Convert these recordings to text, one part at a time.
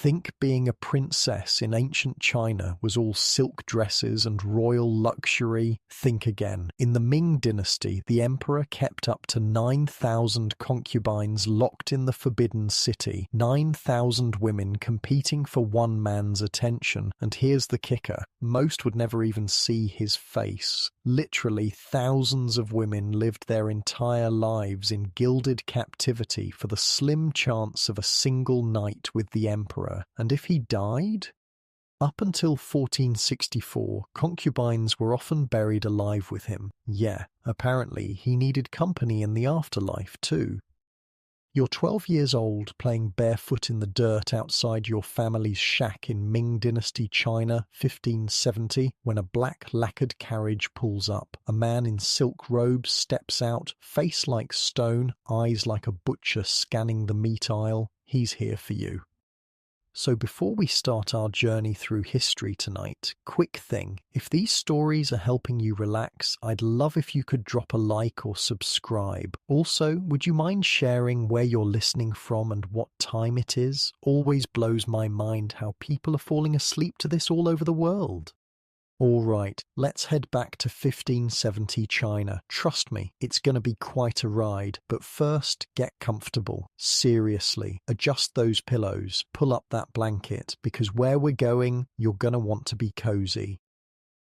Think being a princess in ancient China was all silk dresses and royal luxury? Think again. In the Ming dynasty, the emperor kept up to 9,000 concubines locked in the Forbidden City, 9,000 women competing for one man's attention. And here's the kicker. Most would never even see his face. Literally, thousands of women lived their entire lives in gilded captivity for the slim chance of a single night with the emperor. And if he died? Up until 1464, concubines were often buried alive with him. Yeah, apparently he needed company in the afterlife too. You're 12 years old playing barefoot in the dirt outside your family's shack in Ming Dynasty China, 1570, when a black lacquered carriage pulls up. A man in silk robes steps out, face like stone, eyes like a butcher scanning the meat aisle. He's here for you. So before we start our journey through history tonight, quick thing, if these stories are helping you relax, I'd love if you could drop a like or subscribe. Also, would you mind sharing where you're listening from and what time it is? Always blows my mind how people are falling asleep to this all over the world. Alright, let's head back to 1570 China. Trust me, it's gonna be quite a ride, but first, get comfortable. Seriously, adjust those pillows, pull up that blanket, because where we're going, you're gonna want to be cozy.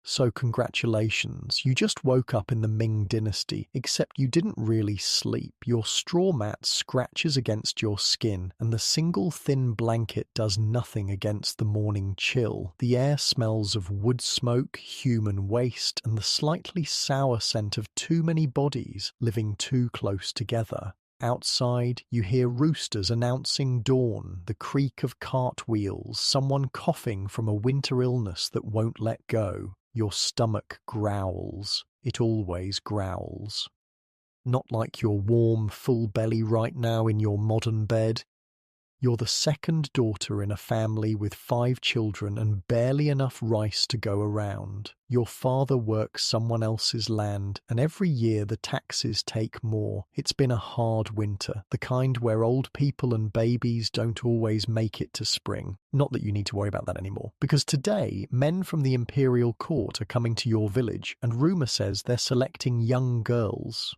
So congratulations, you just woke up in the Ming dynasty, except you didn't really sleep. Your straw mat scratches against your skin, and the single thin blanket does nothing against the morning chill. The air smells of wood smoke, human waste, and the slightly sour scent of too many bodies living too close together. Outside, you hear roosters announcing dawn, the creak of cartwheels, someone coughing from a winter illness that won't let go. Your stomach growls. It always growls. Not like your warm, full belly right now in your modern bed. You're the second daughter in a family with 5 children and barely enough rice to go around. Your father works someone else's land, and every year the taxes take more. It's been a hard winter, the kind where old people and babies don't always make it to spring. Not that you need to worry about that anymore, because today men from the imperial court are coming to your village, and rumour says they're selecting young girls.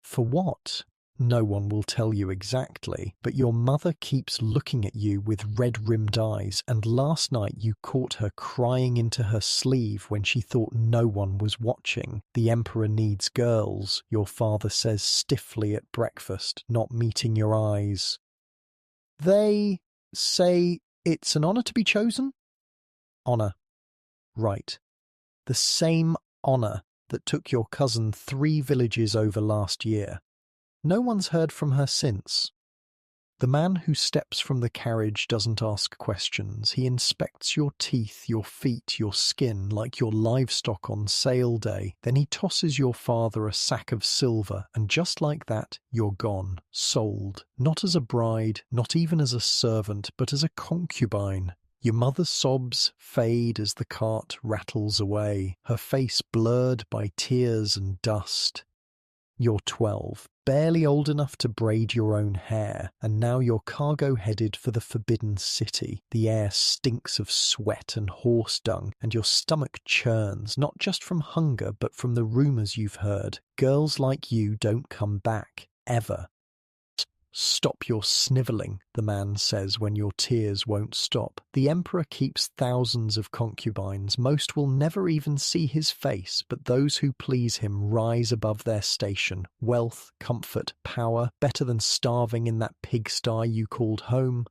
For what? No one will tell you exactly, but your mother keeps looking at you with red-rimmed eyes, and last night you caught her crying into her sleeve when she thought no one was watching. The emperor needs girls, your father says stiffly at breakfast, not meeting your eyes. They say it's an honor to be chosen? Honor. Right. The same honor that took your cousin 3 villages over last year. No one's heard from her since. The man who steps from the carriage doesn't ask questions. He inspects your teeth, your feet, your skin like your livestock on sale day. Then he tosses your father a sack of silver, and just like that, you're gone. Sold. Not as a bride, not even as a servant, but as a concubine. Your mother's sobs fade as the cart rattles away, her face blurred by tears and dust. You're 12, barely old enough to braid your own hair, and now you're cargo-headed for the Forbidden City. The air stinks of sweat and horse dung, and your stomach churns, not just from hunger, but from the rumours you've heard. Girls like you don't come back, ever. Stop your snivelling, the man says when your tears won't stop. The emperor keeps thousands of concubines. Most will never even see his face, but those who please him rise above their station. Wealth, comfort, power, better than starving in that pigsty you called home.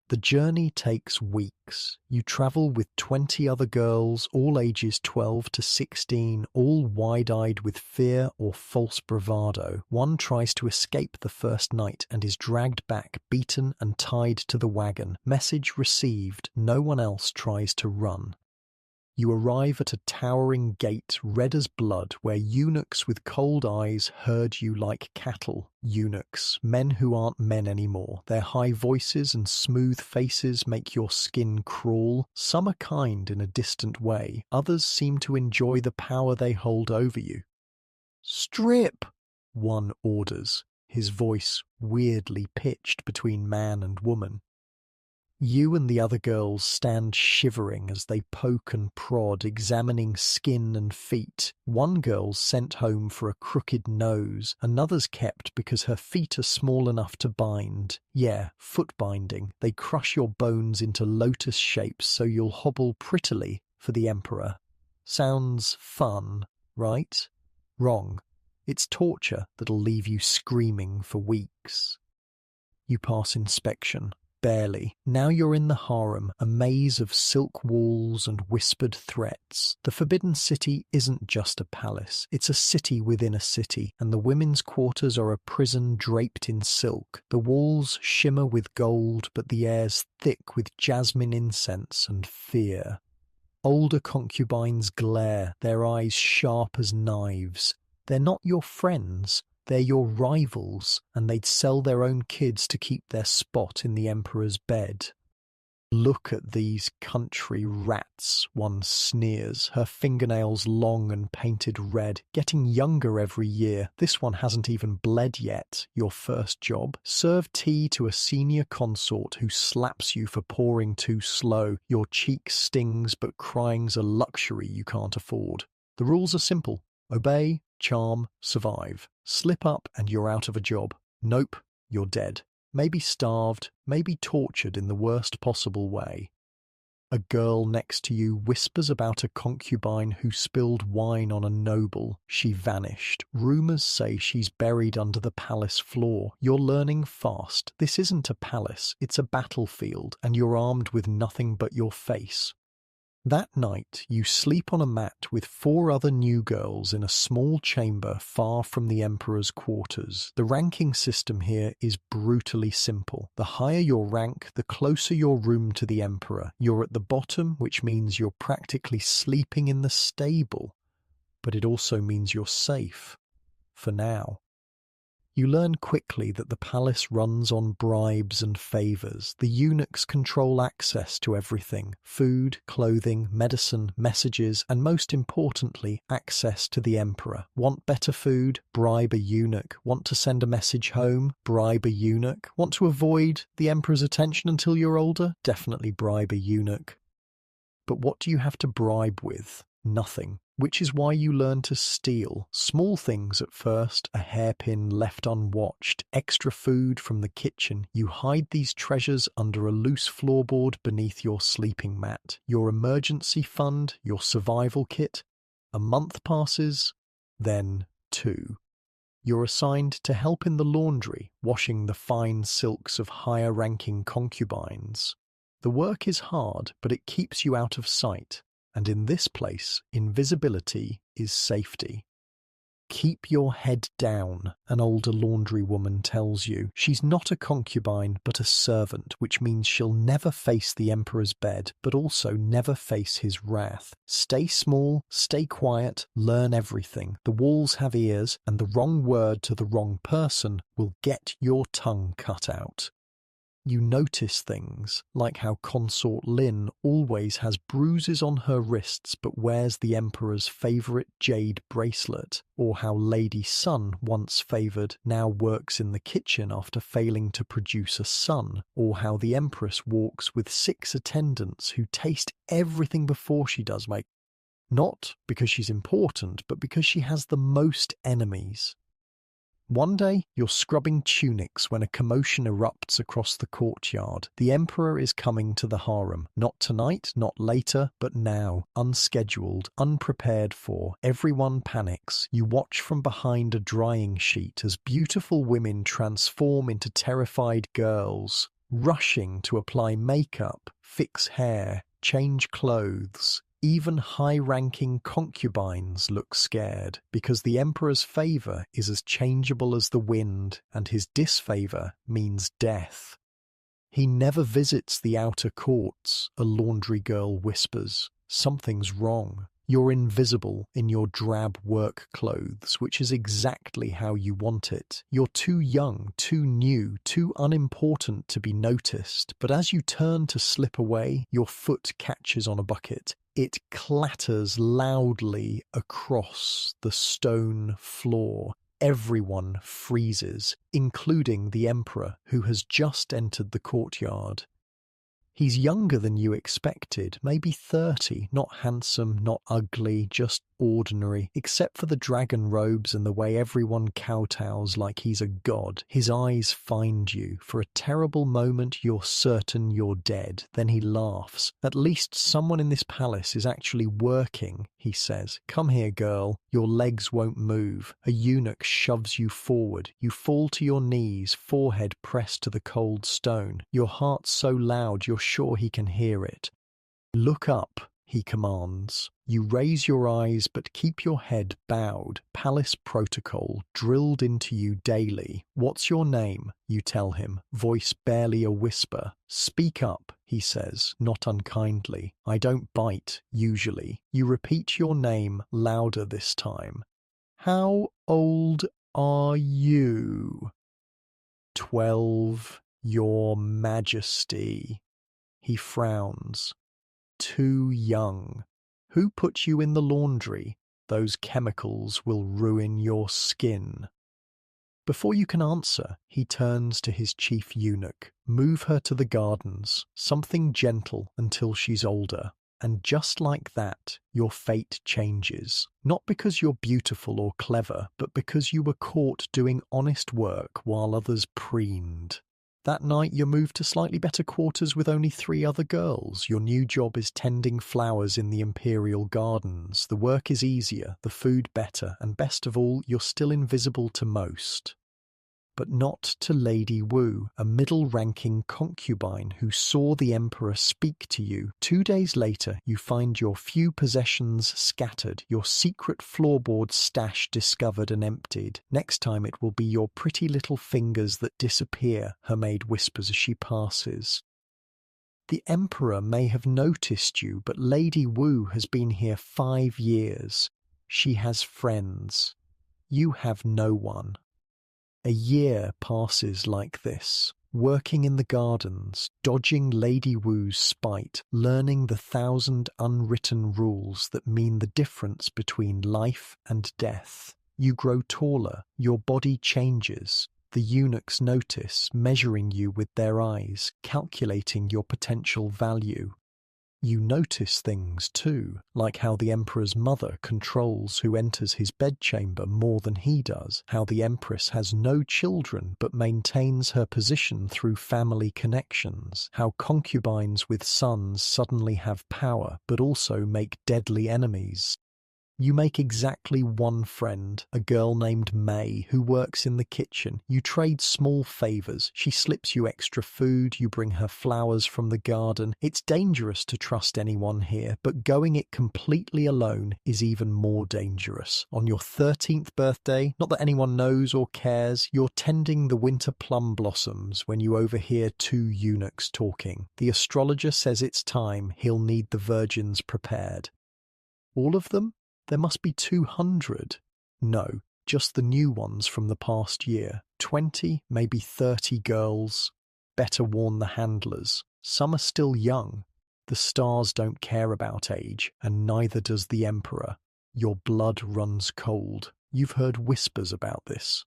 The journey takes weeks. You travel with 20 other girls, all ages 12 to 16, all wide-eyed with fear or false bravado. One tries to escape the first night and is dragged back, beaten and tied to the wagon. Message received. No one else tries to run. You arrive at a towering gate, red as blood, where eunuchs with cold eyes herd you like cattle. Eunuchs, men who aren't men anymore. Their high voices and smooth faces make your skin crawl. Some are kind in a distant way. Others seem to enjoy the power they hold over you. "Strip!" one orders, his voice weirdly pitched between man and woman. You and the other girls stand shivering as they poke and prod, examining skin and feet. One girl's sent home for a crooked nose, another's kept because her feet are small enough to bind. Yeah, foot binding. They crush your bones into lotus shapes so you'll hobble prettily for the emperor. Sounds fun, right? Wrong. It's torture that'll leave you screaming for weeks. You pass inspection. Barely. Now you're in the harem, a maze of silk walls and whispered threats. The Forbidden City isn't just a palace, it's a city within a city, and the women's quarters are a prison draped in silk. The walls shimmer with gold, but the air's thick with jasmine incense and fear. Older concubines glare, their eyes sharp as knives. They're not your friends. They're your rivals, and they'd sell their own kids to keep their spot in the emperor's bed. Look at these country rats, one sneers, her fingernails long and painted red, getting younger every year. This one hasn't even bled yet. Your first job? Serve tea to a senior consort who slaps you for pouring too slow. Your cheek stings, but crying's a luxury you can't afford. The rules are simple. Obey, charm, survive. Slip up and you're out of a job. Nope, you're dead. Maybe starved, maybe tortured in the worst possible way. A girl next to you whispers about a concubine who spilled wine on a noble. She vanished. Rumors say she's buried under the palace floor. You're learning fast. This isn't a palace, it's a battlefield, and you're armed with nothing but your face. That night, you sleep on a mat with 4 other new girls in a small chamber far from the emperor's quarters. The ranking system here is brutally simple. The higher your rank, the closer your room to the emperor. You're at the bottom, which means you're practically sleeping in the stable. But it also means you're safe. For now. You learn quickly that the palace runs on bribes and favors. The eunuchs control access to everything: food, clothing, medicine, messages, and most importantly, access to the emperor. Want better food? Bribe a eunuch. Want to send a message home? Bribe a eunuch. Want to avoid the emperor's attention until you're older? Definitely bribe a eunuch. But what do you have to bribe with? Nothing. Which is why you learn to steal. Small things at first, a hairpin left unwatched, extra food from the kitchen. You hide these treasures under a loose floorboard beneath your sleeping mat. Your emergency fund, your survival kit. A month passes, then 2. You're assigned to help in the laundry, washing the fine silks of higher-ranking concubines. The work is hard, but it keeps you out of sight. And in this place, invisibility is safety. Keep your head down, an older laundrywoman tells you. She's not a concubine, but a servant, which means she'll never face the emperor's bed, but also never face his wrath. Stay small, stay quiet, learn everything. The walls have ears, and the wrong word to the wrong person will get your tongue cut out. You notice things, like how Consort Lin always has bruises on her wrists but wears the Emperor's favourite jade bracelet, or how Lady Sun, once favoured, now works in the kitchen after failing to produce a son, or how the Empress walks with 6 attendants who taste everything before she does make. Not because she's important, but because she has the most enemies. One day, you're scrubbing tunics when a commotion erupts across the courtyard. The emperor is coming to the harem. Not tonight, not later, but now. Unscheduled, unprepared for. Everyone panics. You watch from behind a drying sheet as beautiful women transform into terrified girls, rushing to apply makeup, fix hair, change clothes. Even high-ranking concubines look scared, because the emperor's favour is as changeable as the wind, and his disfavour means death. He never visits the outer courts, a laundry girl whispers. Something's wrong. You're invisible in your drab work clothes, which is exactly how you want it. You're too young, too new, too unimportant to be noticed, but as you turn to slip away, your foot catches on a bucket. It clatters loudly across the stone floor. Everyone freezes, including the emperor, who has just entered the courtyard. He's younger than you expected, maybe 30, not handsome, not ugly, just ordinary, except for the dragon robes and the way everyone kowtows like he's a god. His eyes find you. For a terrible moment you're certain you're dead. Then he laughs. At least someone in this palace is actually working, he says. Come here, girl. Your legs won't move. A eunuch shoves you forward. You fall to your knees, forehead pressed to the cold stone. Your heart's so loud you're sure he can hear it. Look up, he commands. You raise your eyes but keep your head bowed. Palace protocol drilled into you daily. What's your name? You tell him, voice barely a whisper. Speak up, he says, not unkindly. I don't bite, usually. You repeat your name louder this time. How old are you? 12, Your Majesty. He frowns. Too young. Who put you in the laundry? Those chemicals will ruin your skin. Before you can answer, he turns to his chief eunuch. Move her to the gardens, something gentle until she's older. And just like that, your fate changes. Not because you're beautiful or clever, but because you were caught doing honest work while others preened. That night you're moved to slightly better quarters with only 3 other girls. Your new job is tending flowers in the imperial gardens. The work is easier, the food better, and best of all, you're still invisible to most. But not to Lady Wu, a middle-ranking concubine who saw the emperor speak to you. 2 days later, you find your few possessions scattered, your secret floorboard stash discovered and emptied. Next time it will be your pretty little fingers that disappear, her maid whispers as she passes. The emperor may have noticed you, but Lady Wu has been here 5 years. She has friends. You have no one. A year passes like this, working in the gardens, dodging Lady Wu's spite, learning the 1,000 unwritten rules that mean the difference between life and death. You grow taller, your body changes. The eunuchs notice, measuring you with their eyes, calculating your potential value. You notice things too, like how the emperor's mother controls who enters his bedchamber more than he does, how the empress has no children but maintains her position through family connections, how concubines with sons suddenly have power but also make deadly enemies. You make exactly one friend, a girl named May, who works in the kitchen. You trade small favors. She slips you extra food, you bring her flowers from the garden. It's dangerous to trust anyone here, but going it completely alone is even more dangerous. On your 13th birthday, not that anyone knows or cares, you're tending the winter plum blossoms when you overhear 2 eunuchs talking. The astrologer says it's time, he'll need the virgins prepared. All of them? There must be 200. No, just the new ones from the past year. 20, maybe 30 girls. Better warn the handlers. Some are still young. The stars don't care about age, and neither does the emperor. Your blood runs cold. You've heard whispers about this.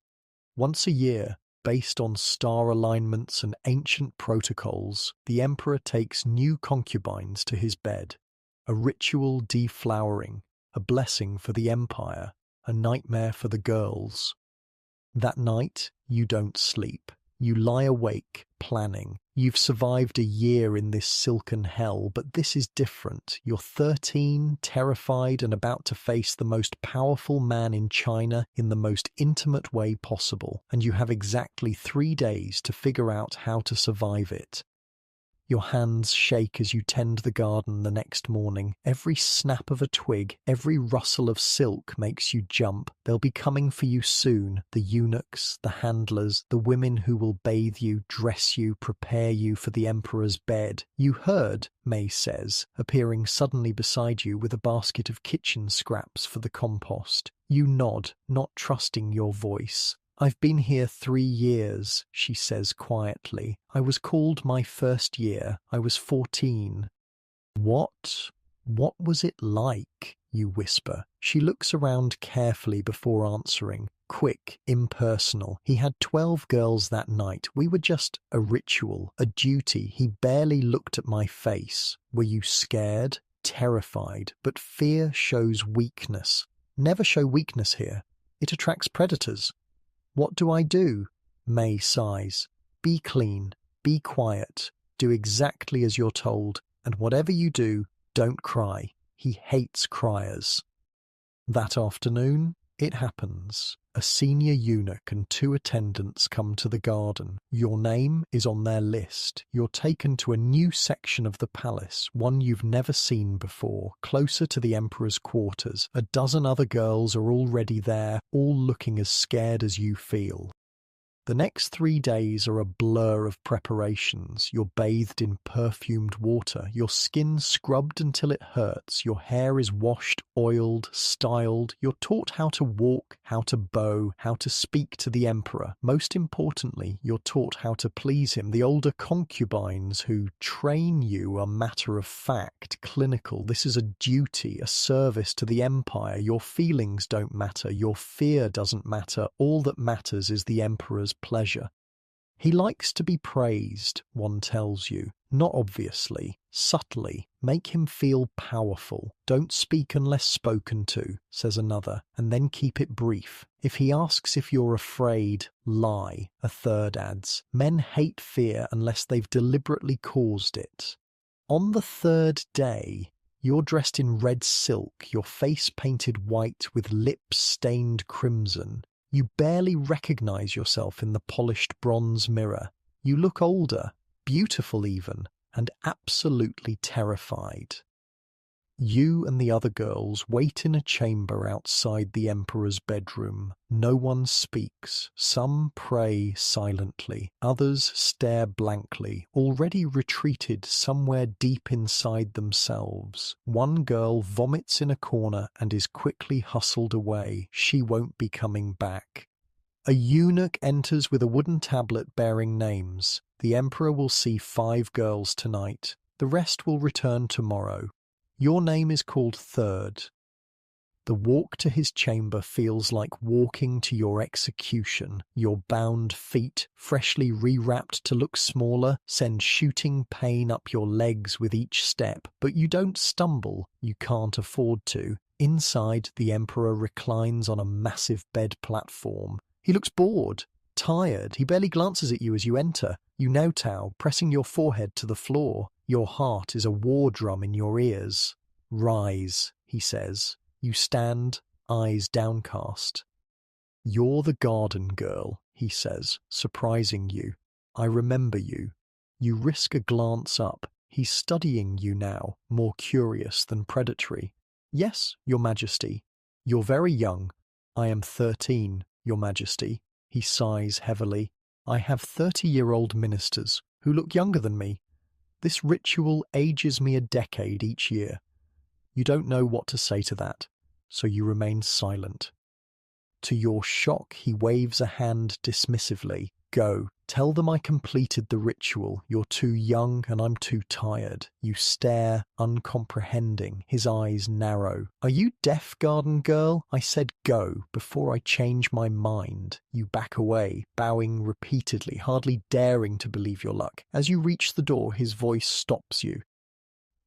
Once a year, based on star alignments and ancient protocols, the emperor takes new concubines to his bed. A ritual deflowering. A blessing for the empire, a nightmare for the girls. That night, you don't sleep. You lie awake, planning. You've survived a year in this silken hell, but this is different. You're 13, terrified and about to face the most powerful man in China in the most intimate way possible, and you have exactly 3 days to figure out how to survive it. Your hands shake as you tend the garden the next morning. Every snap of a twig, every rustle of silk makes you jump. They'll be coming for you soon. The eunuchs, the handlers, the women who will bathe you, dress you, prepare you for the emperor's bed. You heard, May says, appearing suddenly beside you with a basket of kitchen scraps for the compost. You nod, not trusting your voice. I've been here 3 years, she says quietly. I was called my first year. I was 14. What was it like? you whisper. She looks around carefully before answering. Quick, impersonal. He had 12 girls that night. We were just a ritual, a duty. He barely looked at my face. Were you scared? Terrified. But fear shows weakness. Never show weakness here. It attracts predators. What do I do? May sighs. Be clean. Be quiet. Do exactly as you're told. And whatever you do, don't cry. He hates criers. That afternoon, it happens. A senior eunuch and 2 attendants come to the garden. Your name is on their list. You're taken to a new section of the palace, one you've never seen before, closer to the emperor's quarters. A dozen other girls are already there, all looking as scared as you feel. The next 3 days are a blur of preparations. You're bathed in perfumed water, your skin scrubbed until it hurts, your hair is washed, oiled, styled. You're taught how to walk, how to bow, how to speak to the emperor. Most importantly, you're taught how to please him. The older concubines who train you are matter of fact, clinical. This is a duty, a service to the empire. Your feelings don't matter, your fear doesn't matter. All that matters is the emperor's pleasure. He likes to be praised, one tells you. Not obviously, subtly. Make him feel powerful. Don't speak unless spoken to, says another, and then keep it brief. If he asks if you're afraid, lie, a third adds. Men hate fear unless they've deliberately caused it. On the 3rd day, you're dressed in red silk, your face painted white with lips stained crimson. You barely recognize yourself in the polished bronze mirror. You look older, beautiful even, and absolutely terrified. You and the other girls wait in a chamber outside the emperor's bedroom. No one speaks. Some pray silently. Others stare blankly, already retreated somewhere deep inside themselves. One girl vomits in a corner and is quickly hustled away. She won't be coming back. A eunuch enters with a wooden tablet bearing names. The emperor will see 5 girls tonight. The rest will return tomorrow. Your name is called 3rd. The walk to his chamber feels like walking to your execution. Your bound feet, freshly rewrapped to look smaller, send shooting pain up your legs with each step. But you don't stumble. You can't afford to. Inside, the emperor reclines on a massive bed platform. He looks bored, tired. He barely glances at you as you enter. You kowtow, pressing your forehead to the floor. Your heart is a war drum in your ears. Rise, he says. You stand, eyes downcast. You're the garden girl, he says, surprising you. I remember you. You risk a glance up. He's studying you now, more curious than predatory. Yes, Your Majesty. You're very young. I am 13, Your Majesty. He sighs heavily. I have 30-year-old ministers who look younger than me. This ritual ages me a decade each year. You don't know what to say to that, so you remain silent. To your shock, he waves a hand dismissively. Go, tell them I completed the ritual. You're too young and I'm too tired. You stare, uncomprehending. His eyes narrow. Are you deaf, garden girl? I said go, before I change my mind. You back away, bowing repeatedly, hardly daring to believe your luck. As you reach the door, his voice stops you.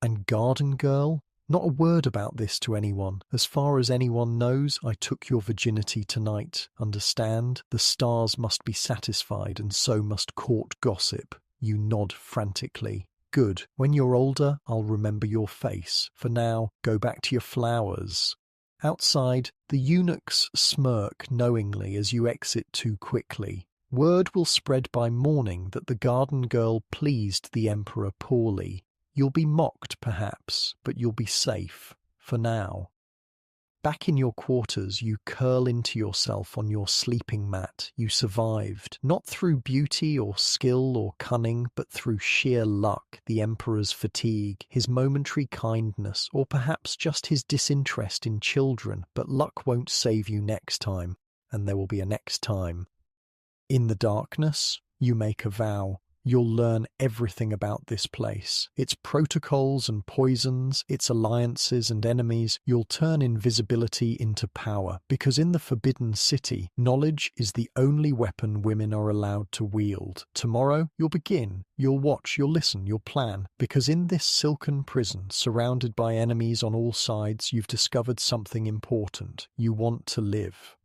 And garden girl? Not a word about this to anyone. As far as anyone knows, I took your virginity tonight. Understand? The stars must be satisfied, and so must court gossip. You nod frantically. Good. When you're older, I'll remember your face. For now, go back to your flowers. Outside, the eunuchs smirk knowingly as you exit too quickly. Word will spread by morning that the garden girl pleased the emperor poorly. You'll be mocked, perhaps, but you'll be safe, for now. Back in your quarters, you curl into yourself on your sleeping mat. You survived, not through beauty or skill or cunning, but through sheer luck, the emperor's fatigue, his momentary kindness, or perhaps just his disinterest in children. But luck won't save you next time, and there will be a next time. In the darkness, you make a vow. You'll learn everything about this place. Its protocols and poisons, its alliances and enemies. You'll turn invisibility into power, because in the Forbidden City, knowledge is the only weapon women are allowed to wield. Tomorrow, you'll begin. You'll watch, you'll listen, you'll plan, because in this silken prison, surrounded by enemies on all sides, you've discovered something important. You want to live.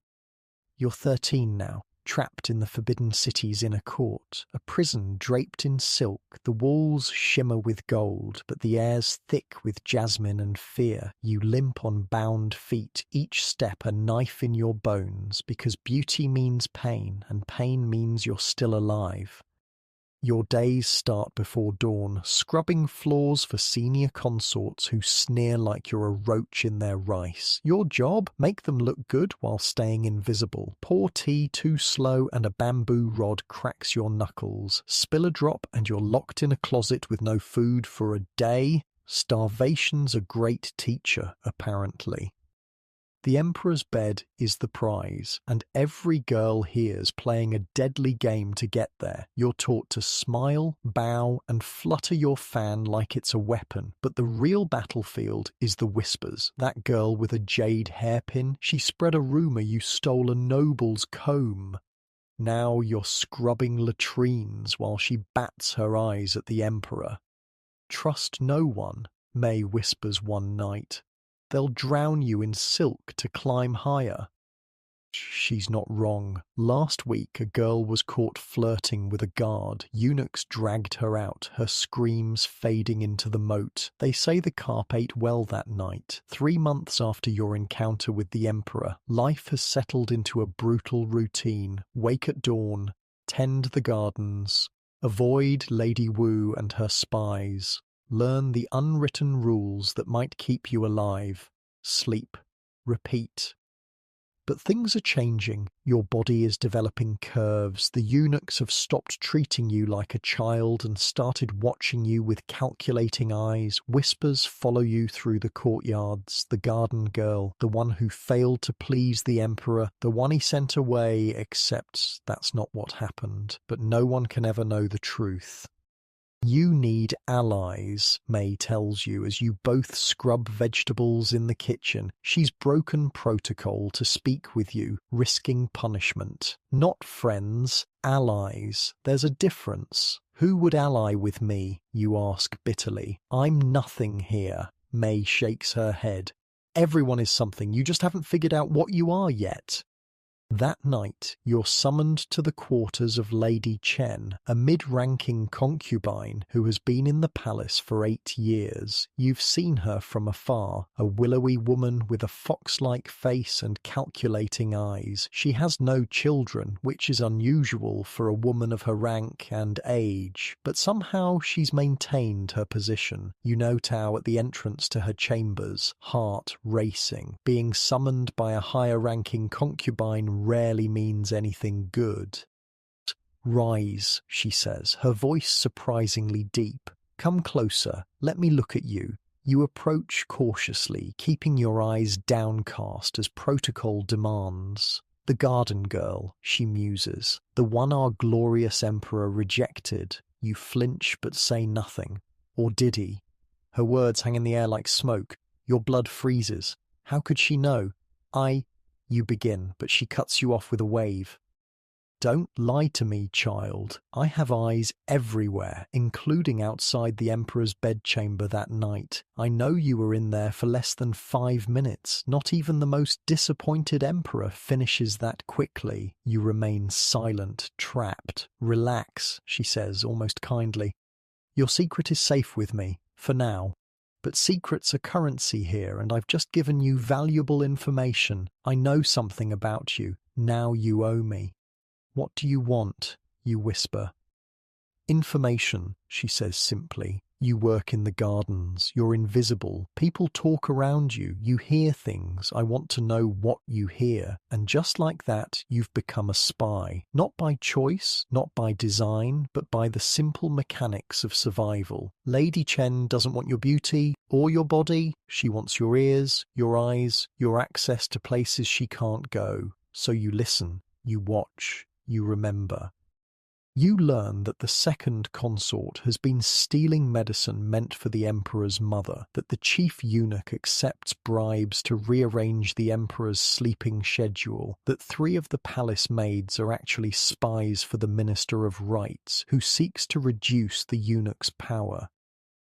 You're 13 now. Trapped in the Forbidden City's inner court, a prison draped in silk, the walls shimmer with gold, but the air's thick with jasmine and fear. You limp on bound feet, each step a knife in your bones, because beauty means pain, and pain means you're still alive. Your days start before dawn, scrubbing floors for senior consorts who sneer like you're a roach in their rice. Your job? Make them look good while staying invisible. Pour tea too slow and a bamboo rod cracks your knuckles. Spill a drop and you're locked in a closet with no food for a day. Starvation's a great teacher, apparently. The Emperor's bed is the prize, and every girl here's playing a deadly game to get there. You're taught to smile, bow, and flutter your fan like it's a weapon. But the real battlefield is the whispers. That girl with a jade hairpin, she spread a rumor you stole a noble's comb. Now you're scrubbing latrines while she bats her eyes at the Emperor. Trust no one, May whispers one night. They'll drown you in silk to climb higher. She's not wrong. Last week a girl was caught flirting with a guard. Eunuchs dragged her out, her screams fading into the moat. They say the carp ate well that night. 3 months after your encounter with the Emperor, life has settled into a brutal routine. Wake at dawn, tend the gardens, avoid Lady Wu and her spies. Learn the unwritten rules that might keep you alive. Sleep. Repeat. But things are changing. Your body is developing curves. The eunuchs have stopped treating you like a child and started watching you with calculating eyes. Whispers follow you through the courtyards. The garden girl, the one who failed to please the Emperor, the one he sent away, except that's not what happened. But no one can ever know the truth. You need allies, May tells you as you both scrub vegetables in the kitchen. She's broken protocol to speak with you, risking punishment. Not friends, allies. There's a difference. Who would ally with me, you ask bitterly. I'm nothing here. May shakes her head. Everyone is something, you just haven't figured out what you are yet. That night, you're summoned to the quarters of Lady Chen, a mid-ranking concubine who has been in the palace for 8 years. You've seen her from afar, a willowy woman with a fox-like face and calculating eyes. She has no children, which is unusual for a woman of her rank and age, but somehow she's maintained her position. You note how at the entrance to her chambers, heart racing. Being summoned by a higher-ranking concubine rarely means anything good. Rise, she says, her voice surprisingly deep. Come closer, let me look at you. You approach cautiously, keeping your eyes downcast as protocol demands. The garden girl, she muses, the one our glorious emperor rejected. You flinch but say nothing. Or did he? Her words hang in the air like smoke. Your blood freezes. How could she know? You begin, but she cuts you off with a wave. Don't lie to me, child. I have eyes everywhere, including outside the Emperor's bedchamber that night. I know you were in there for less than 5 minutes. Not even the most disappointed Emperor finishes that quickly. You remain silent, trapped. Relax, she says, almost kindly. Your secret is safe with me, for now. But secrets are currency here, and I've just given you valuable information. I know something about you. Now you owe me. What do you want? You whisper. Information, she says simply. You work in the gardens. You're invisible. People talk around you. You hear things. I want to know what you hear. And just like that, you've become a spy. Not by choice, not by design, but by the simple mechanics of survival. Lady Chen doesn't want your beauty or your body. She wants your ears, your eyes, your access to places she can't go. So you listen, you watch, you remember. You learn that the second consort has been stealing medicine meant for the emperor's mother, that the chief eunuch accepts bribes to rearrange the emperor's sleeping schedule, that 3 of the palace maids are actually spies for the Minister of Rights, who seeks to reduce the eunuch's power.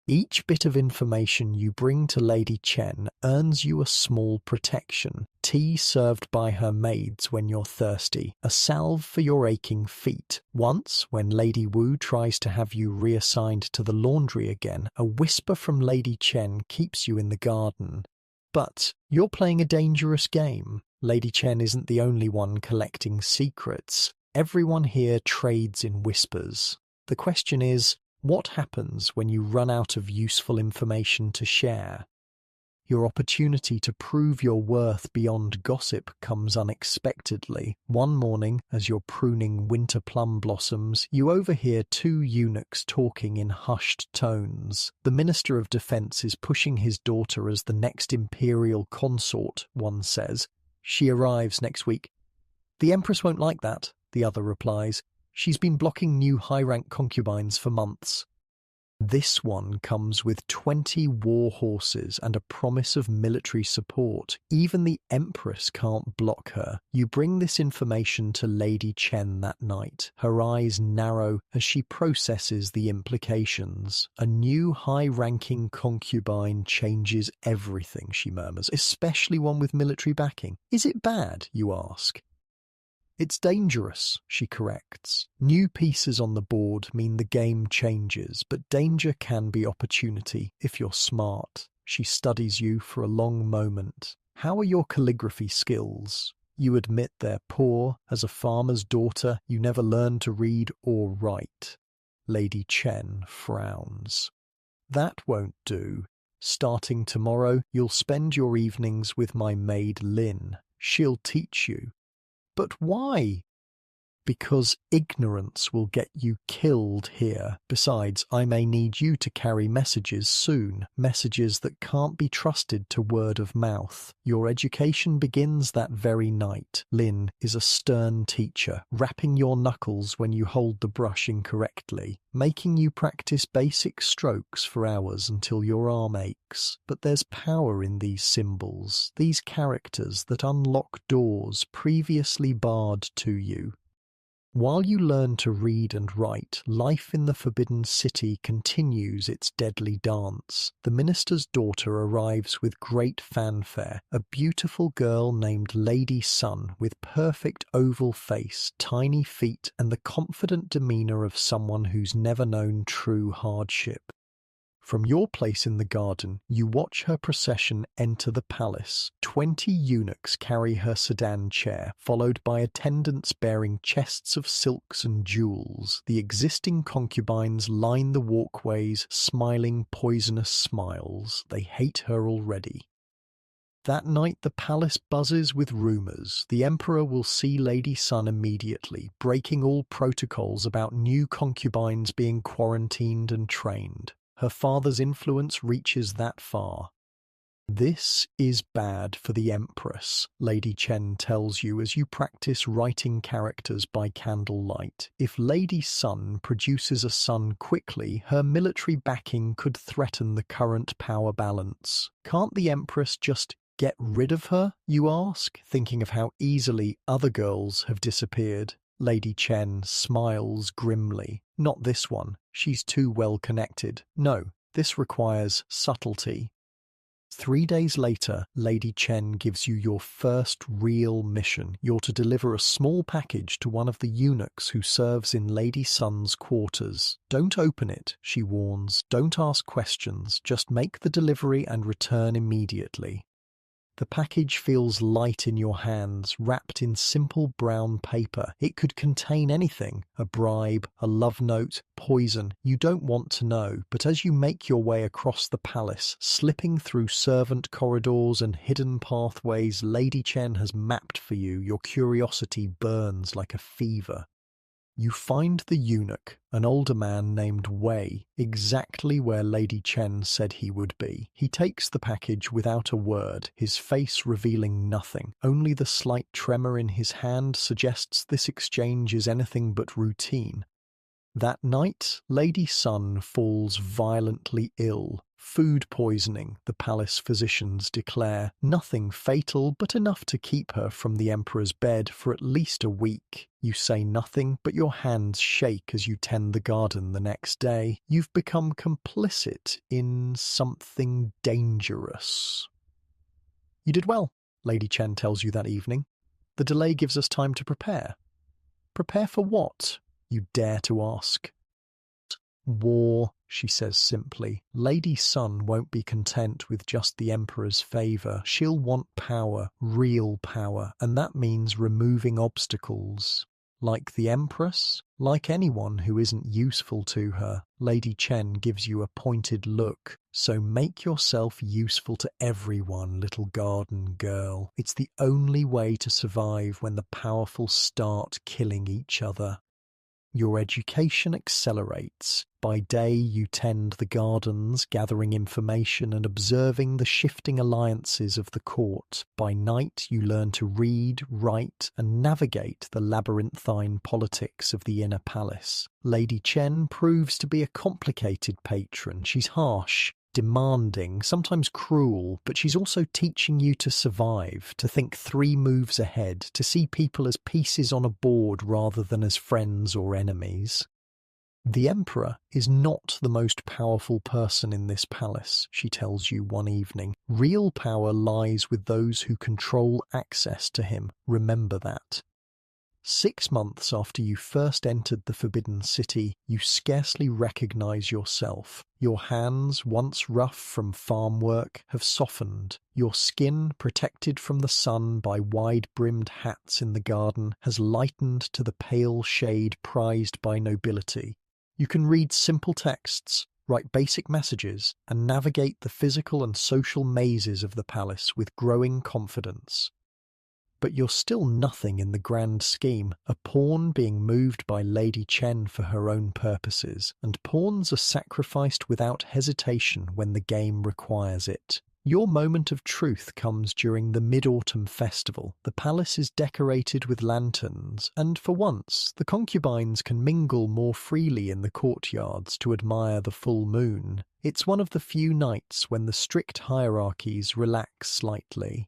Each bit of information you bring to Lady Chen earns you a small protection, tea served by her maids when you're thirsty, a salve for your aching feet. Once, when Lady Wu tries to have you reassigned to the laundry again, a whisper from Lady Chen keeps you in the garden. But you're playing a dangerous game. Lady Chen isn't the only one collecting secrets. Everyone here trades in whispers. The question is, what happens when you run out of useful information to share? Your opportunity to prove your worth beyond gossip comes unexpectedly. One morning, as you're pruning winter plum blossoms, you overhear 2 eunuchs talking in hushed tones. The Minister of Defense is pushing his daughter as the next imperial consort, one says. She arrives next week. The Empress won't like that, the other replies. She's been blocking new high-rank concubines for months. This one comes with 20 war horses and a promise of military support. Even the Empress can't block her. You bring this information to Lady Chen that night. Her eyes narrow as she processes the implications. A new high-ranking concubine changes everything, she murmurs, especially one with military backing. Is it bad, you ask? It's dangerous, she corrects. New pieces on the board mean the game changes, but danger can be opportunity if you're smart. She studies you for a long moment. How are your calligraphy skills? You admit they're poor. As a farmer's daughter, you never learned to read or write. Lady Chen frowns. That won't do. Starting tomorrow, you'll spend your evenings with my maid Lin. She'll teach you. But why? Because ignorance will get you killed here. Besides, I may need you to carry messages soon, messages that can't be trusted to word of mouth. Your education begins that very night. Lin is a stern teacher, rapping your knuckles when you hold the brush incorrectly, making you practice basic strokes for hours until your arm aches. But there's power in these symbols, these characters that unlock doors previously barred to you. While you learn to read and write, life in the Forbidden City continues its deadly dance. The minister's daughter arrives with great fanfare, a beautiful girl named Lady Sun with perfect oval face, tiny feet, and the confident demeanor of someone who's never known true hardship. From your place in the garden, you watch her procession enter the palace. 20 eunuchs carry her sedan chair, followed by attendants bearing chests of silks and jewels. The existing concubines line the walkways, smiling poisonous smiles. They hate her already. That night the palace buzzes with rumors. The emperor will see Lady Sun immediately, breaking all protocols about new concubines being quarantined and trained. Her father's influence reaches that far. This is bad for the Empress, Lady Chen tells you as you practice writing characters by candlelight. If Lady Sun produces a son quickly, her military backing could threaten the current power balance. Can't the Empress just get rid of her, you ask, thinking of how easily other girls have disappeared? Lady Chen smiles grimly. Not this one. She's too well connected. No, this requires subtlety. 3 days later, Lady Chen gives you your first real mission. You're to deliver a small package to one of the eunuchs who serves in Lady Sun's quarters. Don't open it, she warns. Don't ask questions. Just make the delivery and return immediately. The package feels light in your hands, wrapped in simple brown paper. It could contain anything: a bribe, a love note, poison. You don't want to know, but as you make your way across the palace, slipping through servant corridors and hidden pathways Lady Chen has mapped for you, your curiosity burns like a fever. You find the eunuch, an older man named Wei, exactly where Lady Chen said he would be. He takes the package without a word, his face revealing nothing. Only the slight tremor in his hand suggests this exchange is anything but routine. That night, Lady Sun falls violently ill. Food poisoning, the palace physicians declare. Nothing fatal, but enough to keep her from the emperor's bed for at least a week. You say nothing, but your hands shake as you tend the garden the next day. You've become complicit in something dangerous. You did well, Lady Chen tells you that evening. The delay gives us time to prepare. Prepare for what, you dare to ask? War, she says simply. Lady Sun won't be content with just the Emperor's favour. She'll want power, real power, and that means removing obstacles. Like the Empress? Like anyone who isn't useful to her. Lady Chen gives you a pointed look. So make yourself useful to everyone, little garden girl. It's the only way to survive when the powerful start killing each other. Your education accelerates. By day you tend the gardens, gathering information and observing the shifting alliances of the court. By night you learn to read, write, and navigate the labyrinthine politics of the inner palace. Lady Chen proves to be a complicated patron. She's harsh, demanding, sometimes cruel, but she's also teaching you to survive, to think 3 moves ahead, to see people as pieces on a board rather than as friends or enemies. The Emperor is not the most powerful person in this palace, she tells you one evening. Real power lies with those who control access to him. Remember that. 6 months after you first entered the Forbidden City, you scarcely recognize yourself. Your hands, once rough from farm work, have softened. Your skin, protected from the sun by wide-brimmed hats in the garden, has lightened to the pale shade prized by nobility. You can read simple texts, write basic messages, and navigate the physical and social mazes of the palace with growing confidence. But you're still nothing in the grand scheme, a pawn being moved by Lady Chen for her own purposes, and pawns are sacrificed without hesitation when the game requires it. Your moment of truth comes during the Mid-Autumn Festival. The palace is decorated with lanterns, and for once, the concubines can mingle more freely in the courtyards to admire the full moon. It's one of the few nights when the strict hierarchies relax slightly.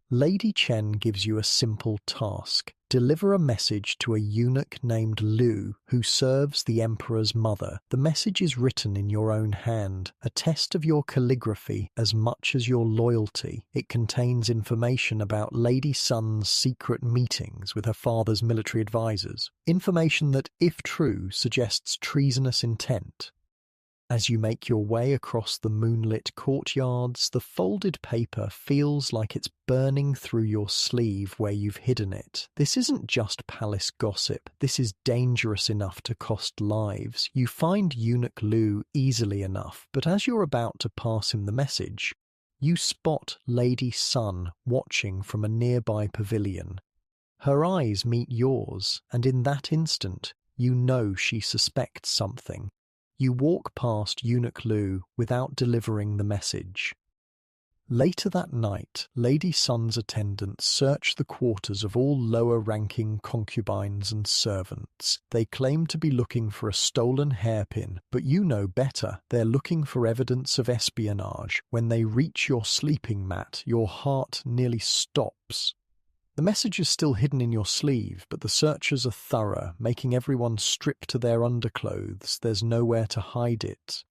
Lady Chen gives you a simple task. Deliver a message to a eunuch named Lu, who serves the Emperor's mother. The message is written in your own hand, a test of your calligraphy as much as your loyalty. It contains information about Lady Sun's secret meetings with her father's military advisors. Information that, if true, suggests treasonous intent. As you make your way across the moonlit courtyards, the folded paper feels like it's burning through your sleeve where you've hidden it. This isn't just palace gossip. This is dangerous enough to cost lives. You find Eunuch Lu easily enough, but as you're about to pass him the message, you spot Lady Sun watching from a nearby pavilion. Her eyes meet yours, and in that instant, you know she suspects something. You walk past Eunuch Lu without delivering the message. Later that night, Lady Sun's attendants search the quarters of all lower-ranking concubines and servants. They claim to be looking for a stolen hairpin, but you know better. They're looking for evidence of espionage. When they reach your sleeping mat, your heart nearly stops. The message is still hidden in your sleeve, but the searchers are thorough, making everyone strip to their underclothes. There's nowhere to hide it.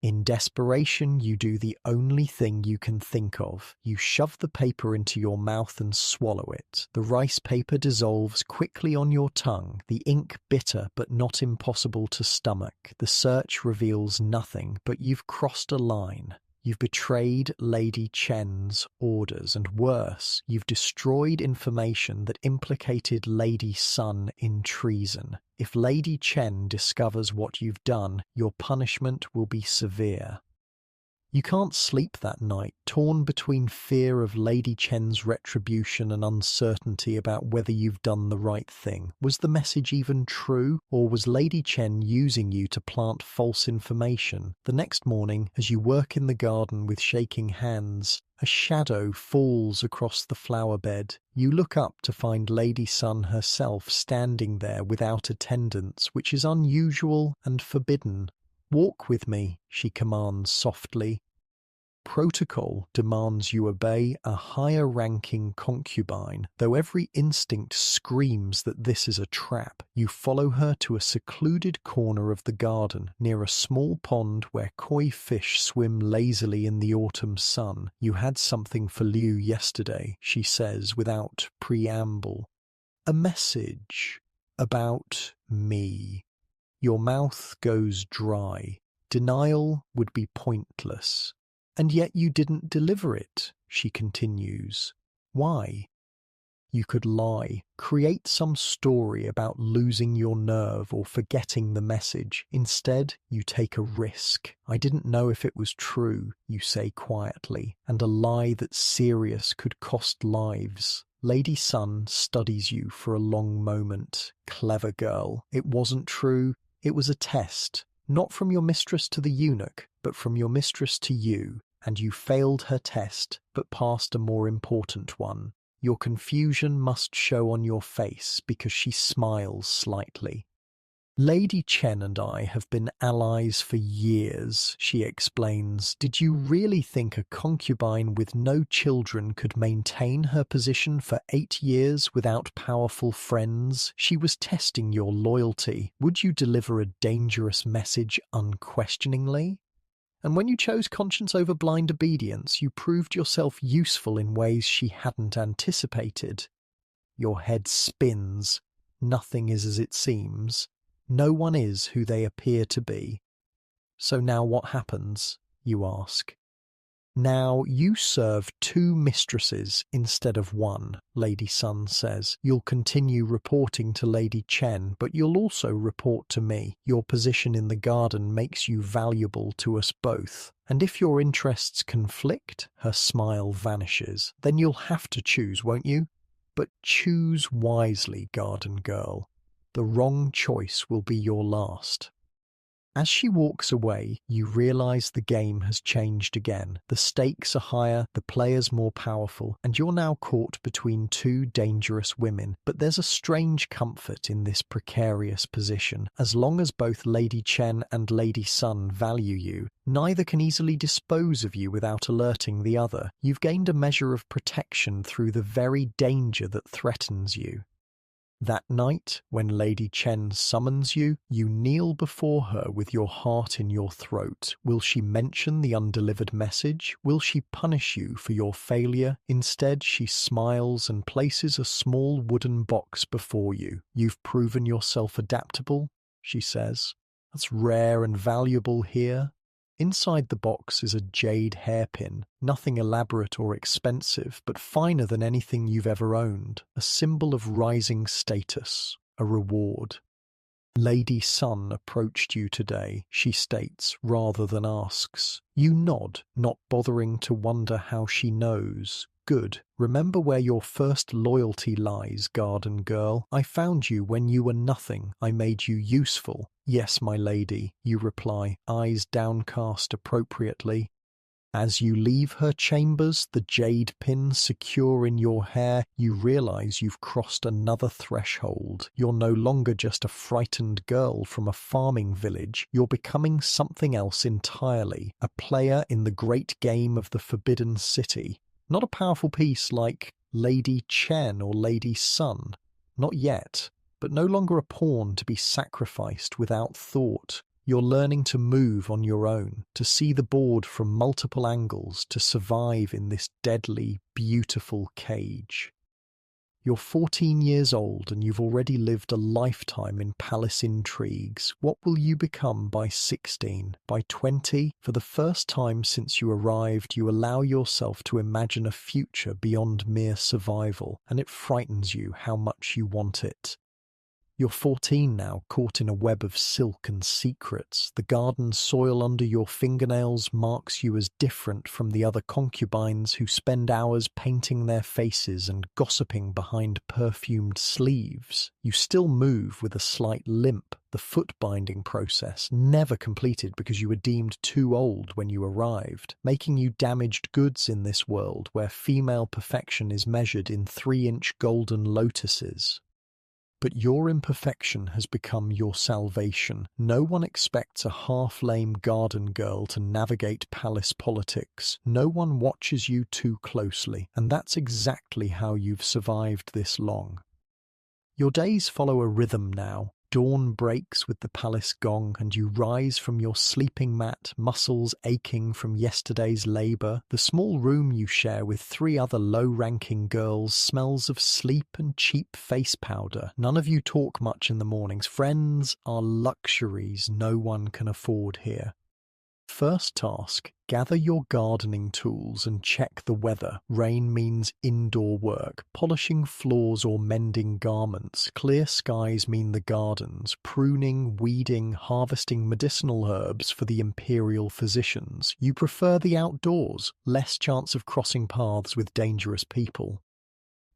In desperation, you do the only thing you can think of. You shove the paper into your mouth and swallow it. The rice paper dissolves quickly on your tongue, the ink bitter but not impossible to stomach. The search reveals nothing, but you've crossed a line. You've betrayed Lady Chen's orders, and worse, you've destroyed information that implicated Lady Sun in treason. If Lady Chen discovers what you've done, your punishment will be severe. You can't sleep that night, torn between fear of Lady Chen's retribution and uncertainty about whether you've done the right thing. Was the message even true, or was Lady Chen using you to plant false information? The next morning, as you work in the garden with shaking hands, a shadow falls across the flower bed. You look up to find Lady Sun herself standing there without attendants, which is unusual and forbidden. "Walk with me," she commands softly. Protocol demands you obey a higher-ranking concubine. Though every instinct screams that this is a trap, you follow her to a secluded corner of the garden, near a small pond where koi fish swim lazily in the autumn sun. "You had something for Liu yesterday," she says without preamble. "A message about me." Your mouth goes dry. Denial would be pointless. "And yet you didn't deliver it," she continues. "Why?" You could lie, create some story about losing your nerve or forgetting the message. Instead, you take a risk. "I didn't know if it was true," you say quietly, and a lie that's serious could cost lives. Lady Sun studies you for a long moment. "Clever girl. It wasn't true. It was a test. Not from your mistress to the eunuch, but from your mistress to you. And you failed her test, but passed a more important one." Your confusion must show on your face because she smiles slightly. "Lady Chen and I have been allies for years," she explains. "Did you really think a concubine with no children could maintain her position for 8 years without powerful friends? She was testing your loyalty. Would you deliver a dangerous message unquestioningly? And when you chose conscience over blind obedience, you proved yourself useful in ways she hadn't anticipated." Your head spins. Nothing is as it seems. No one is who they appear to be. "So now what happens?" you ask. "Now you serve 2 mistresses instead of 1, Lady Sun says. "You'll continue reporting to Lady Chen, but you'll also report to me. Your position in the garden makes you valuable to us both. And if your interests conflict," her smile vanishes, "then you'll have to choose, won't you? But choose wisely, garden girl. The wrong choice will be your last." As she walks away, you realize the game has changed again. The stakes are higher, the players more powerful, and you're now caught between 2 dangerous women. But there's a strange comfort in this precarious position. As long as both Lady Chen and Lady Sun value you, neither can easily dispose of you without alerting the other. You've gained a measure of protection through the very danger that threatens you. That night, when Lady Chen summons you, you kneel before her with your heart in your throat. Will she mention the undelivered message? Will she punish you for your failure? Instead, she smiles and places a small wooden box before you. "You've proven yourself adaptable," she says. "That's rare and valuable here." Inside the box is a jade hairpin, nothing elaborate or expensive, but finer than anything you've ever owned, a symbol of rising status, a reward. "Lady Sun approached you today," she states, rather than asks. You nod, not bothering to wonder how she knows. "Good. Remember where your first loyalty lies, garden girl. I found you when you were nothing. I made you useful." "Yes, my lady," you reply, eyes downcast appropriately. As you leave her chambers, the jade pin secure in your hair, you realize you've crossed another threshold. You're no longer just a frightened girl from a farming village. You're becoming something else entirely, a player in the great game of the Forbidden City. Not a powerful piece like Lady Chen or Lady Sun. Not yet, but no longer a pawn to be sacrificed without thought. You're learning to move on your own, to see the board from multiple angles, to survive in this deadly, beautiful cage. You're 14 years old and you've already lived a lifetime in palace intrigues. What will you become by 16? By 20? For the first time since you arrived, you allow yourself to imagine a future beyond mere survival, and it frightens you how much you want it. You're 14 now, caught in a web of silk and secrets. The garden soil under your fingernails marks you as different from the other concubines who spend hours painting their faces and gossiping behind perfumed sleeves. You still move with a slight limp, the foot binding process never completed because you were deemed too old when you arrived, making you damaged goods in this world where female perfection is measured in 3-inch golden lotuses. But your imperfection has become your salvation. No one expects a half-lame garden girl to navigate palace politics. No one watches you too closely, and that's exactly how you've survived this long. Your days follow a rhythm now. Dawn breaks with the palace gong, and you rise from your sleeping mat, muscles aching from yesterday's labour. The small room you share with 3 other low-ranking girls smells of sleep and cheap face powder. None of you talk much in the mornings. Friends are luxuries no one can afford here. First task, gather your gardening tools and check the weather. Rain means indoor work, polishing floors or mending garments. Clear skies mean the gardens, pruning, weeding, harvesting medicinal herbs for the imperial physicians. You prefer the outdoors, less chance of crossing paths with dangerous people.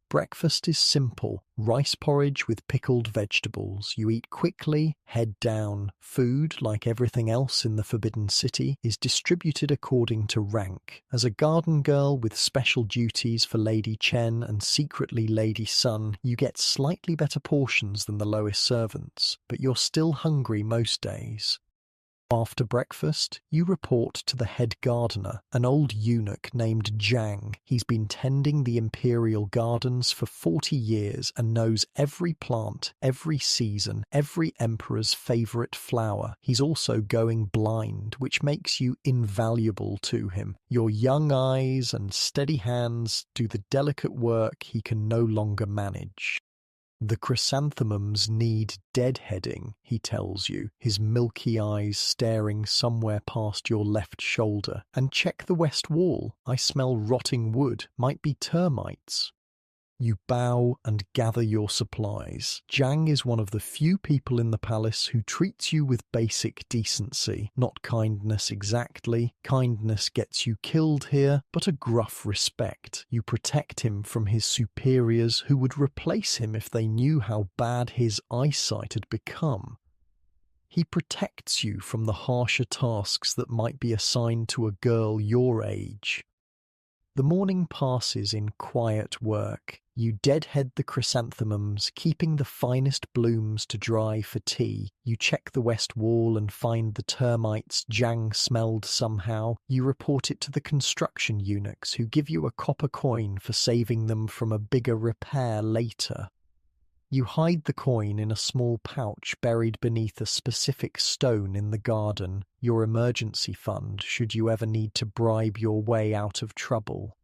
Breakfast is simple, rice porridge with pickled vegetables. You eat quickly, head down. Food, like everything else in the Forbidden City, is distributed according to rank. As a garden girl with special duties for Lady Chen and secretly Lady Sun, you get slightly better portions than the lowest servants, but you're still hungry most days. After breakfast, you report to the head gardener, an old eunuch named Zhang. He's been tending the imperial gardens for 40 years and knows every plant, every season, every emperor's favourite flower. He's also going blind, which makes you invaluable to him. Your young eyes and steady hands do the delicate work he can no longer manage. The chrysanthemums need deadheading, he tells you, his milky eyes staring somewhere past your left shoulder. And check the west wall. I smell rotting wood. Might be termites. You bow and gather your supplies. Zhang is one of the few people in the palace who treats you with basic decency. Not kindness exactly. Kindness gets you killed here, but a gruff respect. You protect him from his superiors who would replace him if they knew how bad his eyesight had become. He protects you from the harsher tasks that might be assigned to a girl your age. The morning passes in quiet work. You deadhead the chrysanthemums, keeping the finest blooms to dry for tea. You check the west wall and find the termites Zhang smelled somehow. You report it to the construction eunuchs, who give you a copper coin for saving them from a bigger repair later. You hide the coin in a small pouch buried beneath a specific stone in the garden, your emergency fund should you ever need to bribe your way out of trouble.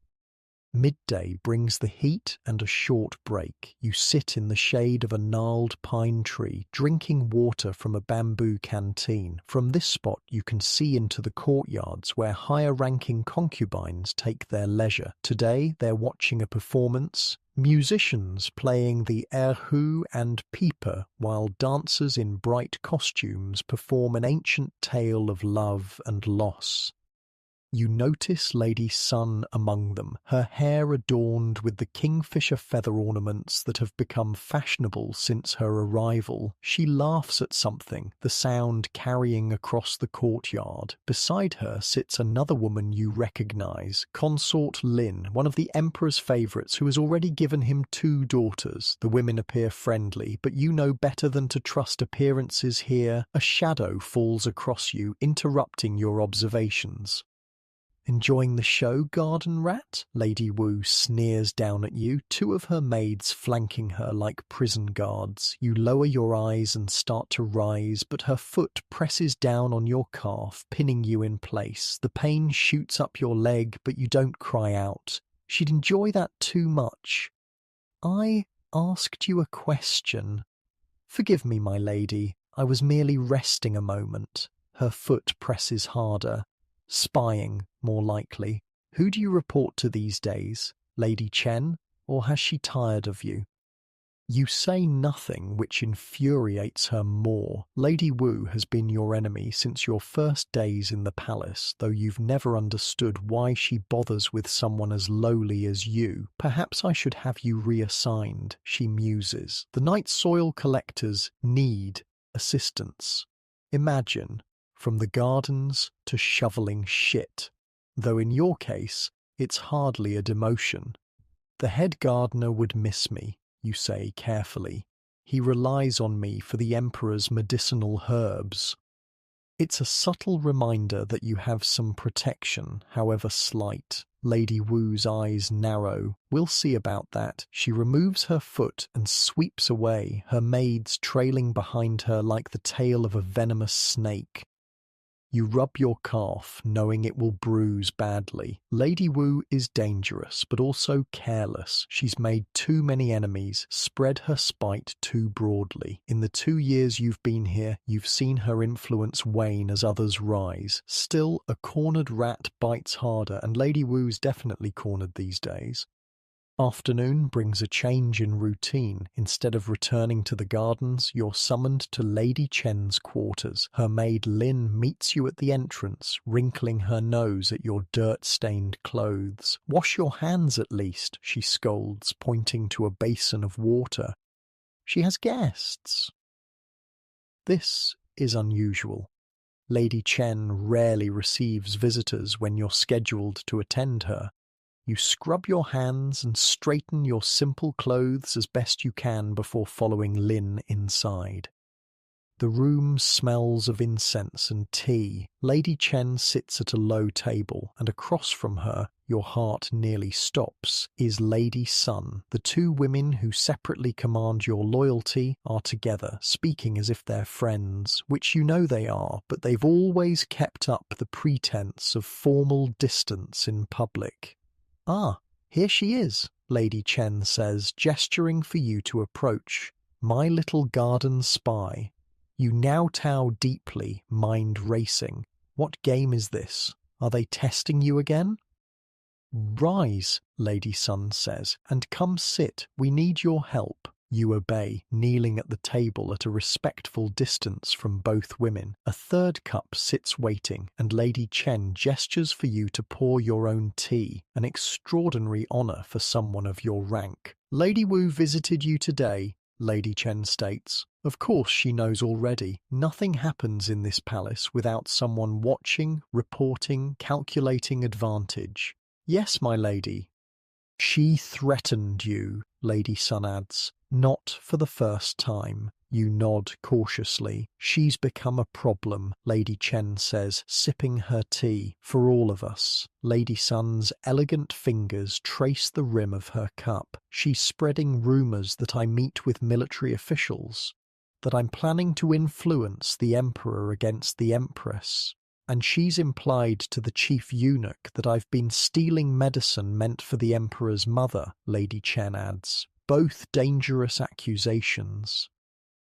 Midday brings the heat and a short break. You sit in the shade of a gnarled pine tree, drinking water from a bamboo canteen. From this spot you can see into the courtyards where higher-ranking concubines take their leisure. Today they're watching a performance, musicians playing the erhu and pipe, while dancers in bright costumes perform an ancient tale of love and loss. You notice Lady Sun among them, her hair adorned with the kingfisher feather ornaments that have become fashionable since her arrival. She laughs at something, the sound carrying across the courtyard. Beside her sits another woman you recognize, Consort Lin, one of the Emperor's favourites who has already given him 2 daughters. The women appear friendly, but you know better than to trust appearances here. A shadow falls across you, interrupting your observations. Enjoying the show, garden rat? Lady Wu sneers down at you, 2 of her maids flanking her like prison guards. You lower your eyes and start to rise, but her foot presses down on your calf, pinning you in place. The pain shoots up your leg, but you don't cry out. She'd enjoy that too much. I asked you a question. Forgive me, my lady. I was merely resting a moment. Her foot presses harder. Spying, more likely. Who do you report to these days? Lady Chen? Or has she tired of you? You say nothing, which infuriates her more. Lady Wu has been your enemy since your first days in the palace, though you've never understood why she bothers with someone as lowly as you. Perhaps I should have you reassigned, she muses. The night soil collectors need assistance. Imagine, from the gardens to shoveling shit. Though in your case, it's hardly a demotion. The head gardener would miss me, you say carefully. He relies on me for the Emperor's medicinal herbs. It's a subtle reminder that you have some protection, however slight. Lady Wu's eyes narrow. We'll see about that. She removes her foot and sweeps away, her maids trailing behind her like the tail of a venomous snake. You rub your calf, knowing it will bruise badly. Lady Wu is dangerous, but also careless. She's made too many enemies, spread her spite too broadly. In the 2 years you've been here, you've seen her influence wane as others rise. Still, a cornered rat bites harder, and Lady Wu's definitely cornered these days. Afternoon brings a change in routine. Instead of returning to the gardens, you're summoned to Lady Chen's quarters. Her maid Lin meets you at the entrance, wrinkling her nose at your dirt-stained clothes. "Wash your hands at least," she scolds, pointing to a basin of water. She has guests. This is unusual. Lady Chen rarely receives visitors when you're scheduled to attend her. You scrub your hands and straighten your simple clothes as best you can before following Lin inside. The room smells of incense and tea. Lady Chen sits at a low table, and across from her, your heart nearly stops, is Lady Sun. The two women who separately command your loyalty are together, speaking as if they're friends, which you know they are, but they've always kept up the pretense of formal distance in public. "Ah, here she is," Lady Chen says, gesturing for you to approach. "My little garden spy." You now tow deeply, mind racing. What game is this? Are they testing you again? "Rise," Lady Sun says, "and come sit. We need your help." You obey, kneeling at the table at a respectful distance from both women. A third cup sits waiting, and Lady Chen gestures for you to pour your own tea, an extraordinary honor for someone of your rank. "Lady Wu visited you today," Lady Chen states. Of course she knows already. Nothing happens in this palace without someone watching, reporting, calculating advantage. "Yes, my lady." "She threatened you," Lady Sun adds. "Not for the first time." You nod cautiously. "She's become a problem," Lady Chen says, sipping her tea. "For all of us." Lady Sun's elegant fingers trace the rim of her cup. "She's spreading rumors that I meet with military officials, that I'm planning to influence the Emperor against the Empress. And she's implied to the chief eunuch that I've been stealing medicine meant for the Emperor's mother," Lady Chen adds. "Both dangerous accusations."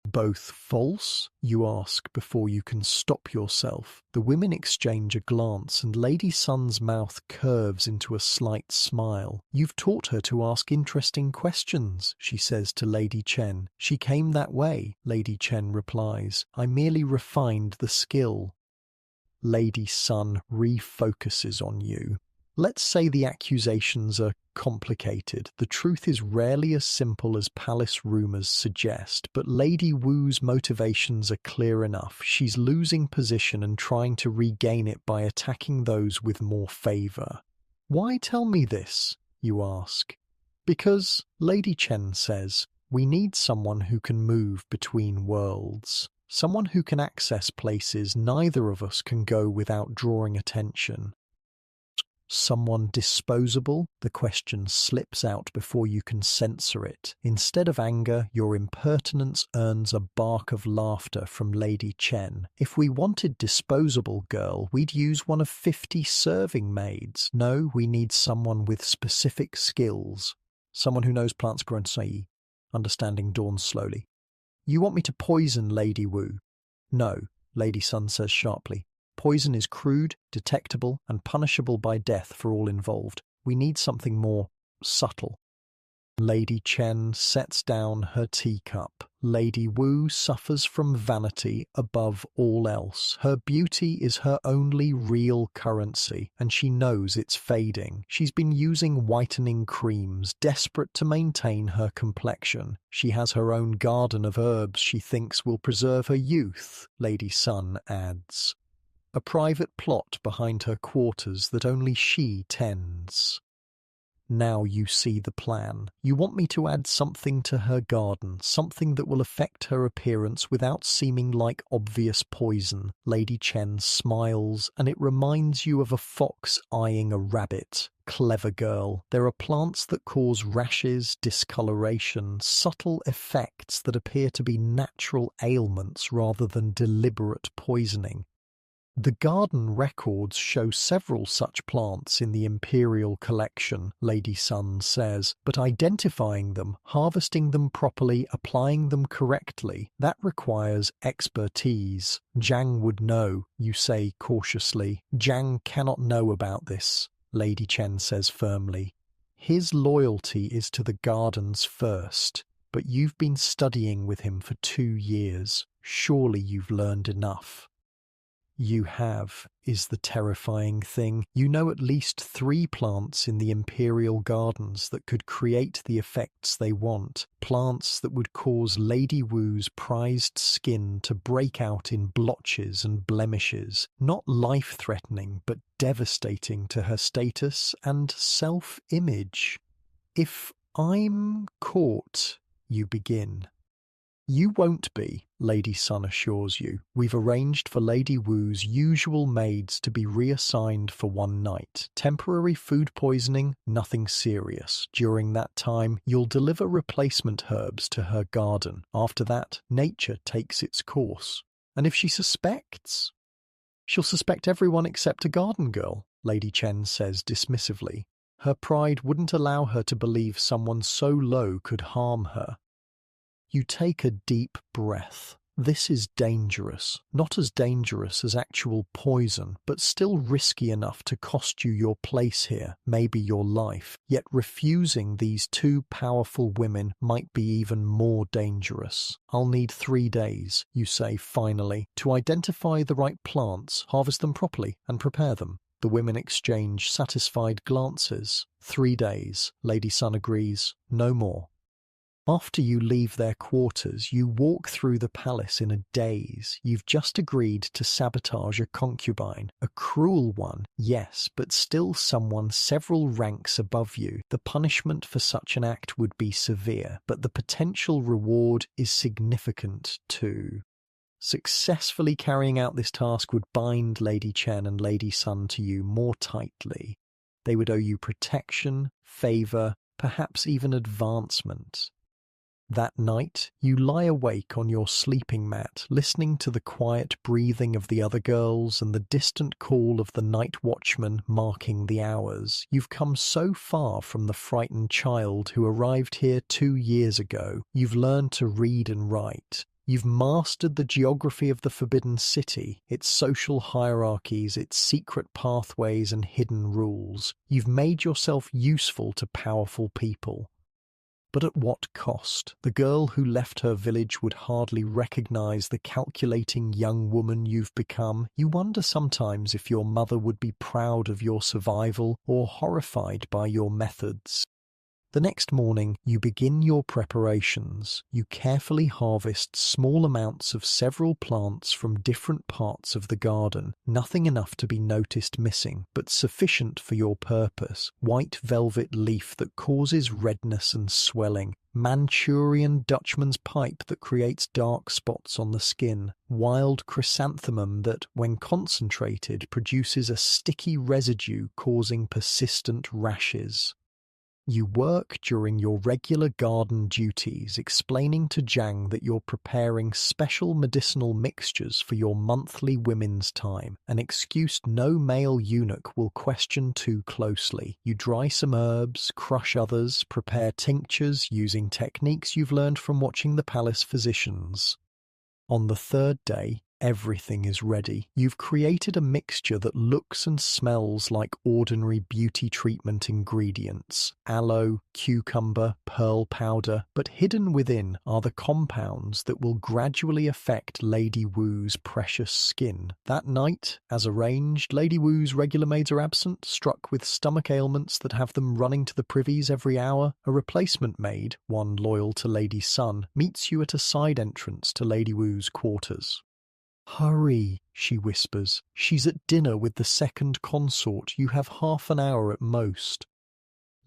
"Both false?" you ask before you can stop yourself. The women exchange a glance, and Lady Sun's mouth curves into a slight smile. "You've taught her to ask interesting questions," she says to Lady Chen. "She came that way," Lady Chen replies. "I merely refined the skill." Lady Sun refocuses on you. Let's say the accusations are complicated. The truth is rarely as simple as palace rumors suggest, but Lady Wu's motivations are clear enough. She's losing position and trying to regain it by attacking those with more favor. "Why tell me this?" you ask. "Because," Lady Chen says, "we need someone who can move between worlds. Someone who can access places neither of us can go without drawing attention." Someone disposable? The question slips out before you can censor it. Instead of anger, your impertinence earns a bark of laughter from Lady Chen. "If we wanted disposable girl, we'd use one of 50 serving maids. No, we need someone with specific skills. Someone who knows plants grown sei." Understanding dawns slowly. "You want me to poison Lady Wu?" "No," Lady Sun says sharply. "Poison is crude, detectable, and punishable by death for all involved. We need something more subtle." Lady Chen sets down her teacup. Lady Wu suffers from vanity above all else. Her beauty is her only real currency, and she knows it's fading. She's been using whitening creams, desperate to maintain her complexion. She has her own garden of herbs she thinks will preserve her youth, Lady Sun adds. A private plot behind her quarters that only she tends. Now you see the plan. You want me to add something to her garden, something that will affect her appearance without seeming like obvious poison. Lady Chen smiles, and it reminds you of a fox eyeing a rabbit. Clever girl. There are plants that cause rashes, discoloration, subtle effects that appear to be natural ailments rather than deliberate poisoning. The garden records show several such plants in the imperial collection, Lady Sun says, but identifying them, harvesting them properly, applying them correctly, that requires expertise. Zhang would know, you say cautiously. Zhang cannot know about this, Lady Chen says firmly. His loyalty is to the gardens first, but you've been studying with him for 2 years. Surely you've learned enough. You have, is the terrifying thing. You know at least 3 plants in the imperial gardens that could create the effects they want. Plants that would cause Lady Wu's prized skin to break out in blotches and blemishes. Not life-threatening, but devastating to her status and self-image. If I'm caught, you begin. You won't be, Lady Sun assures you. We've arranged for Lady Wu's usual maids to be reassigned for 1 night. Temporary food poisoning, nothing serious. During that time, you'll deliver replacement herbs to her garden. After that, nature takes its course. And if she suspects? She'll suspect everyone except a garden girl, Lady Chen says dismissively. Her pride wouldn't allow her to believe someone so low could harm her. You take a deep breath. This is dangerous. Not as dangerous as actual poison, but still risky enough to cost you your place here, maybe your life. Yet refusing these 2 powerful women might be even more dangerous. I'll need 3 days, you say finally, to identify the right plants, harvest them properly, and prepare them. The women exchange satisfied glances. 3 days, Lady Sun agrees, no more. After you leave their quarters, you walk through the palace in a daze. You've just agreed to sabotage a concubine. A cruel one, yes, but still someone several ranks above you. The punishment for such an act would be severe, but the potential reward is significant too. Successfully carrying out this task would bind Lady Chen and Lady Sun to you more tightly. They would owe you protection, favor, perhaps even advancement. That night, you lie awake on your sleeping mat, listening to the quiet breathing of the other girls and the distant call of the night watchman marking the hours. You've come so far from the frightened child who arrived here 2 years ago. You've learned to read and write. You've mastered the geography of the Forbidden City, its social hierarchies, its secret pathways and hidden rules. You've made yourself useful to powerful people. But at what cost? The girl who left her village would hardly recognize the calculating young woman you've become. You wonder sometimes if your mother would be proud of your survival or horrified by your methods. The next morning, you begin your preparations. You carefully harvest small amounts of several plants from different parts of the garden. Nothing enough to be noticed missing, but sufficient for your purpose. White velvet leaf that causes redness and swelling. Manchurian Dutchman's pipe that creates dark spots on the skin. Wild chrysanthemum that, when concentrated, produces a sticky residue causing persistent rashes. You work during your regular garden duties, explaining to Zhang that you're preparing special medicinal mixtures for your monthly women's time, an excuse no male eunuch will question too closely. You dry some herbs, crush others, prepare tinctures using techniques you've learned from watching the palace physicians. On the 3rd day, Everything is ready. You've created a mixture that looks and smells like ordinary beauty treatment ingredients. Aloe, cucumber, pearl powder, but hidden within are the compounds that will gradually affect Lady Wu's precious skin. That night, as arranged, Lady Wu's regular maids are absent, struck with stomach ailments that have them running to the privies every hour. A replacement maid, one loyal to Lady Sun, meets you at a side entrance to Lady Wu's quarters. "Hurry," she whispers. "She's at dinner with the second consort. You have half an hour at most."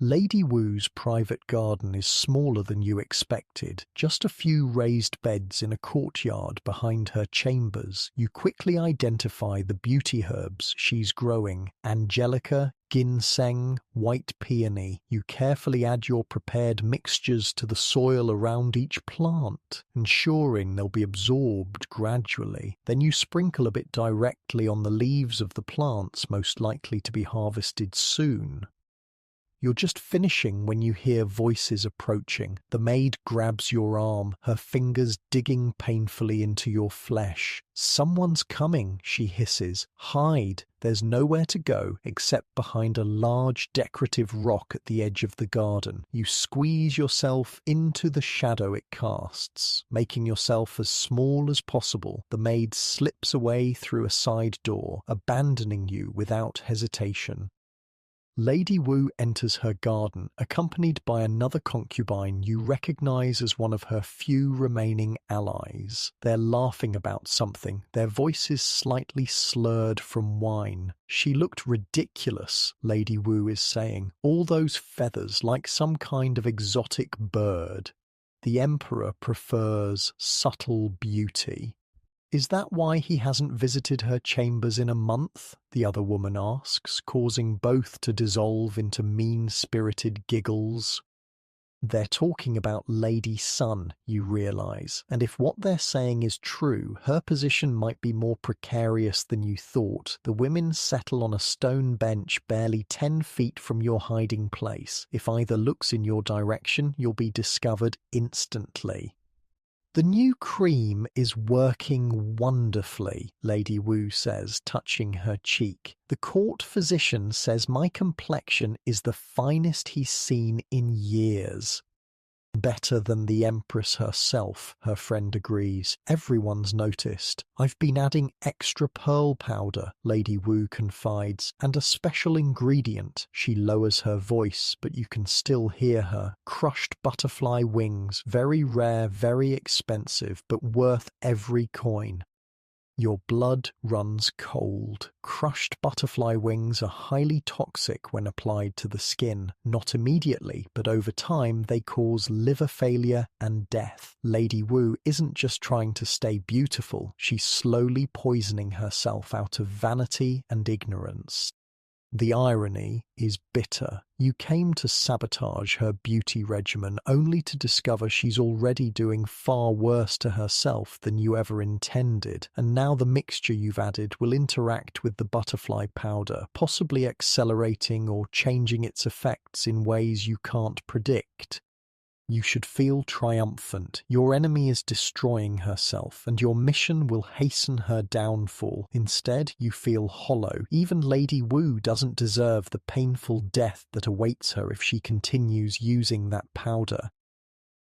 Lady Wu's private garden is smaller than you expected, just a few raised beds in a courtyard behind her chambers. You quickly identify the beauty herbs she's growing: angelica, ginseng, white peony. You carefully add your prepared mixtures to the soil around each plant, ensuring they'll be absorbed gradually. Then you sprinkle a bit directly on the leaves of the plants most likely to be harvested soon. You're just finishing when you hear voices approaching. The maid grabs your arm, her fingers digging painfully into your flesh. "Someone's coming," she hisses. "Hide. There's nowhere to go except behind a large decorative rock at the edge of the garden." You squeeze yourself into the shadow it casts, making yourself as small as possible. The maid slips away through a side door, abandoning you without hesitation. Lady Wu enters her garden, accompanied by another concubine you recognize as one of her few remaining allies. They're laughing about something, their voices slightly slurred from wine. "She looked ridiculous," Lady Wu is saying. "All those feathers, like some kind of exotic bird." The Emperor prefers subtle beauty. "Is that why he hasn't visited her chambers in a month?" the other woman asks, causing both to dissolve into mean-spirited giggles. They're talking about Lady Sun, you realize, and if what they're saying is true, her position might be more precarious than you thought. The women settle on a stone bench barely 10 feet from your hiding place. If either looks in your direction, you'll be discovered instantly. "The new cream is working wonderfully," Lady Wu says, touching her cheek. "The court physician says my complexion is the finest he's seen in years." "Better than the Empress herself," her friend agrees. "Everyone's noticed. I've been adding extra pearl powder," Lady Wu confides, "and a special ingredient." She lowers her voice, but you can still hear her. "Crushed butterfly wings, very rare, very expensive, but worth every coin." Your blood runs cold. Crushed butterfly wings are highly toxic when applied to the skin. Not immediately, but over time they cause liver failure and death. Lady Wu isn't just trying to stay beautiful, she's slowly poisoning herself out of vanity and ignorance. The irony is bitter. You came to sabotage her beauty regimen only to discover she's already doing far worse to herself than you ever intended, and now the mixture you've added will interact with the butterfly powder, possibly accelerating or changing its effects in ways you can't predict. You should feel triumphant. Your enemy is destroying herself, and your mission will hasten her downfall. Instead, you feel hollow. Even Lady Wu doesn't deserve the painful death that awaits her if she continues using that powder.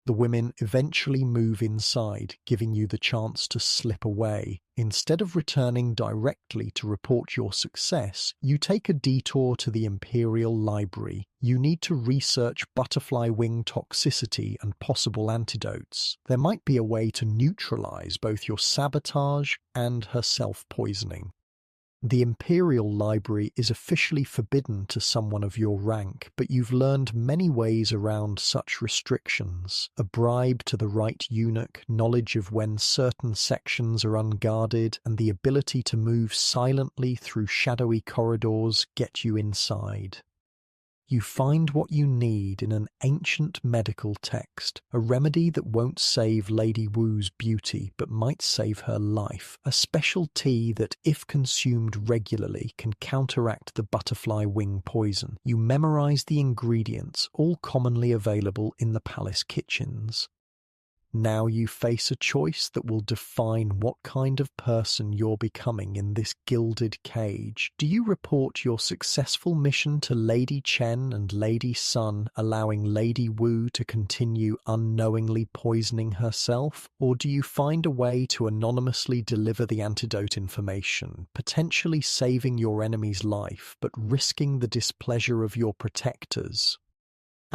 The women eventually move inside, giving you the chance to slip away. Instead of returning directly to report your success, you take a detour to the Imperial Library. You need to research butterfly wing toxicity and possible antidotes. There might be a way to neutralize both your sabotage and her self-poisoning. The Imperial Library is officially forbidden to someone of your rank, but you've learned many ways around such restrictions. A bribe to the right eunuch, knowledge of when certain sections are unguarded, and the ability to move silently through shadowy corridors get you inside. You find what you need in an ancient medical text, a remedy that won't save Lady Wu's beauty but might save her life, a special tea that, if consumed regularly, can counteract the butterfly wing poison. You memorize the ingredients, all commonly available in the palace kitchens. Now you face a choice that will define what kind of person you're becoming in this gilded cage. Do you report your successful mission to Lady Chen and Lady Sun, allowing Lady Wu to continue unknowingly poisoning herself? Or do you find a way to anonymously deliver the antidote information, potentially saving your enemy's life, but risking the displeasure of your protectors?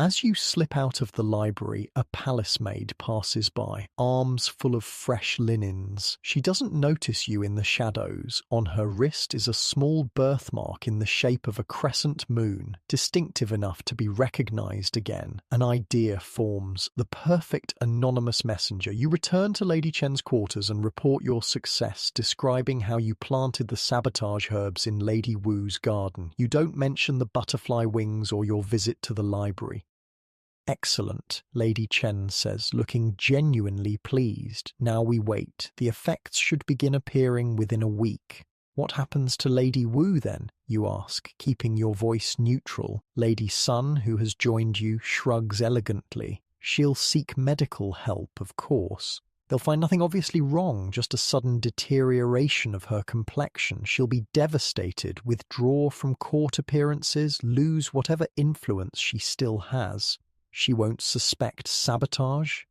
As you slip out of the library, a palace maid passes by, arms full of fresh linens. She doesn't notice you in the shadows. On her wrist is a small birthmark in the shape of a crescent moon, distinctive enough to be recognized again. An idea forms. The perfect anonymous messenger. You return to Lady Chen's quarters and report your success, describing how you planted the sabotage herbs in Lady Wu's garden. You don't mention the butterfly wings or your visit to the library. Excellent, Lady Chen says, looking genuinely pleased. Now we wait. The effects should begin appearing within a week. What happens to Lady Wu then? You ask, keeping your voice neutral. Lady Sun, who has joined you, shrugs elegantly. She'll seek medical help, of course. They'll find nothing obviously wrong, just a sudden deterioration of her complexion. She'll be devastated, withdraw from court appearances, lose whatever influence she still has. She won't suspect sabotage.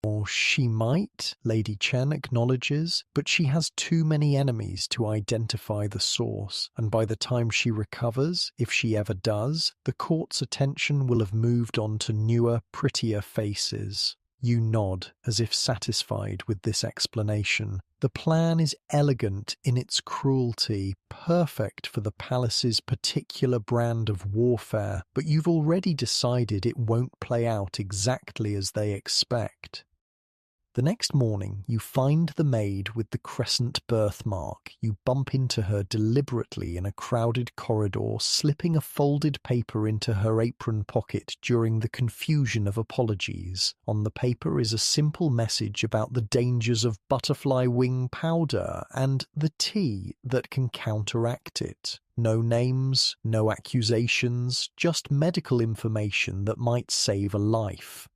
Or she might, Lady Chen acknowledges, but she has too many enemies to identify the source, and by the time she recovers, if she ever does, the court's attention will have moved on to newer, prettier faces. You nod, as if satisfied with this explanation. The plan is elegant in its cruelty, perfect for the palace's particular brand of warfare, but you've already decided it won't play out exactly as they expect. The next morning, you find the maid with the crescent birthmark. You bump into her deliberately in a crowded corridor, slipping a folded paper into her apron pocket during the confusion of apologies. On the paper is a simple message about the dangers of butterfly wing powder and the tea that can counteract it. No names, no accusations, just medical information that might save a life.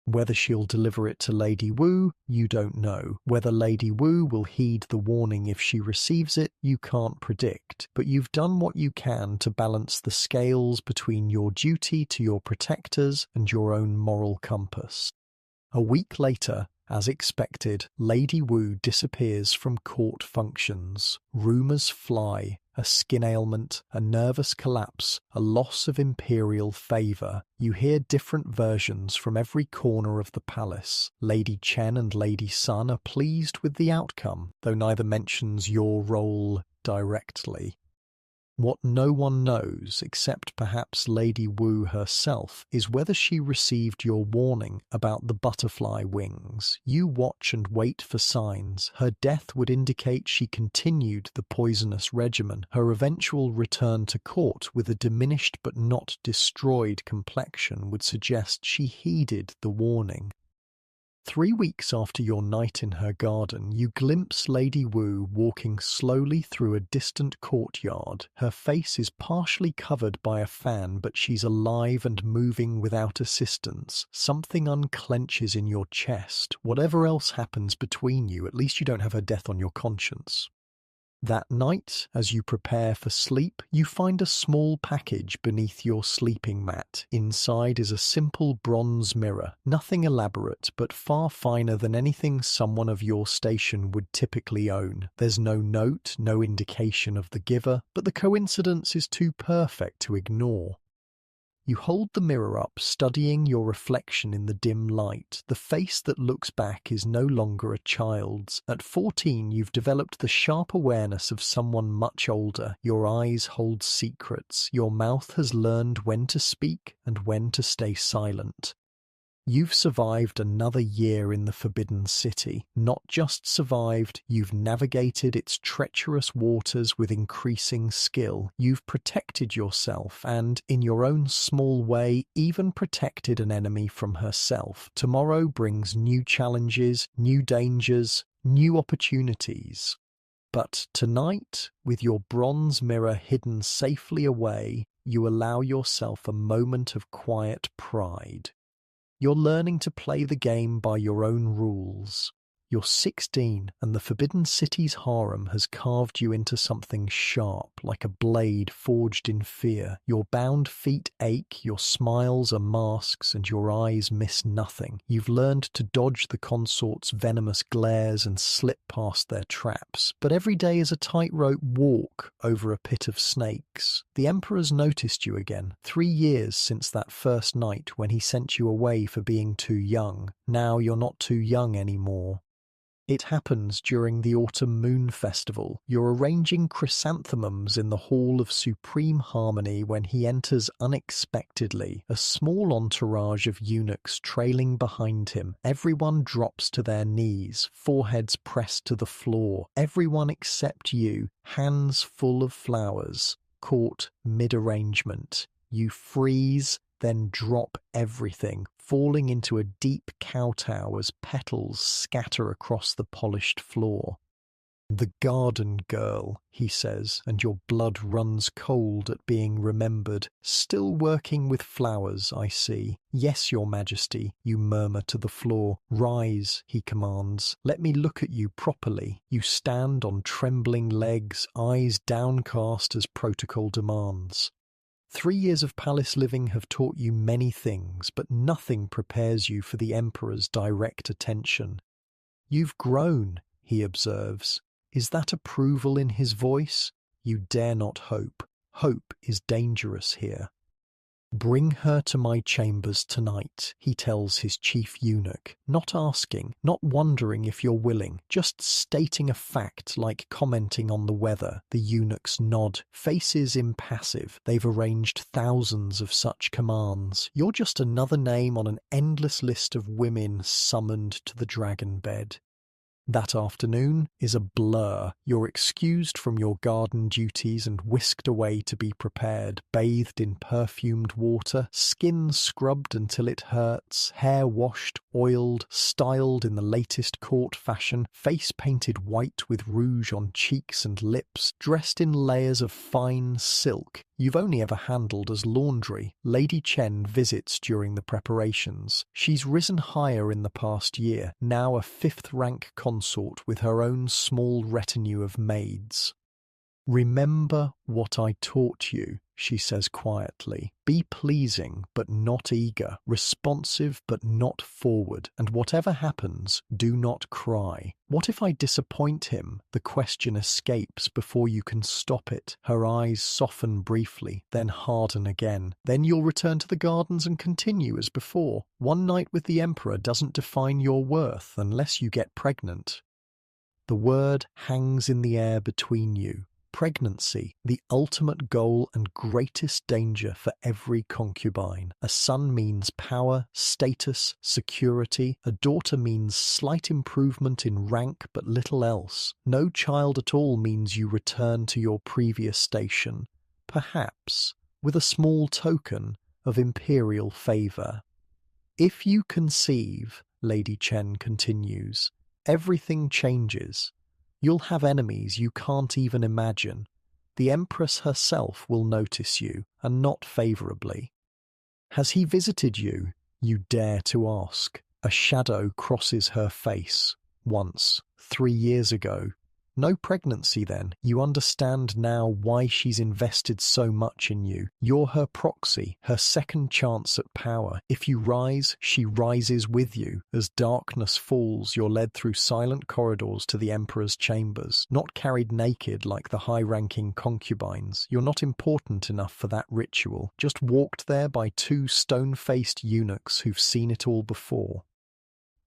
Whether she'll deliver it to Lady Wu, you don't know. Whether Lady Wu will heed the warning if she receives it, you can't predict. But you've done what you can to balance the scales between your duty to your protectors and your own moral compass. A week later, as expected, Lady Wu disappears from court functions. Rumours fly. A skin ailment, a nervous collapse, a loss of imperial favour. You hear different versions from every corner of the palace. Lady Chen and Lady Sun are pleased with the outcome, though neither mentions your role directly. What no one knows, except perhaps Lady Wu herself, is whether she received your warning about the butterfly wings. You watch and wait for signs. Her death would indicate she continued the poisonous regimen. Her eventual return to court with a diminished but not destroyed complexion would suggest she heeded the warning. 3 weeks after your night in her garden, you glimpse Lady Wu walking slowly through a distant courtyard. Her face is partially covered by a fan, but she's alive and moving without assistance. Something unclenches in your chest. Whatever else happens between you, at least you don't have her death on your conscience. That night, as you prepare for sleep, you find a small package beneath your sleeping mat. Inside is a simple bronze mirror, nothing elaborate, but far finer than anything someone of your station would typically own. There's no note, no indication of the giver, but the coincidence is too perfect to ignore. You hold the mirror up, studying your reflection in the dim light. The face that looks back is no longer a child's. At 14, you've developed the sharp awareness of someone much older. Your eyes hold secrets. Your mouth has learned when to speak and when to stay silent. You've survived another year in the Forbidden City. Not just survived, you've navigated its treacherous waters with increasing skill. You've protected yourself and, in your own small way, even protected an enemy from herself. Tomorrow brings new challenges, new dangers, new opportunities. But tonight, with your bronze mirror hidden safely away, you allow yourself a moment of quiet pride. You're learning to play the game by your own rules. You're 16, and the Forbidden City's harem has carved you into something sharp, like a blade forged in fear. Your bound feet ache, your smiles are masks, and your eyes miss nothing. You've learned to dodge the consort's venomous glares and slip past their traps, but every day is a tightrope walk over a pit of snakes. The Emperor's noticed you again, 3 years since that first night when he sent you away for being too young. Now you're not too young anymore. It happens during the Autumn Moon Festival. You're arranging chrysanthemums in the Hall of Supreme Harmony when he enters unexpectedly, a small entourage of eunuchs trailing behind him. Everyone drops to their knees, foreheads pressed to the floor. Everyone except you, hands full of flowers, caught mid-arrangement. You freeze, then drop everything, falling into a deep kowtow as petals scatter across the polished floor. "The garden girl," he says, and your blood runs cold at being remembered. "Still working with flowers, I see." "Yes, your majesty," you murmur to the floor. "Rise," he commands. "Let me look at you properly." You stand on trembling legs, eyes downcast as protocol demands. 3 years of palace living have taught you many things, but nothing prepares you for the Emperor's direct attention. "You've grown," he observes. Is that approval in his voice? You dare not hope. Hope is dangerous here. "Bring her to my chambers tonight," he tells his chief eunuch, not asking, not wondering if you're willing, just stating a fact like commenting on the weather. The eunuchs nod, faces impassive. They've arranged thousands of such commands. You're just another name on an endless list of women summoned to the dragon bed. That afternoon is a blur. You're excused from your garden duties and whisked away to be prepared, bathed in perfumed water, skin scrubbed until it hurts, hair washed, oiled, styled in the latest court fashion, face painted white with rouge on cheeks and lips, dressed in layers of fine silk you've only ever handled as laundry. Lady Chen visits during the preparations. She's risen higher in the past year, now a fifth-rank consort with her own small retinue of maids. "Remember what I taught you," she says quietly. "Be pleasing but not eager, responsive but not forward, and whatever happens, do not cry." "What if I disappoint him?" The question escapes before you can stop it. Her eyes soften briefly, then harden again. "Then you'll return to the gardens and continue as before. One night with the Emperor doesn't define your worth unless you get pregnant." The word hangs in the air between you. Pregnancy, the ultimate goal and greatest danger for every concubine. A son means power, status, security. A daughter means slight improvement in rank but little else. No child at all means you return to your previous station, perhaps with a small token of imperial favour. "If you conceive," Lady Chen continues, "everything changes. You'll have enemies you can't even imagine. The Empress herself will notice you, and not favourably." "Has he visited you?" you dare to ask. A shadow crosses her face. "Once, 3 years ago." "No pregnancy then. You understand now why she's invested so much in you. You're her proxy, her second chance at power. If you rise, she rises with you. As darkness falls, you're led through silent corridors to the Emperor's chambers, not carried naked like the high-ranking concubines. You're not important enough for that ritual, just walked there by 2 stone-faced eunuchs who've seen it all before.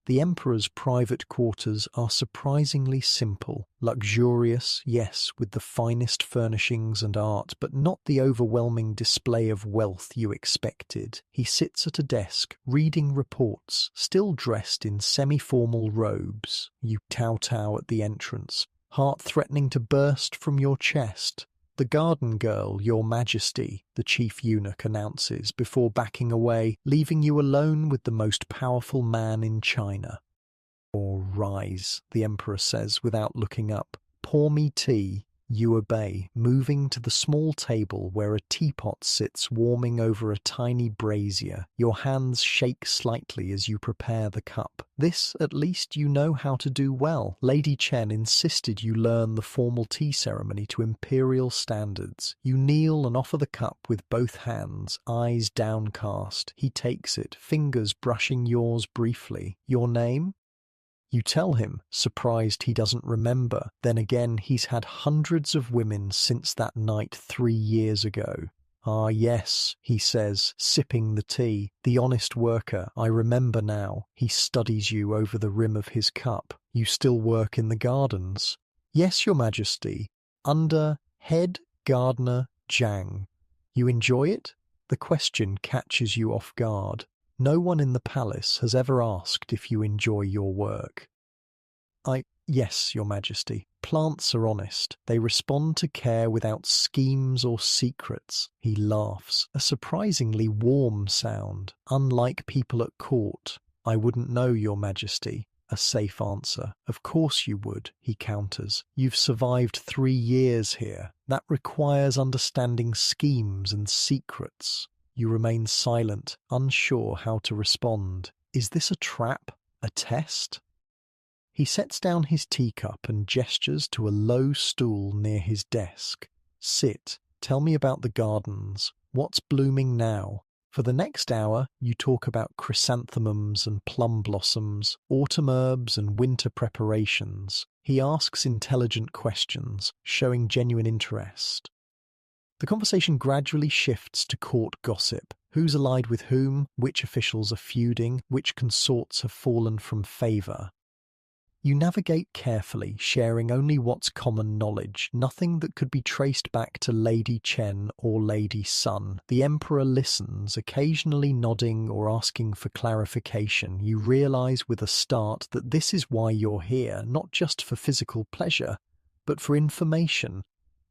The Emperor's private quarters are surprisingly simple, luxurious, yes, with the finest furnishings and art, but not the overwhelming display of wealth you expected. He sits at a desk, reading reports, still dressed in semi-formal robes. You kowtow at the entrance, heart threatening to burst from your chest. "The garden girl, your majesty," the chief eunuch announces before backing away, leaving you alone with the most powerful man in China. "Or rise," the Emperor says without looking up. "Pour me tea." You obey, moving to the small table where a teapot sits warming over a tiny brazier. Your hands shake slightly as you prepare the cup. This, at least, you know how to do well. Lady Chen insisted you learn the formal tea ceremony to imperial standards. You kneel and offer the cup with both hands, eyes downcast. He takes it, fingers brushing yours briefly. Your name? You tell him, surprised he doesn't remember. Then again, he's had hundreds of women since that night 3 years ago. Ah, yes, he says, sipping the tea. The honest worker, I remember now. He studies you over the rim of his cup. You still work in the gardens? Yes, Your Majesty. Under head gardener Zhang. You enjoy it? The question catches you off guard. No one in the palace has ever asked if you enjoy your work. Yes, Your Majesty. Plants are honest. They respond to care without schemes or secrets. He laughs, a surprisingly warm sound, unlike people at court. I wouldn't know, Your Majesty. A safe answer. Of course you would, he counters. You've survived 3 years here. That requires understanding schemes and secrets. You remain silent, unsure how to respond. Is this a trap? A test? He sets down his teacup and gestures to a low stool near his desk. Sit. Tell me about the gardens. What's blooming now? For the next hour, you talk about chrysanthemums and plum blossoms, autumn herbs and winter preparations. He asks intelligent questions, showing genuine interest. The conversation gradually shifts to court gossip. Who's allied with whom? Which officials are feuding? Which consorts have fallen from favour? You navigate carefully, sharing only what's common knowledge, nothing that could be traced back to Lady Chen or Lady Sun. The Emperor listens, occasionally nodding or asking for clarification. You realise with a start that this is why you're here, not just for physical pleasure, but for information.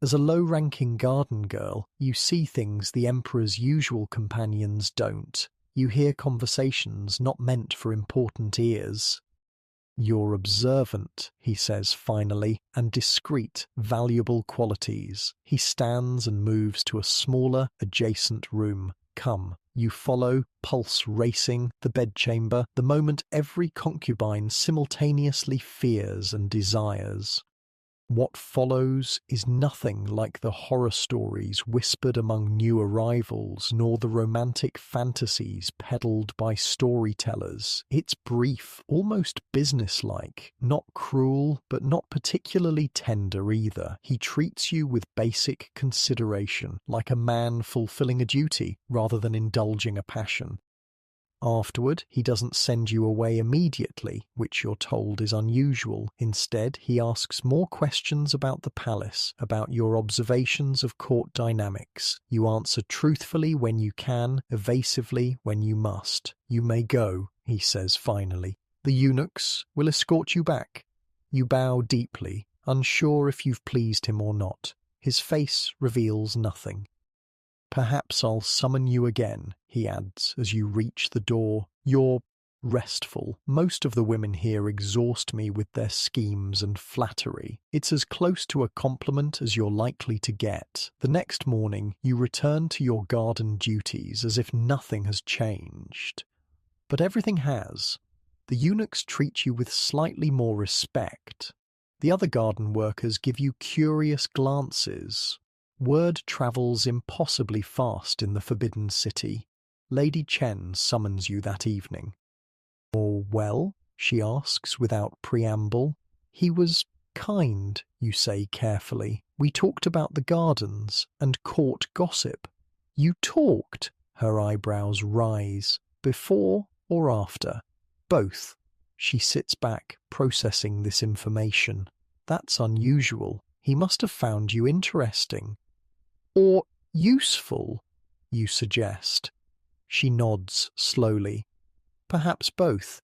As a low-ranking garden girl, you see things the Emperor's usual companions don't. You hear conversations not meant for important ears. You're observant, he says finally, and discreet, valuable qualities. He stands and moves to a smaller, adjacent room. Come. You follow, pulse racing, the bedchamber, the moment every concubine simultaneously fears and desires. What follows is nothing like the horror stories whispered among new arrivals, nor the romantic fantasies peddled by storytellers. It's brief, almost businesslike, not cruel, but not particularly tender either. He treats you with basic consideration, like a man fulfilling a duty rather than indulging a passion. Afterward, he doesn't send you away immediately, which you're told is unusual. Instead, he asks more questions about the palace, about your observations of court dynamics. You answer truthfully when you can, evasively when you must. You may go, he says finally. The eunuchs will escort you back. You bow deeply, unsure if you've pleased him or not. His face reveals nothing. Perhaps I'll summon you again, he adds as you reach the door. You're restful. Most of the women here exhaust me with their schemes and flattery. It's as close to a compliment as you're likely to get. The next morning, you return to your garden duties as if nothing has changed. But everything has. The eunuchs treat you with slightly more respect. The other garden workers give you curious glances. Word travels impossibly fast in the Forbidden City. Lady Chen summons you that evening. "All well?" she asks without preamble. "He was kind," you say carefully. "We talked about the gardens and court gossip." "You talked?" Her eyebrows rise. "Before or after?" "Both." She sits back, processing this information. "That's unusual. He must have found you interesting." "Or useful," you suggest. She nods slowly. "Perhaps both.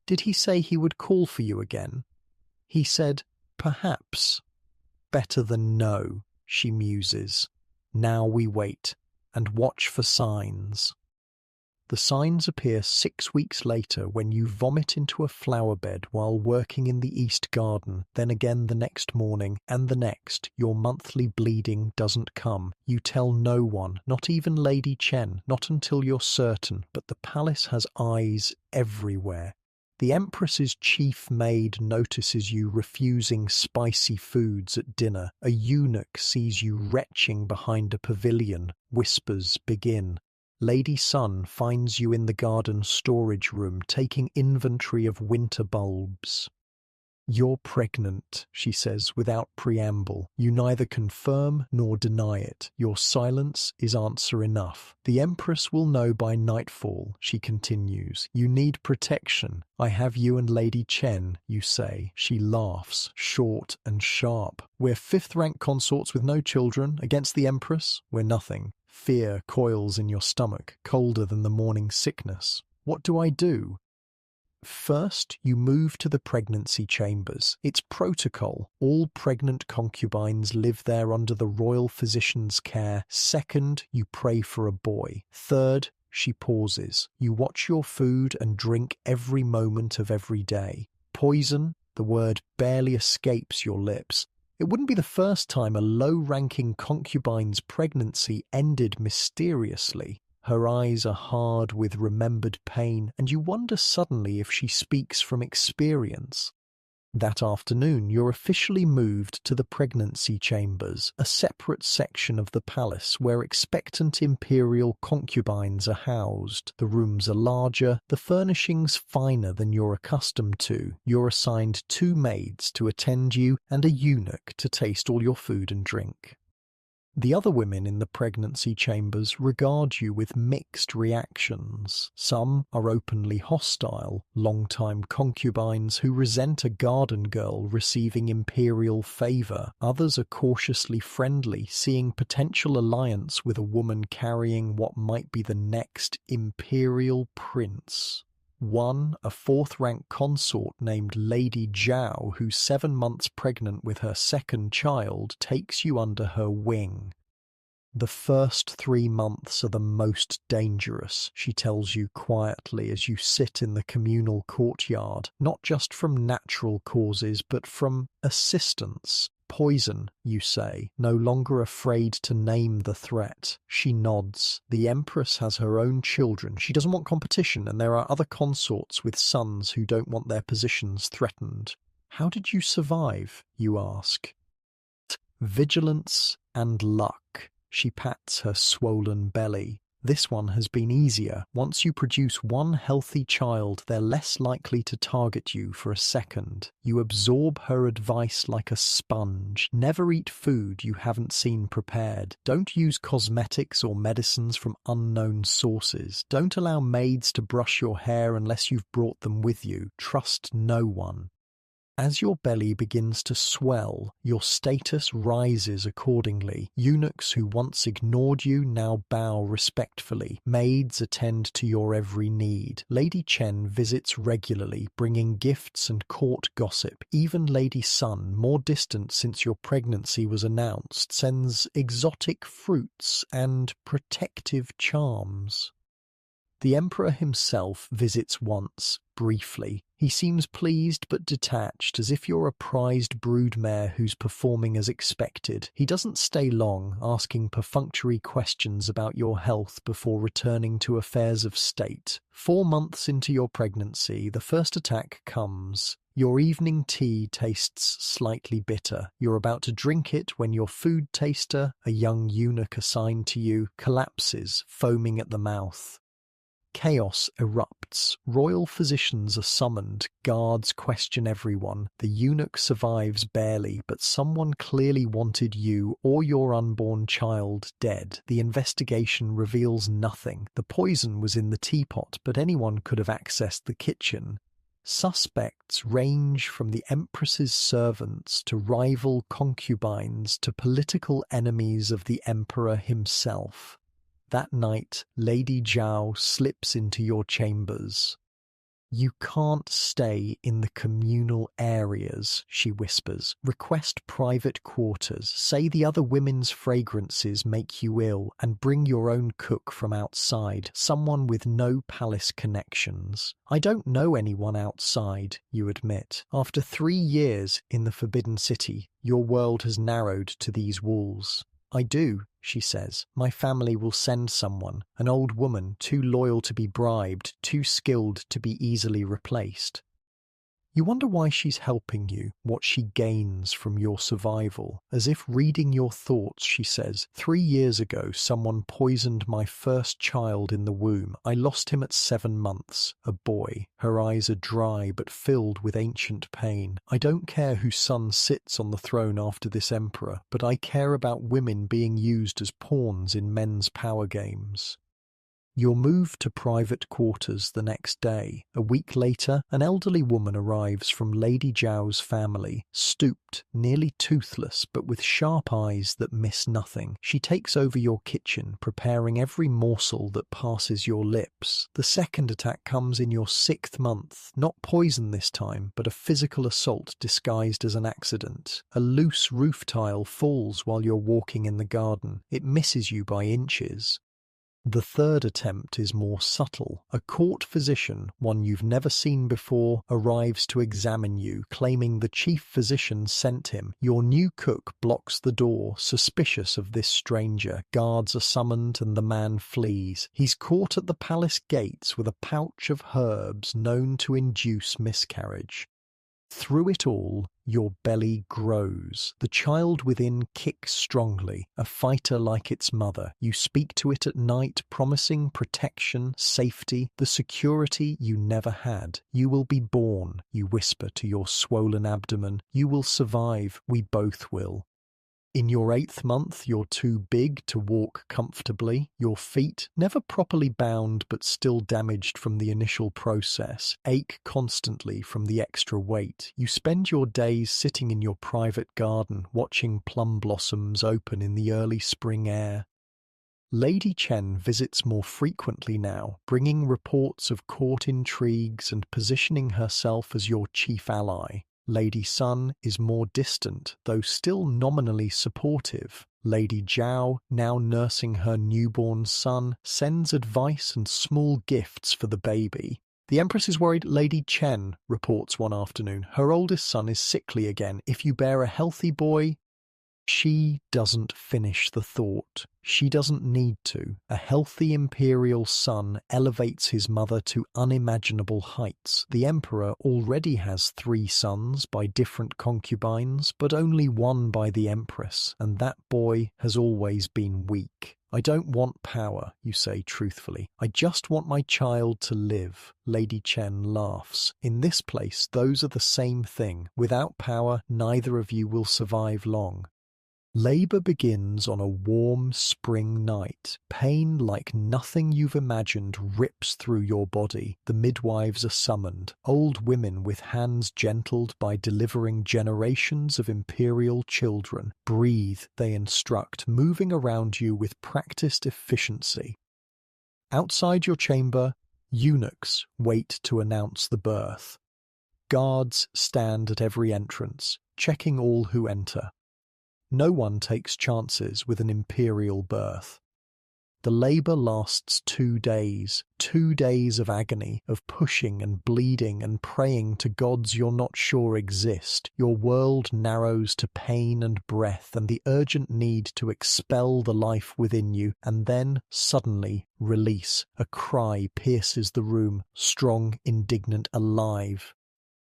Did he say he would call for you again?" "He said, perhaps." "Better than no," she muses. "Now we wait, and watch for signs." The signs appear 6 weeks later when you vomit into a flower bed while working in the East Garden, then again the next morning, and the next. Your monthly bleeding doesn't come. You tell no one, not even Lady Chen, not until you're certain, but the palace has eyes everywhere. The Empress's chief maid notices you refusing spicy foods at dinner. A eunuch sees you retching behind a pavilion. Whispers begin. Lady Sun finds you in the garden storage room taking inventory of winter bulbs. "You're pregnant," she says without preamble. You neither confirm nor deny it. Your silence is answer enough. "The Empress will know by nightfall," she continues. "You need protection. I have you and Lady Chen," you say. She laughs, short and sharp. "We're fifth-rank consorts with no children. Against the Empress, we're nothing." Fear coils in your stomach, colder than the morning sickness. What do I do? First, you move to the pregnancy chambers. It's protocol. All pregnant concubines live there under the royal physician's care. Second, you pray for a boy. Third, she pauses. You watch your food and drink every moment of every day. Poison, the word barely escapes your lips. It wouldn't be the first time a low-ranking concubine's pregnancy ended mysteriously. Her eyes are hard with remembered pain, and you wonder suddenly if she speaks from experience. That afternoon, you're officially moved to the pregnancy chambers, a separate section of the palace where expectant imperial concubines are housed. The rooms are larger, the furnishings finer than you're accustomed to. You're assigned 2 maids to attend you and a eunuch to taste all your food and drink. The other women in the pregnancy chambers regard you with mixed reactions. Some are openly hostile, long-time concubines who resent a garden girl receiving imperial favor. Others are cautiously friendly, seeing potential alliance with a woman carrying what might be the next imperial prince. One, a 4th-rank consort named Lady Zhao, who's 7 months pregnant with her second child, takes you under her wing. "The first 3 months are the most dangerous," she tells you quietly as you sit in the communal courtyard, not just from natural causes, but from assistance. "Poison," you say, no longer afraid to name the threat. She nods. The Empress has her own children. She doesn't want competition, and there are other consorts with sons who don't want their positions threatened. "How did you survive?" you ask. "Vigilance and luck." She pats her swollen belly. "This one has been easier. Once you produce 1 healthy child, they're less likely to target you for a second." You absorb her advice like a sponge. Never eat food you haven't seen prepared. Don't use cosmetics or medicines from unknown sources. Don't allow maids to brush your hair unless you've brought them with you. Trust no one. As your belly begins to swell, your status rises accordingly. Eunuchs who once ignored you now bow respectfully. Maids attend to your every need. Lady Chen visits regularly, bringing gifts and court gossip. Even Lady Sun, more distant since your pregnancy was announced, sends exotic fruits and protective charms. The Emperor himself visits once, briefly. He seems pleased but detached, as if you're a prized broodmare who's performing as expected. He doesn't stay long, asking perfunctory questions about your health before returning to affairs of state. 4 months into your pregnancy, the first attack comes. Your evening tea tastes slightly bitter. You're about to drink it when your food taster, a young eunuch assigned to you, collapses, foaming at the mouth. Chaos erupts. Royal physicians are summoned. Guards question everyone. The eunuch survives barely, but someone clearly wanted you or your unborn child dead. The investigation reveals nothing. The poison was in the teapot, but anyone could have accessed the kitchen. Suspects range from the Empress's servants to rival concubines to political enemies of the Emperor himself. That night, Lady Zhao slips into your chambers. You can't stay in the communal areas, she whispers. Request private quarters. Say the other women's fragrances make you ill, and bring your own cook from outside, someone with no palace connections. I don't know anyone outside, you admit. After 3 years in the Forbidden City, your world has narrowed to these walls. I do, she says. My family will send someone, an old woman, too loyal to be bribed, too skilled to be easily replaced. You wonder why she's helping you, what she gains from your survival. As if reading your thoughts, she says, 3 years ago someone poisoned my first child in the womb. I lost him at 7 months, a boy. Her eyes are dry but filled with ancient pain. I don't care whose son sits on the throne after this emperor, but I care about women being used as pawns in men's power games. You're moved to private quarters the next day. A week later, an elderly woman arrives from Lady Zhao's family, stooped, nearly toothless, but with sharp eyes that miss nothing. She takes over your kitchen, preparing every morsel that passes your lips. The second attack comes in your 6th month. Not poison this time, but a physical assault disguised as an accident. A loose roof tile falls while you're walking in the garden. It misses you by inches. The third attempt is more subtle. A court physician, one you've never seen before, arrives to examine you, claiming the chief physician sent him. Your new cook blocks the door, suspicious of this stranger. Guards are summoned and the man flees. He's caught at the palace gates with a pouch of herbs known to induce miscarriage. Through it all, your belly grows. The child within kicks strongly, a fighter like its mother. You speak to it at night, promising protection, safety, the security you never had. You will be born, you whisper to your swollen abdomen. You will survive, we both will. In your 8th month, you're too big to walk comfortably. Your feet, never properly bound but still damaged from the initial process, ache constantly from the extra weight. You spend your days sitting in your private garden, watching plum blossoms open in the early spring air. Lady Chen visits more frequently now, bringing reports of court intrigues and positioning herself as your chief ally. Lady Sun is more distant, though still nominally supportive. Lady Zhao, now nursing her newborn son, sends advice and small gifts for the baby. The Empress is worried. Lady Chen reports one afternoon. Her oldest son is sickly again. If you bear a healthy boy... She doesn't finish the thought. She doesn't need to. A healthy imperial son elevates his mother to unimaginable heights. The emperor already has 3 sons by different concubines, but only one by the empress, and that boy has always been weak. I don't want power, you say truthfully. I just want my child to live. Lady Chen laughs. In this place, those are the same thing. Without power, neither of you will survive long. Labour begins on a warm spring night. Pain like nothing you've imagined rips through your body. The midwives are summoned, old women with hands gentled by delivering generations of imperial children. Breathe, they instruct, moving around you with practiced efficiency. Outside your chamber, eunuchs wait to announce the birth. Guards stand at every entrance, checking all who enter. No one takes chances with an imperial birth. The labour lasts 2 days, 2 days of agony, of pushing and bleeding and praying to gods you're not sure exist. Your world narrows to pain and breath and the urgent need to expel the life within you, and then, suddenly, release. A cry pierces the room, strong, indignant, alive.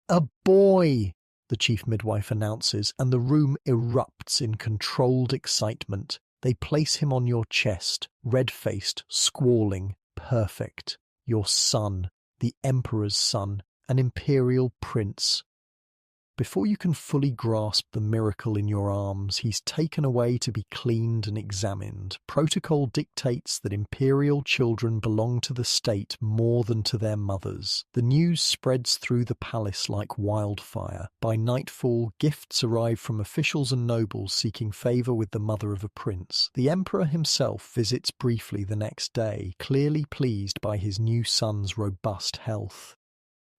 A boy! The chief midwife announces, and the room erupts in controlled excitement. They place him on your chest, red-faced, squalling, perfect. Your son, the emperor's son, an imperial prince. Before you can fully grasp the miracle in your arms, he's taken away to be cleaned and examined. Protocol dictates that imperial children belong to the state more than to their mothers. The news spreads through the palace like wildfire. By nightfall, gifts arrive from officials and nobles seeking favour with the mother of a prince. The emperor himself visits briefly the next day, clearly pleased by his new son's robust health.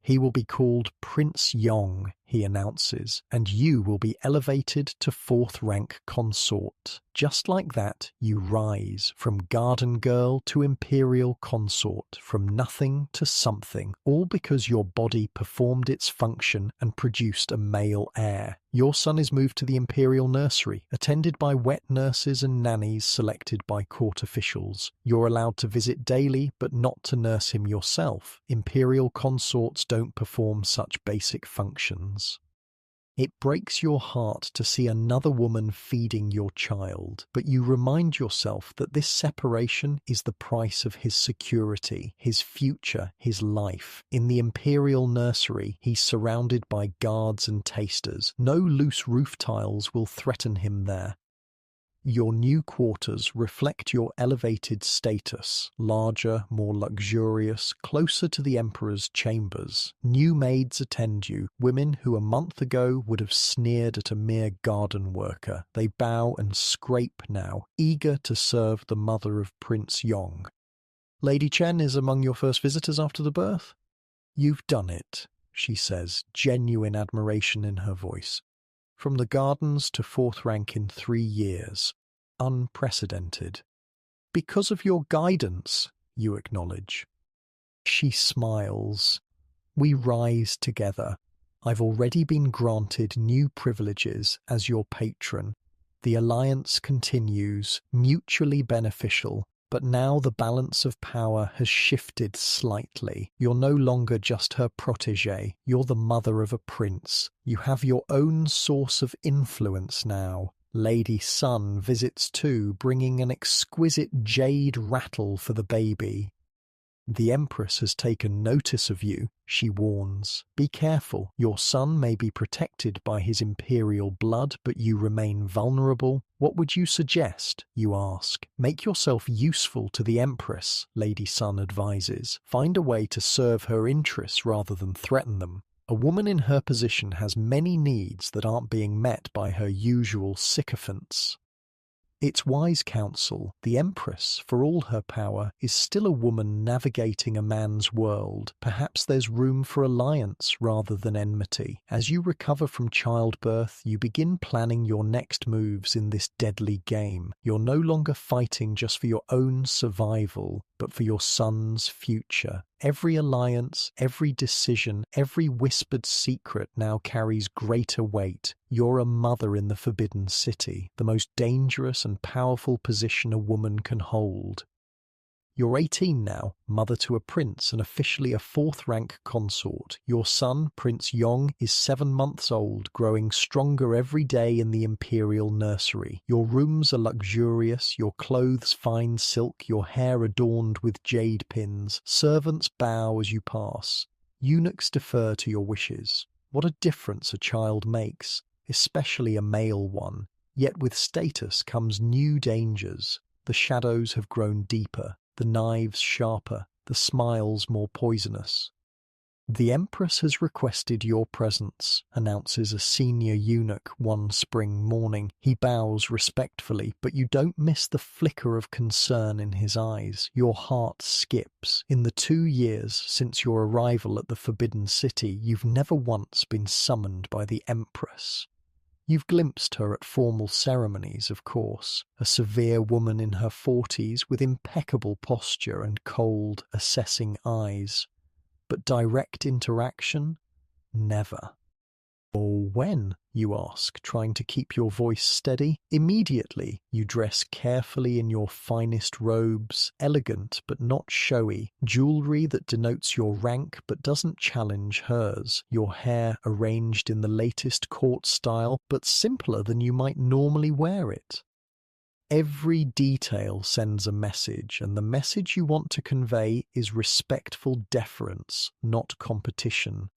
He will be called Prince Yong, he announces, and you will be elevated to fourth-rank consort. Just like that, you rise from garden girl to imperial consort, from nothing to something, all because your body performed its function and produced a male heir. Your son is moved to the imperial nursery, attended by wet nurses and nannies selected by court officials. You're allowed to visit daily, but not to nurse him yourself. Imperial consorts don't perform such basic functions. It breaks your heart to see another woman feeding your child, but you remind yourself that this separation is the price of his security, his future, his life. In the imperial nursery, he's surrounded by guards and tasters. No loose roof tiles will threaten him there. Your new quarters reflect your elevated status, larger, more luxurious, closer to the emperor's chambers. New maids attend you, women who a month ago would have sneered at a mere garden worker. They bow and scrape now, eager to serve the mother of Prince Yong. Lady Chen is among your first visitors after the birth? You've done it, she says, genuine admiration in her voice. From the gardens to fourth rank in 3 years. Unprecedented. Because of your guidance, you acknowledge. She smiles. We rise together. I've already been granted new privileges as your patron. The alliance continues, mutually beneficial, but now the balance of power has shifted slightly. You're no longer just her protégé. You're the mother of a prince. You have your own source of influence now. Lady Sun visits too, bringing an exquisite jade rattle for the baby. The Empress has taken notice of you, she warns. Be careful. Your son may be protected by his imperial blood, but you remain vulnerable. What would you suggest? You ask. Make yourself useful to the Empress, Lady Sun advises. Find a way to serve her interests rather than threaten them. A woman in her position has many needs that aren't being met by her usual sycophants. It's wise counsel. The Empress, for all her power, is still a woman navigating a man's world. Perhaps there's room for alliance rather than enmity. As you recover from childbirth, you begin planning your next moves in this deadly game. You're no longer fighting just for your own survival, but for your son's future. Every alliance, every decision, every whispered secret now carries greater weight. You're a mother in the Forbidden City, the most dangerous and powerful position a woman can hold. You're 18 now, mother to a prince and officially a fourth-rank consort. Your son, Prince Yong, is 7 months old, growing stronger every day in the imperial nursery. Your rooms are luxurious, your clothes fine silk, your hair adorned with jade pins. Servants bow as you pass. Eunuchs defer to your wishes. What a difference a child makes, especially a male one. Yet with status comes new dangers. The shadows have grown deeper. The knives sharper, the smiles more poisonous. The Empress has requested your presence, announces a senior eunuch one spring morning. He bows respectfully, but you don't miss the flicker of concern in his eyes. Your heart skips. In the 2 years since your arrival at the Forbidden City, you've never once been summoned by the Empress. You've glimpsed her at formal ceremonies, of course, a severe woman in her 40s with impeccable posture and cold, assessing eyes. But direct interaction? Never. Or when, you ask, trying to keep your voice steady? Immediately, you dress carefully in your finest robes, elegant but not showy, jewellery that denotes your rank but doesn't challenge hers, your hair arranged in the latest court style but simpler than you might normally wear it. Every detail sends a message, and the message you want to convey is respectful deference, not competition.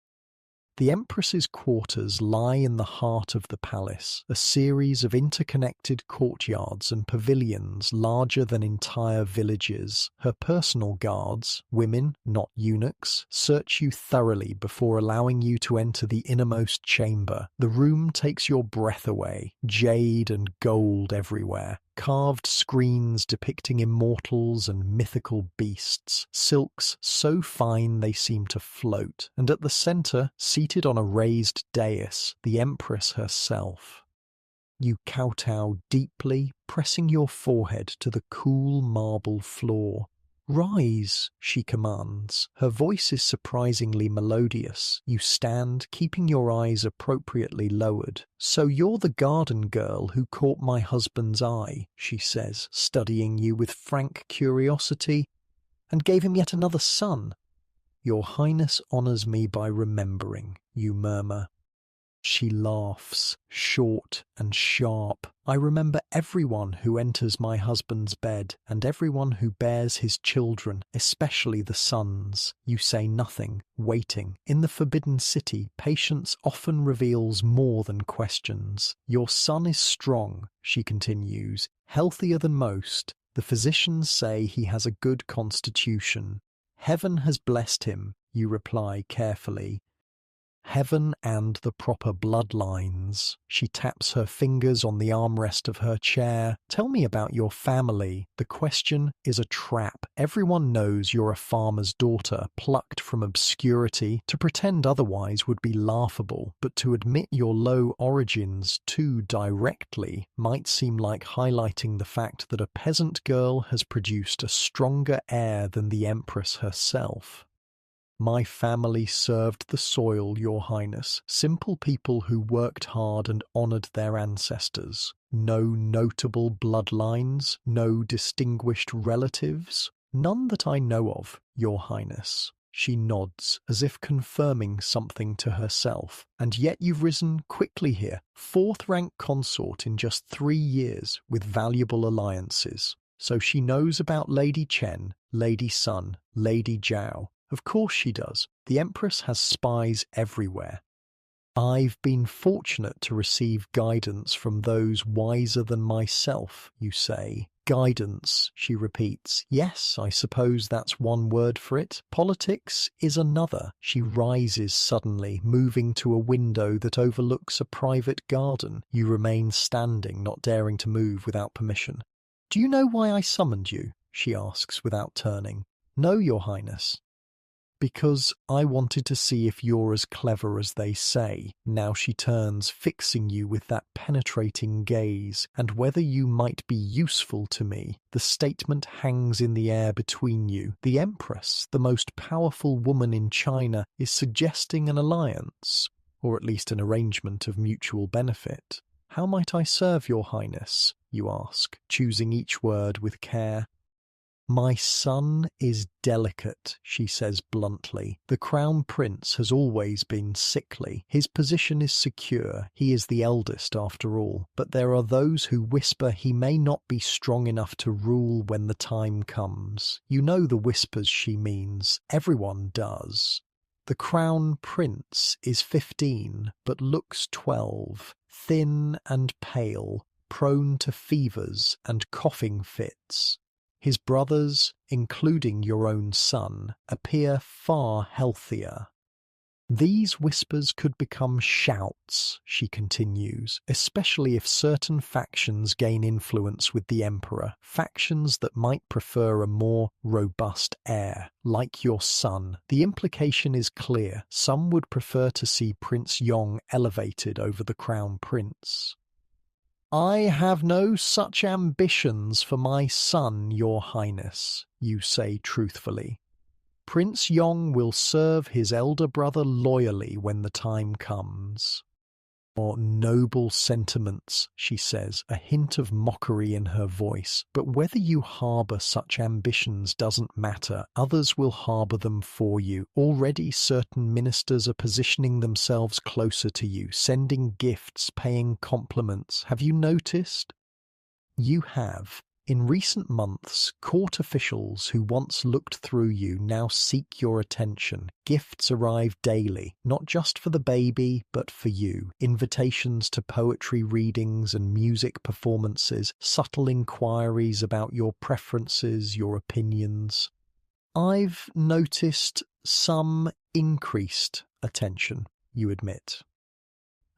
The Empress's quarters lie in the heart of the palace, a series of interconnected courtyards and pavilions larger than entire villages. Her personal guards, women, not eunuchs, search you thoroughly before allowing you to enter the innermost chamber. The room takes your breath away, jade and gold everywhere. carved screens depicting immortals and mythical beasts, silks so fine they seem to float, and at the centre, seated on a raised dais, the Empress herself. You kowtow deeply, pressing your forehead to the cool marble floor. "Rise," she commands. Her voice is surprisingly melodious. You stand, keeping your eyes appropriately lowered. "So you're the garden girl who caught my husband's eye," she says, studying you with frank curiosity, "and gave him yet another son." "Your Highness honours me by remembering," you murmur. She laughs, short and sharp. "I remember everyone who enters my husband's bed, and everyone who bears his children, especially the sons." You say nothing, waiting. In the Forbidden City, patience often reveals more than questions. "Your son is strong," she continues, "healthier than most. The physicians say he has a good constitution." "Heaven has blessed him," you reply carefully. "Heaven and the proper bloodlines." She taps her fingers on the armrest of her chair. "Tell me about your family." The question is a trap. Everyone knows you're a farmer's daughter, plucked from obscurity. To pretend otherwise would be laughable, but to admit your low origins too directly might seem like highlighting the fact that a peasant girl has produced a stronger heir than the Empress herself. "My family served the soil, Your Highness, simple people who worked hard and honoured their ancestors. No notable bloodlines, no distinguished relatives?" "None that I know of, Your Highness." She nods, as if confirming something to herself. "And yet you've risen quickly here, fourth-rank consort in just 3 years, with valuable alliances." So she knows about Lady Chen, Lady Sun, Lady Zhao. Of course she does. The Empress has spies everywhere. "I've been fortunate to receive guidance from those wiser than myself," you say. "Guidance," she repeats. "Yes, I suppose that's one word for it. Politics is another." She rises suddenly, moving to a window that overlooks a private garden. You remain standing, not daring to move without permission. "Do you know why I summoned you?" she asks without turning. "No, Your Highness." "Because I wanted to see if you're as clever as they say." Now she turns, fixing you with that penetrating gaze, "and whether you might be useful to me." The statement hangs in the air between you. The Empress, the most powerful woman in China, is suggesting an alliance, or at least an arrangement of mutual benefit. "How might I serve Your Highness?" you ask, choosing each word with care. "My son is delicate," she says bluntly. "The Crown Prince has always been sickly. His position is secure. He is the eldest after all. But there are those who whisper he may not be strong enough to rule when the time comes." You know the whispers she means. Everyone does. "The Crown Prince is 15, but looks 12, thin and pale, prone to fevers and coughing fits. His brothers, including your own son, appear far healthier." These whispers could become shouts, she continues, especially if certain factions gain influence with the Emperor, factions that might prefer a more robust heir, like your son. The implication is clear. Some would prefer to see Prince Yong elevated over the Crown Prince. "I have no such ambitions for my son, Your Highness," you say truthfully. "Prince Yong will serve his elder brother loyally when the time comes." "Or noble sentiments," she says, a hint of mockery in her voice. "But whether you harbour such ambitions doesn't matter. Others will harbour them for you. Already certain ministers are positioning themselves closer to you, sending gifts, paying compliments. Have you noticed?" You have. In recent months, court officials who once looked through you now seek your attention. Gifts arrive daily, not just for the baby, but for you. Invitations to poetry readings and music performances, subtle inquiries about your preferences, your opinions. "I've noticed some increased attention," you admit.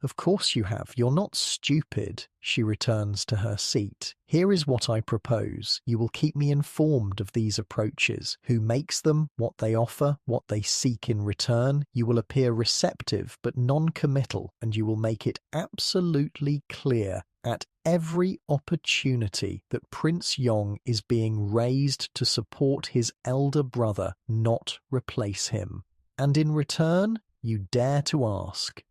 Of course you have. You're not stupid. She returns to her seat. Here is what I propose. You will keep me informed of these approaches, who makes them, what they offer, what they seek in return. You will appear receptive but non-committal, and you will make it absolutely clear at every opportunity that Prince Yong is being raised to support his elder brother, not replace him. And in return, you dare to ask.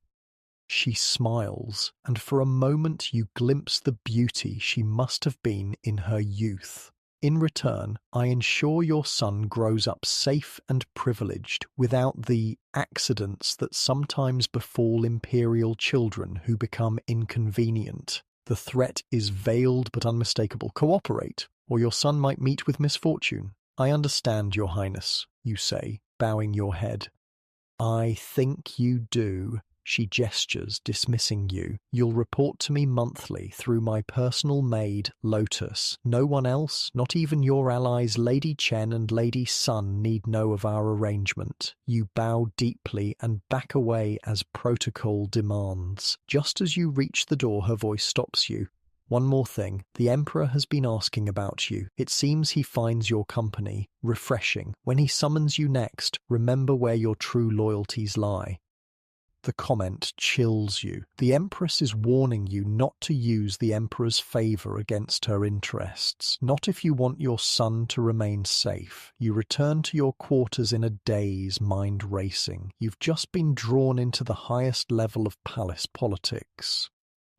She smiles, and for a moment you glimpse the beauty she must have been in her youth. In return, I ensure your son grows up safe and privileged, without the accidents that sometimes befall imperial children who become inconvenient. The threat is veiled but unmistakable. Cooperate, or your son might meet with misfortune. I understand, Your Highness, you say, bowing your head. I think you do. She gestures, dismissing you. You'll report to me monthly through my personal maid, Lotus. No one else, not even your allies Lady Chen and Lady Sun, need know of our arrangement. You bow deeply and back away as protocol demands. Just as you reach the door, her voice stops you. One more thing. The Emperor has been asking about you. It seems he finds your company refreshing. When he summons you next, remember where your true loyalties lie. The comment chills you. The Empress is warning you not to use the Emperor's favour against her interests. Not if you want your son to remain safe. You return to your quarters in a daze, mind racing. You've just been drawn into the highest level of palace politics.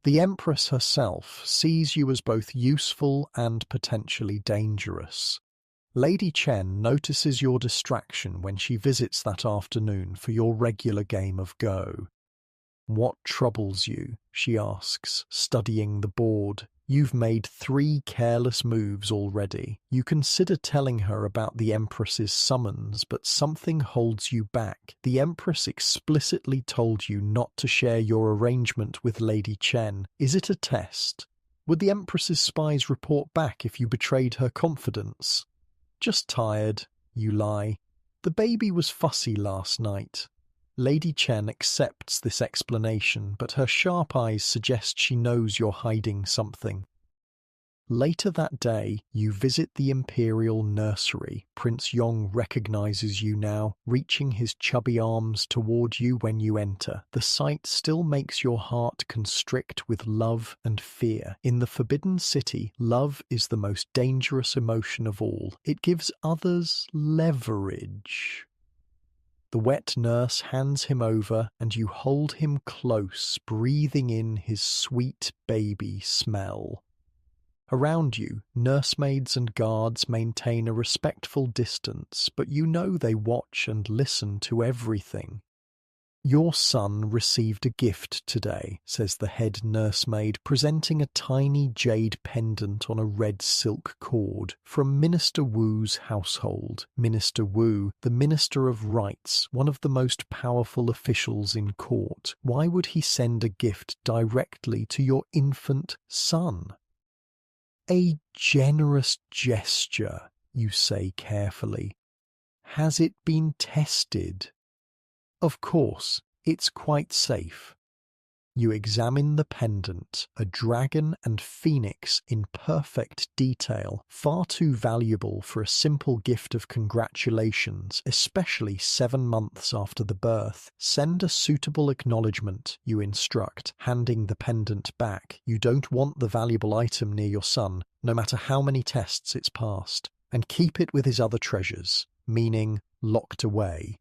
The Empress herself sees you as both useful and potentially dangerous. Lady Chen notices your distraction when she visits that afternoon for your regular game of Go. What troubles you? She asks, studying the board. You've made 3 careless moves already. You consider telling her about the Empress's summons, but something holds you back. The Empress explicitly told you not to share your arrangement with Lady Chen. Is it a test? Would the Empress's spies report back if you betrayed her confidence? Just tired, you lie. The baby was fussy last night. Lady Chen accepts this explanation, but her sharp eyes suggest she knows you're hiding something. Later that day, you visit the imperial nursery. Prince Yong recognizes you now, reaching his chubby arms toward you when you enter. The sight still makes your heart constrict with love and fear. In the Forbidden City, love is the most dangerous emotion of all. It gives others leverage. The wet nurse hands him over, and you hold him close, breathing in his sweet baby smell. Around you, nursemaids and guards maintain a respectful distance, but you know they watch and listen to everything. Your son received a gift today, says the head nursemaid, presenting a tiny jade pendant on a red silk cord from Minister Wu's household. Minister Wu, the Minister of Rights, one of the most powerful officials in court. Why would he send a gift directly to your infant son? A generous gesture, you say carefully. Has it been tested? Of course, it's quite safe. You examine the pendant, a dragon and phoenix in perfect detail, far too valuable for a simple gift of congratulations, especially 7 months after the birth. Send a suitable acknowledgement, you instruct, handing the pendant back. You don't want the valuable item near your son, no matter how many tests it's passed, and keep it with his other treasures, meaning locked away.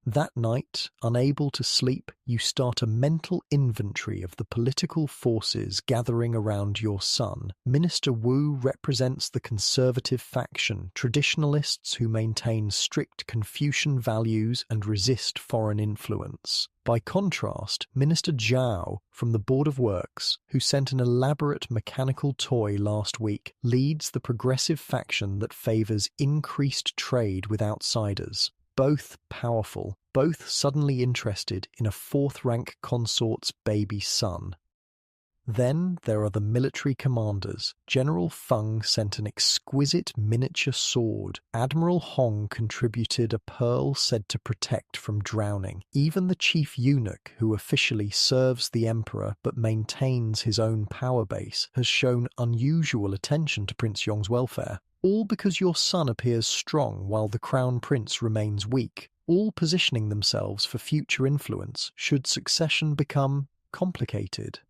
That night, unable to sleep, you start a mental inventory of the political forces gathering around your son. Minister Wu represents the conservative faction, traditionalists who maintain strict Confucian values and resist foreign influence. By contrast, Minister Zhao, from the Board of Works, who sent an elaborate mechanical toy last week, leads the progressive faction that favours increased trade with outsiders. Both powerful, both suddenly interested in a 4th-rank consort's baby son. Then there are the military commanders. General Feng sent an exquisite miniature sword. Admiral Hong contributed a pearl said to protect from drowning. Even the chief eunuch, who officially serves the emperor but maintains his own power base, has shown unusual attention to Prince Yong's welfare. All because your son appears strong while the crown prince remains weak, all positioning themselves for future influence should succession become complicated.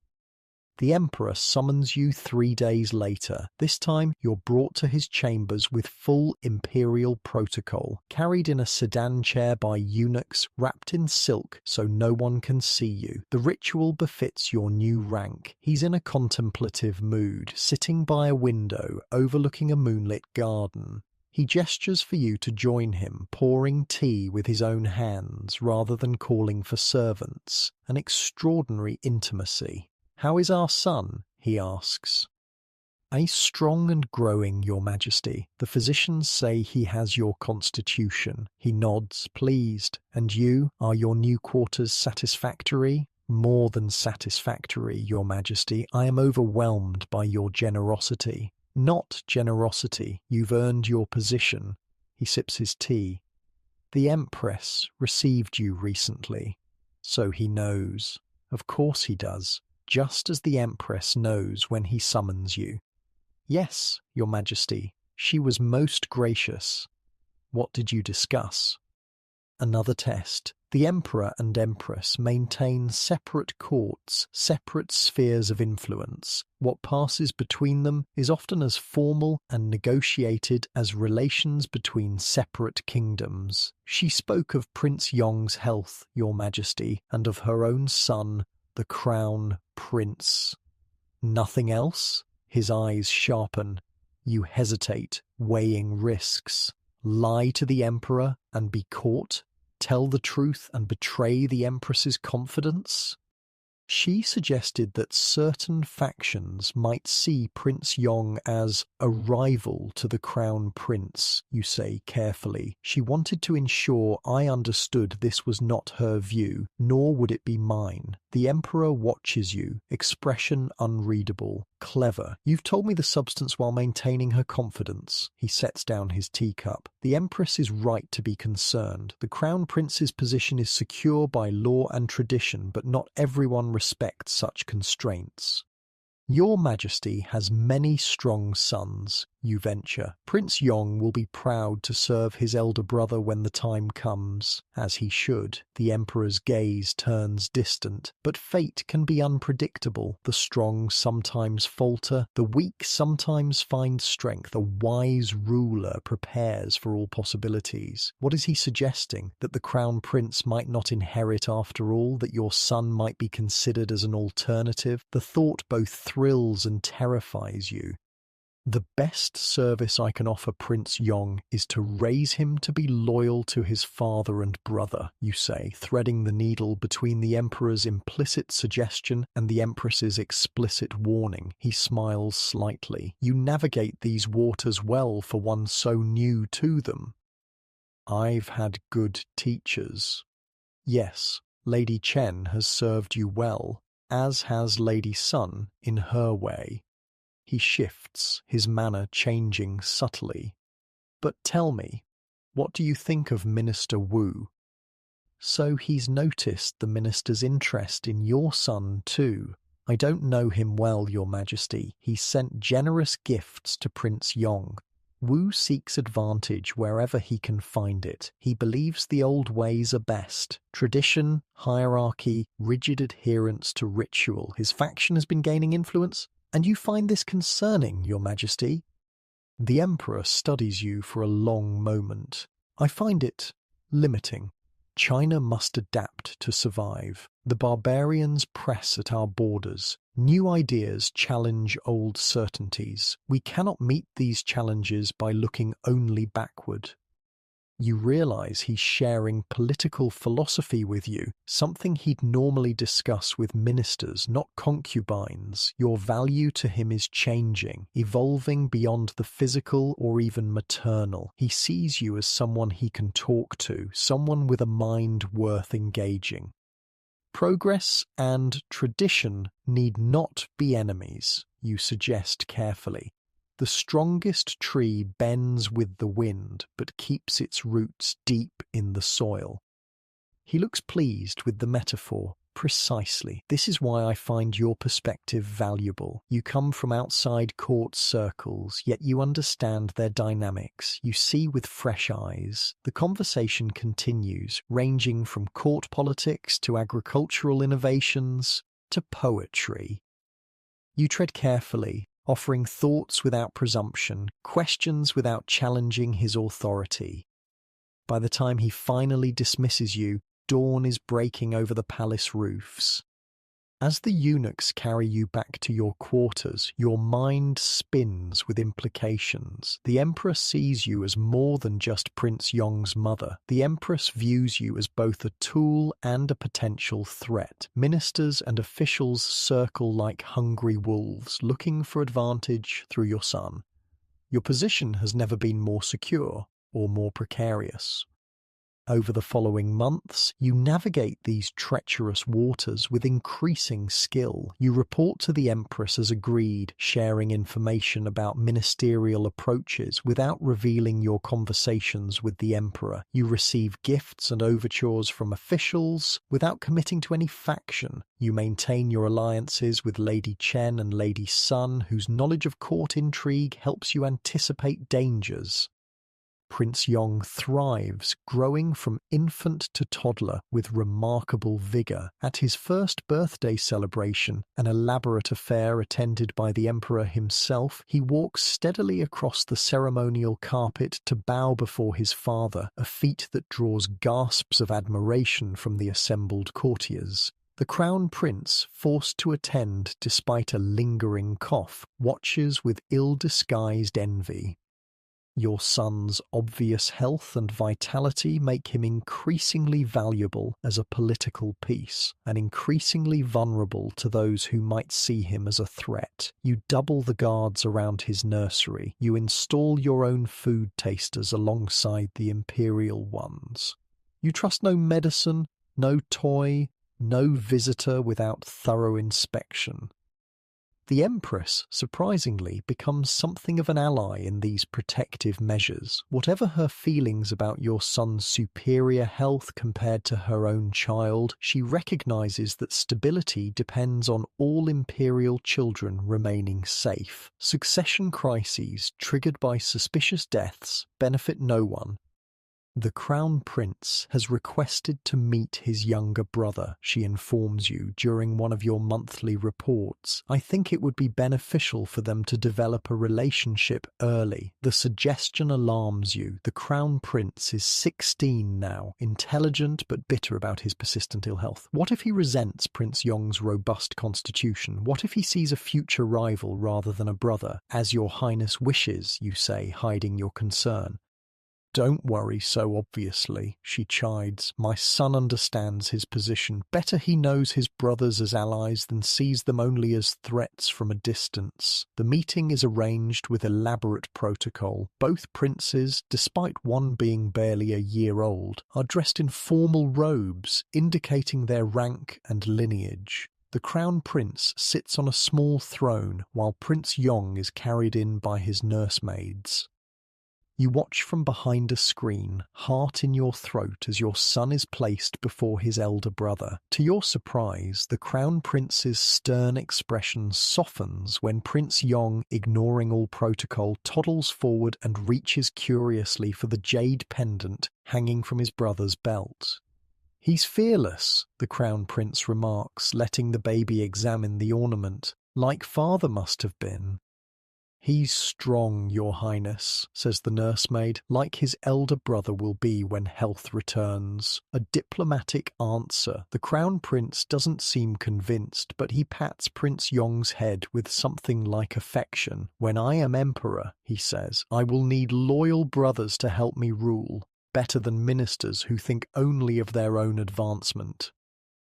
The emperor summons you 3 days later. This time you're brought to his chambers with full imperial protocol, carried in a sedan chair by eunuchs, wrapped in silk so no one can see you. The ritual befits your new rank. He's in a contemplative mood, sitting by a window overlooking a moonlit garden. He gestures for you to join him, pouring tea with his own hands rather than calling for servants. An extraordinary intimacy. "How is our son?" he asks. "He's strong and growing, Your Majesty. The physicians say he has your constitution." He nods, pleased. "And you? Are your new quarters satisfactory?" "More than satisfactory, Your Majesty. I am overwhelmed by your generosity." "Not generosity. You've earned your position." He sips his tea. "The Empress received you recently." "So he knows." "Of course he does. Just as the Empress knows when he summons you." "Yes, Your Majesty. She was most gracious." "What did you discuss?" Another test. The Emperor and Empress maintain separate courts, separate spheres of influence. What passes between them is often as formal and negotiated as relations between separate kingdoms. She spoke of Prince Yong's health, Your Majesty, and of her own son, the Crown Prince. "Nothing else?" His eyes sharpen. You hesitate, weighing risks. Lie to the Emperor and be caught? Tell the truth and betray the Empress's confidence? She suggested that certain factions might see Prince Yong as a rival to the Crown Prince, you say carefully. She wanted to ensure I understood this was not her view, nor would it be mine. The Emperor watches you, expression unreadable. Clever. You've told me the substance while maintaining her confidence. He sets down his teacup. The Empress is right to be concerned. The Crown Prince's position is secure by law and tradition, but not everyone respects such constraints. Your Majesty has many strong sons, you venture. Prince Yong will be proud to serve his elder brother when the time comes, as he should. The Emperor's gaze turns distant, but fate can be unpredictable. The strong sometimes falter, the weak sometimes find strength. A wise ruler prepares for all possibilities. What is he suggesting? That the Crown Prince might not inherit after all, that your son might be considered as an alternative? The thought both thrills and terrifies you. The best service I can offer Prince Yong is to raise him to be loyal to his father and brother, you say, threading the needle between the Emperor's implicit suggestion and the Empress's explicit warning. He smiles slightly. You navigate these waters well for one so new to them. I've had good teachers. Yes, Lady Chen has served you well, as has Lady Sun in her way. He shifts, his manner changing subtly. But tell me, what do you think of Minister Wu? So he's noticed the minister's interest in your son too. I don't know him well, Your Majesty. He sent generous gifts to Prince Yong. Wu seeks advantage wherever he can find it. He believes the old ways are best. Tradition, hierarchy, rigid adherence to ritual. His faction has been gaining influence. And you find this concerning, Your Majesty? The Emperor studies you for a long moment. I find it limiting. China must adapt to survive. The barbarians press at our borders. New ideas challenge old certainties. We cannot meet these challenges by looking only backward. You realize he's sharing political philosophy with you, something he'd normally discuss with ministers, not concubines. Your value to him is changing, evolving beyond the physical or even maternal. He sees you as someone he can talk to, someone with a mind worth engaging. Progress and tradition need not be enemies, you suggest carefully. The strongest tree bends with the wind, but keeps its roots deep in the soil. He looks pleased with the metaphor. Precisely. This is why I find your perspective valuable. You come from outside court circles, yet you understand their dynamics. You see with fresh eyes. The conversation continues, ranging from court politics to agricultural innovations to poetry. You tread carefully, offering thoughts without presumption, questions without challenging his authority. By the time he finally dismisses you, dawn is breaking over the palace roofs. As the eunuchs carry you back to your quarters, your mind spins with implications. The Emperor sees you as more than just Prince Yong's mother. The Empress views you as both a tool and a potential threat. Ministers and officials circle like hungry wolves, looking for advantage through your son. Your position has never been more secure or more precarious. Over the following months, you navigate these treacherous waters with increasing skill. You report to the Empress as agreed, sharing information about ministerial approaches without revealing your conversations with the Emperor. You receive gifts and overtures from officials without committing to any faction. You maintain your alliances with Lady Chen and Lady Sun, whose knowledge of court intrigue helps you anticipate dangers. Prince Yong thrives, growing from infant to toddler with remarkable vigor. At his first birthday celebration, an elaborate affair attended by the Emperor himself, he walks steadily across the ceremonial carpet to bow before his father, a feat that draws gasps of admiration from the assembled courtiers. The Crown Prince, forced to attend despite a lingering cough, watches with ill-disguised envy. Your son's obvious health and vitality make him increasingly valuable as a political piece, and increasingly vulnerable to those who might see him as a threat. You double the guards around his nursery. You install your own food tasters alongside the imperial ones. You trust no medicine, no toy, no visitor without thorough inspection. The Empress, surprisingly, becomes something of an ally in these protective measures. Whatever her feelings about your son's superior health compared to her own child, she recognizes that stability depends on all imperial children remaining safe. Succession crises triggered by suspicious deaths benefit no one. The Crown Prince has requested to meet his younger brother, she informs you during one of your monthly reports. I think it would be beneficial for them to develop a relationship early. The suggestion alarms you. The Crown Prince is 16 now, intelligent but bitter about his persistent ill health. What if he resents Prince Yong's robust constitution? What if he sees a future rival rather than a brother? As your Highness wishes, you say, hiding your concern. Don't worry so obviously, she chides. My son understands his position. Better he knows his brothers as allies than sees them only as threats from a distance. The meeting is arranged with elaborate protocol. Both princes, despite one being barely a year old, are dressed in formal robes, indicating their rank and lineage. The Crown Prince sits on a small throne while Prince Yong is carried in by his nursemaids. You watch from behind a screen, heart in your throat as your son is placed before his elder brother. To your surprise, the Crown Prince's stern expression softens when Prince Yong, ignoring all protocol, toddles forward and reaches curiously for the jade pendant hanging from his brother's belt. He's fearless, the Crown Prince remarks, letting the baby examine the ornament, like father must have been. He's strong, Your Highness, says the nursemaid, like his elder brother will be when health returns. A diplomatic answer. The Crown Prince doesn't seem convinced, but he pats Prince Yong's head with something like affection. When I am emperor, he says, I will need loyal brothers to help me rule, better than ministers who think only of their own advancement.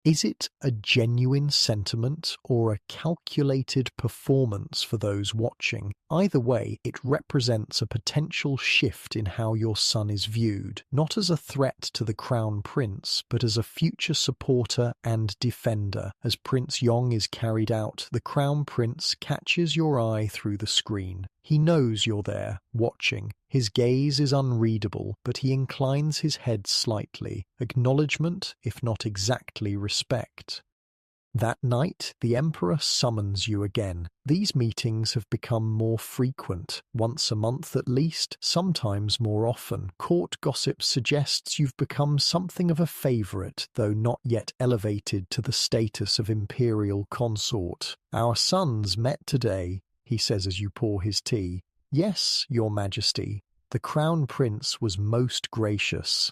Is it a genuine sentiment or a calculated performance for those watching? Either way, it represents a potential shift in how your son is viewed, not as a threat to the Crown Prince, but as a future supporter and defender. As Prince Yong is carried out, the Crown Prince catches your eye through the screen. He knows you're there, watching. His gaze is unreadable, but he inclines his head slightly. Acknowledgement, if not exactly respect. That night, the Emperor summons you again. These meetings have become more frequent, once a month at least, sometimes more often. Court gossip suggests you've become something of a favourite, though not yet elevated to the status of imperial consort. "Our sons met today," he says as you pour his tea. "Yes, Your Majesty. The Crown Prince was most gracious.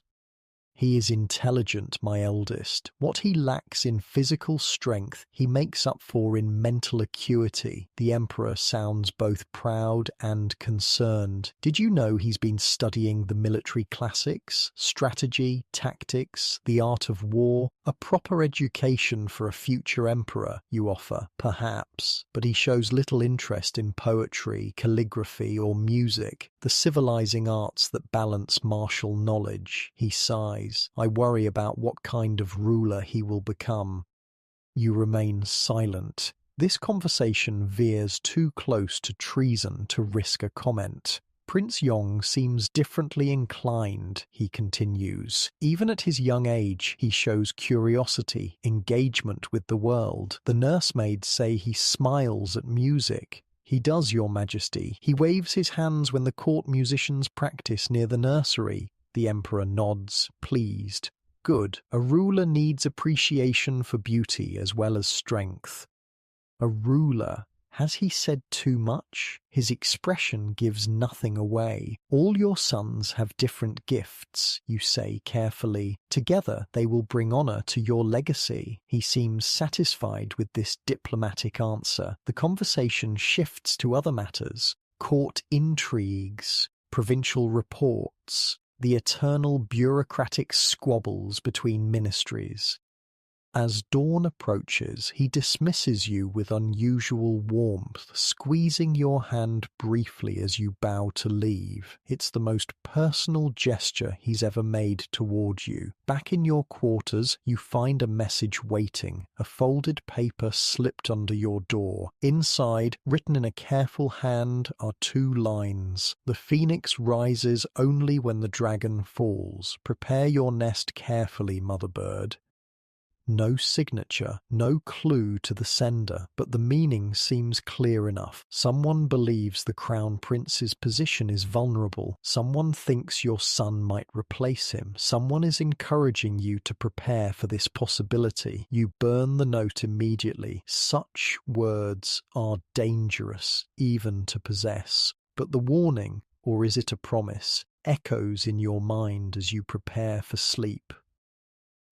He is intelligent, my eldest. What he lacks in physical strength, he makes up for in mental acuity." The Emperor sounds both proud and concerned. "Did you know he's been studying the military classics? Strategy, tactics, the art of war? A proper education for a future emperor, you offer, perhaps. But he shows little interest in poetry, calligraphy, or music, the civilizing arts that balance martial knowledge." He sighs. "I worry about what kind of ruler he will become." You remain silent. This conversation veers too close to treason to risk a comment. "Prince Yong seems differently inclined," he continues. "Even at his young age, he shows curiosity, engagement with the world. The nursemaids say he smiles at music." "He does, Your Majesty. He waves his hands when the court musicians practice near the nursery." The Emperor nods, pleased. "Good. A ruler needs appreciation for beauty as well as strength." A ruler. Has he said too much? His expression gives nothing away. "All your sons have different gifts," you say carefully. "Together they will bring honor to your legacy." He seems satisfied with this diplomatic answer. The conversation shifts to other matters. Court intrigues, provincial reports, the eternal bureaucratic squabbles between ministries. As dawn approaches, he dismisses you with unusual warmth, squeezing your hand briefly as you bow to leave. It's the most personal gesture he's ever made toward you. Back in your quarters, you find a message waiting, a folded paper slipped under your door. Inside, written in a careful hand, are 2 lines. "The phoenix rises only when the dragon falls. Prepare your nest carefully, mother bird." No signature, no clue to the sender, but the meaning seems clear enough. Someone believes the Crown Prince's position is vulnerable. Someone thinks your son might replace him. Someone is encouraging you to prepare for this possibility. You burn the note immediately. Such words are dangerous, even to possess. But the warning, or is it a promise, echoes in your mind as you prepare for sleep.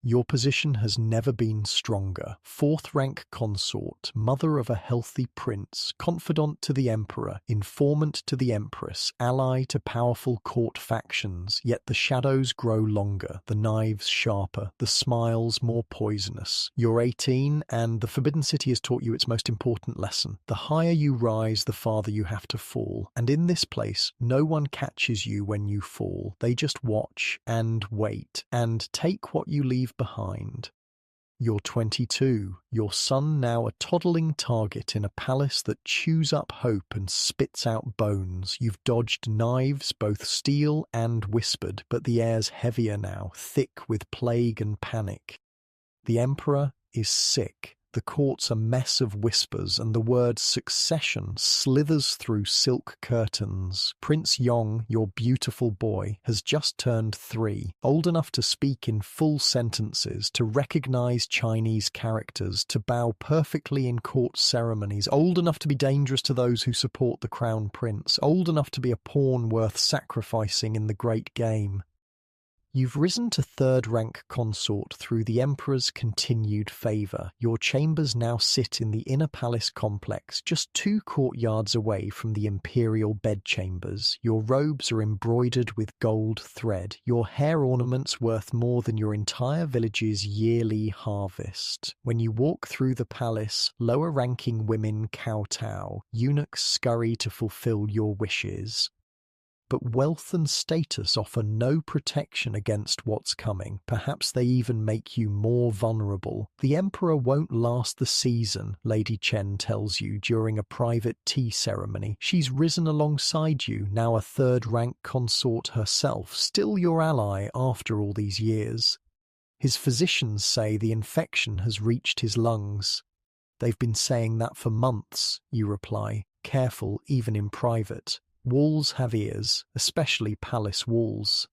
Your position has never been stronger. 4th rank consort, mother of a healthy prince, confidant to the emperor, informant to the empress, ally to powerful court factions. Yet the shadows grow longer, the knives sharper, the smiles more poisonous. You're 18, and the Forbidden City has taught you its most important lesson. The higher you rise, the farther you have to fall. And in this place, no one catches you when you fall. They just watch and wait and take what you leave behind. You're 22, your son now a toddling target in a palace that chews up hope and spits out bones. You've dodged knives, both steel and whispered, but the air's heavier now, thick with plague and panic. The Emperor is sick. The court's a mess of whispers, and the word succession slithers through silk curtains. Prince Yong, your beautiful boy, has just turned 3, old enough to speak in full sentences, to recognize Chinese characters, to bow perfectly in court ceremonies, old enough to be dangerous to those who support the Crown Prince, old enough to be a pawn worth sacrificing in the great game. You've risen to third-rank consort through the Emperor's continued favour. Your chambers now sit in the inner palace complex, just 2 courtyards away from the imperial bedchambers. Your robes are embroidered with gold thread, your hair ornaments worth more than your entire village's yearly harvest. When you walk through the palace, lower-ranking women kowtow, eunuchs scurry to fulfill your wishes. But wealth and status offer no protection against what's coming. Perhaps they even make you more vulnerable. The Emperor won't last the season, Lady Chen tells you during a private tea ceremony. She's risen alongside you, now a third-rank consort herself, still your ally after all these years. His physicians say the infection has reached his lungs. They've been saying that for months, you reply, careful even in private. Walls have ears, especially palace walls.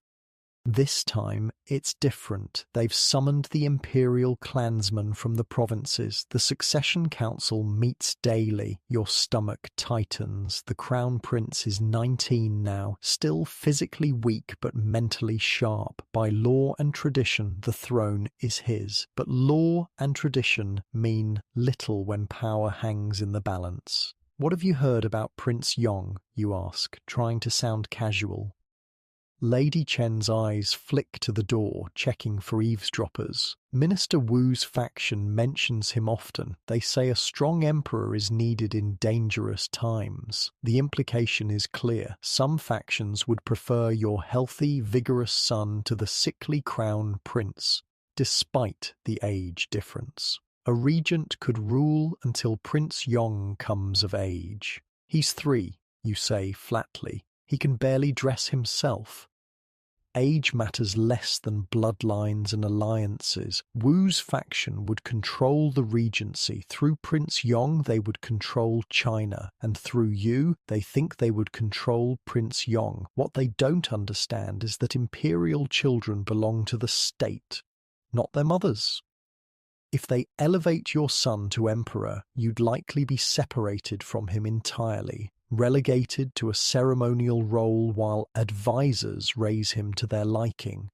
This time, it's different. They've summoned the imperial clansmen from the provinces. The succession council meets daily. Your stomach tightens. The crown prince is 19 now, still physically weak but mentally sharp. By law and tradition, the throne is his. But law and tradition mean little when power hangs in the balance. "What have you heard about Prince Yong?" you ask, trying to sound casual. Lady Chen's eyes flick to the door, checking for eavesdroppers. Minister Wu's faction mentions him often. They say a strong emperor is needed in dangerous times. The implication is clear. Some factions would prefer your healthy, vigorous son to the sickly crown prince, despite the age difference. A regent could rule until Prince Yong comes of age. He's 3, you say flatly. He can barely dress himself. Age matters less than bloodlines and alliances. Wu's faction would control the regency. Through Prince Yong, they would control China. And through you, they think they would control Prince Yong. What they don't understand is that imperial children belong to the state, not their mothers. If they elevate your son to emperor, you'd likely be separated from him entirely, relegated to a ceremonial role while advisors raise him to their liking.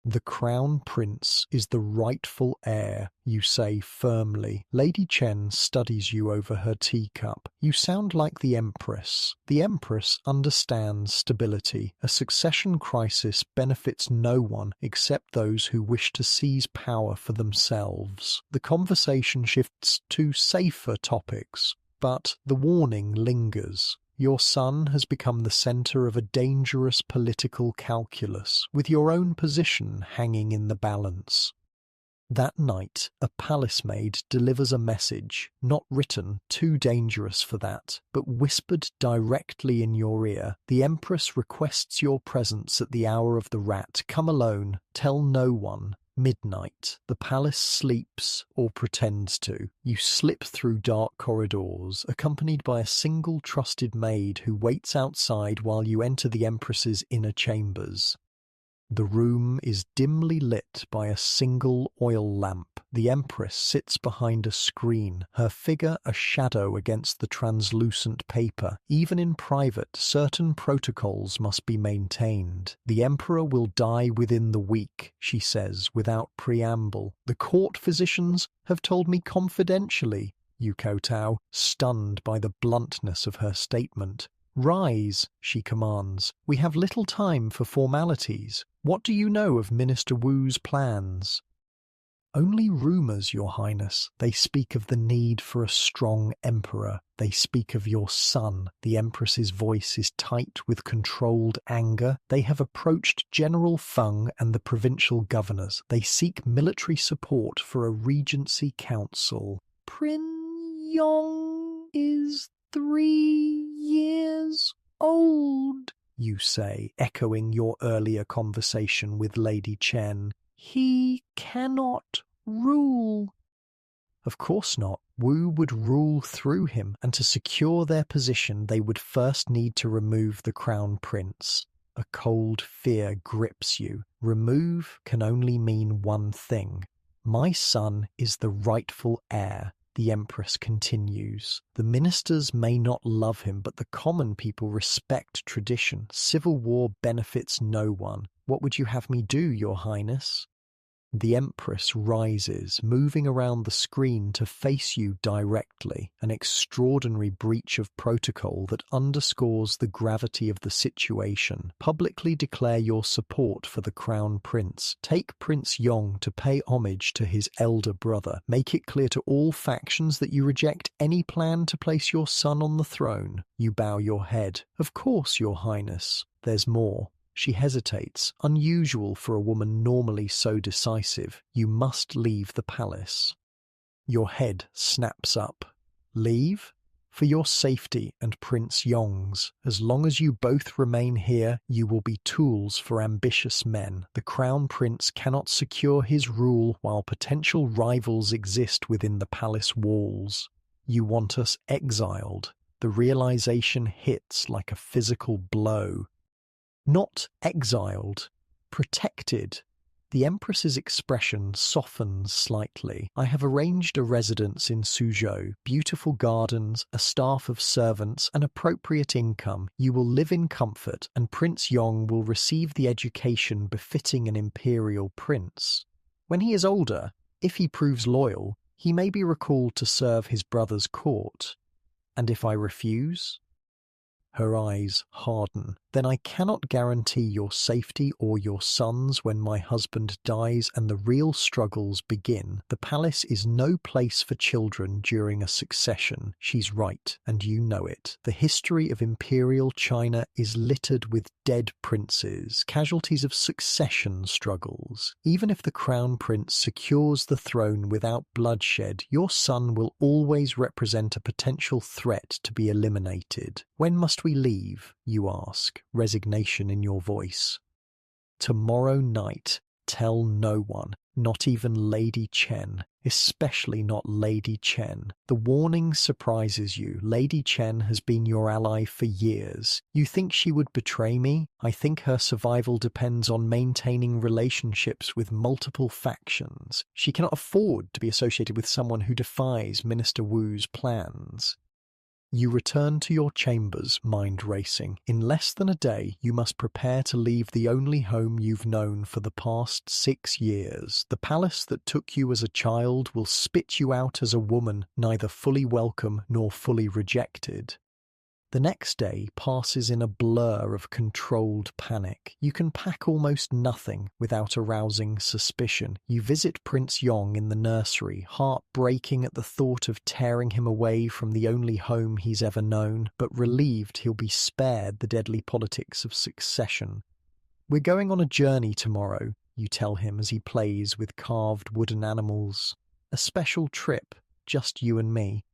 The crown prince is the rightful heir, you say firmly. Lady Chen studies you over her teacup. You sound like the Empress. The Empress understands stability. A succession crisis benefits no one except those who wish to seize power for themselves. The conversation shifts to safer topics, but the warning lingers. Your son has become the centre of a dangerous political calculus, with your own position hanging in the balance. That night, a palace maid delivers a message, not written, too dangerous for that, but whispered directly in your ear. The Empress requests your presence at the hour of the rat. Come alone, tell no one. Midnight. The palace sleeps, or pretends to. You slip through dark corridors, accompanied by a single trusted maid who waits outside while you enter the Empress's inner chambers. The room is dimly lit by a single oil lamp. The Empress sits behind a screen, her figure a shadow against the translucent paper. Even in private, certain protocols must be maintained. The Emperor will die within the week, she says without preamble. The court physicians have told me confidentially, you kowtow, stunned by the bluntness of her statement. Rise, she commands. We have little time for formalities. What do you know of Minister Wu's plans? Only rumours, Your Highness. They speak of the need for a strong emperor. They speak of your son. The Empress's voice is tight with controlled anger. They have approached General Feng and the provincial governors. They seek military support for a regency council. Prince Yong is 3 years old, you say, echoing your earlier conversation with Lady Chen. He cannot rule. Of course not. Wu would rule through him, and to secure their position they would first need to remove the crown prince. A cold fear grips you. Remove can only mean one thing. My son is the rightful heir. The Empress continues. The ministers may not love him, but the common people respect tradition. Civil war benefits no one. What would you have me do, Your Highness? The Empress rises, moving around the screen to face you directly, an extraordinary breach of protocol that underscores the gravity of the situation. Publicly declare your support for the Crown Prince. Take Prince Yong to pay homage to his elder brother. Make it clear to all factions that you reject any plan to place your son on the throne. You bow your head. Of course, Your Highness. There's more. She hesitates, unusual for a woman normally so decisive. You must leave the palace. Your head snaps up. Leave? For your safety and Prince Yong's. As long as you both remain here, you will be tools for ambitious men. The Crown Prince cannot secure his rule while potential rivals exist within the palace walls. You want us exiled. The realization hits like a physical blow. Not exiled, protected. The Empress's expression softens slightly. I have arranged a residence in Suzhou, beautiful gardens, a staff of servants, an appropriate income. You will live in comfort, and Prince Yong will receive the education befitting an imperial prince. When he is older, if he proves loyal, he may be recalled to serve his brother's court. And if I refuse? Her eyes harden. Then I cannot guarantee your safety or your son's when my husband dies and the real struggles begin. The palace is no place for children during a succession. She's right, and you know it. The history of imperial China is littered with dead princes, casualties of succession struggles. Even if the Crown Prince secures the throne without bloodshed, your son will always represent a potential threat to be eliminated. When must we leave, you ask, resignation in your voice. Tomorrow night. Tell no one, not even Lady Chen, especially not Lady Chen. The warning surprises you. Lady Chen has been your ally for years. You think she would betray me? I think her survival depends on maintaining relationships with multiple factions. She cannot afford to be associated with someone who defies Minister Wu's plans. You return to your chambers, mind racing. In less than a day, you must prepare to leave the only home you've known for the past 6 years. The palace that took you as a child will spit you out as a woman, neither fully welcome nor fully rejected. The next day passes in a blur of controlled panic. You can pack almost nothing without arousing suspicion. You visit Prince Yong in the nursery, heart breaking at the thought of tearing him away from the only home he's ever known, but relieved he'll be spared the deadly politics of succession. We're going on a journey tomorrow, you tell him as he plays with carved wooden animals. A special trip, just you and me.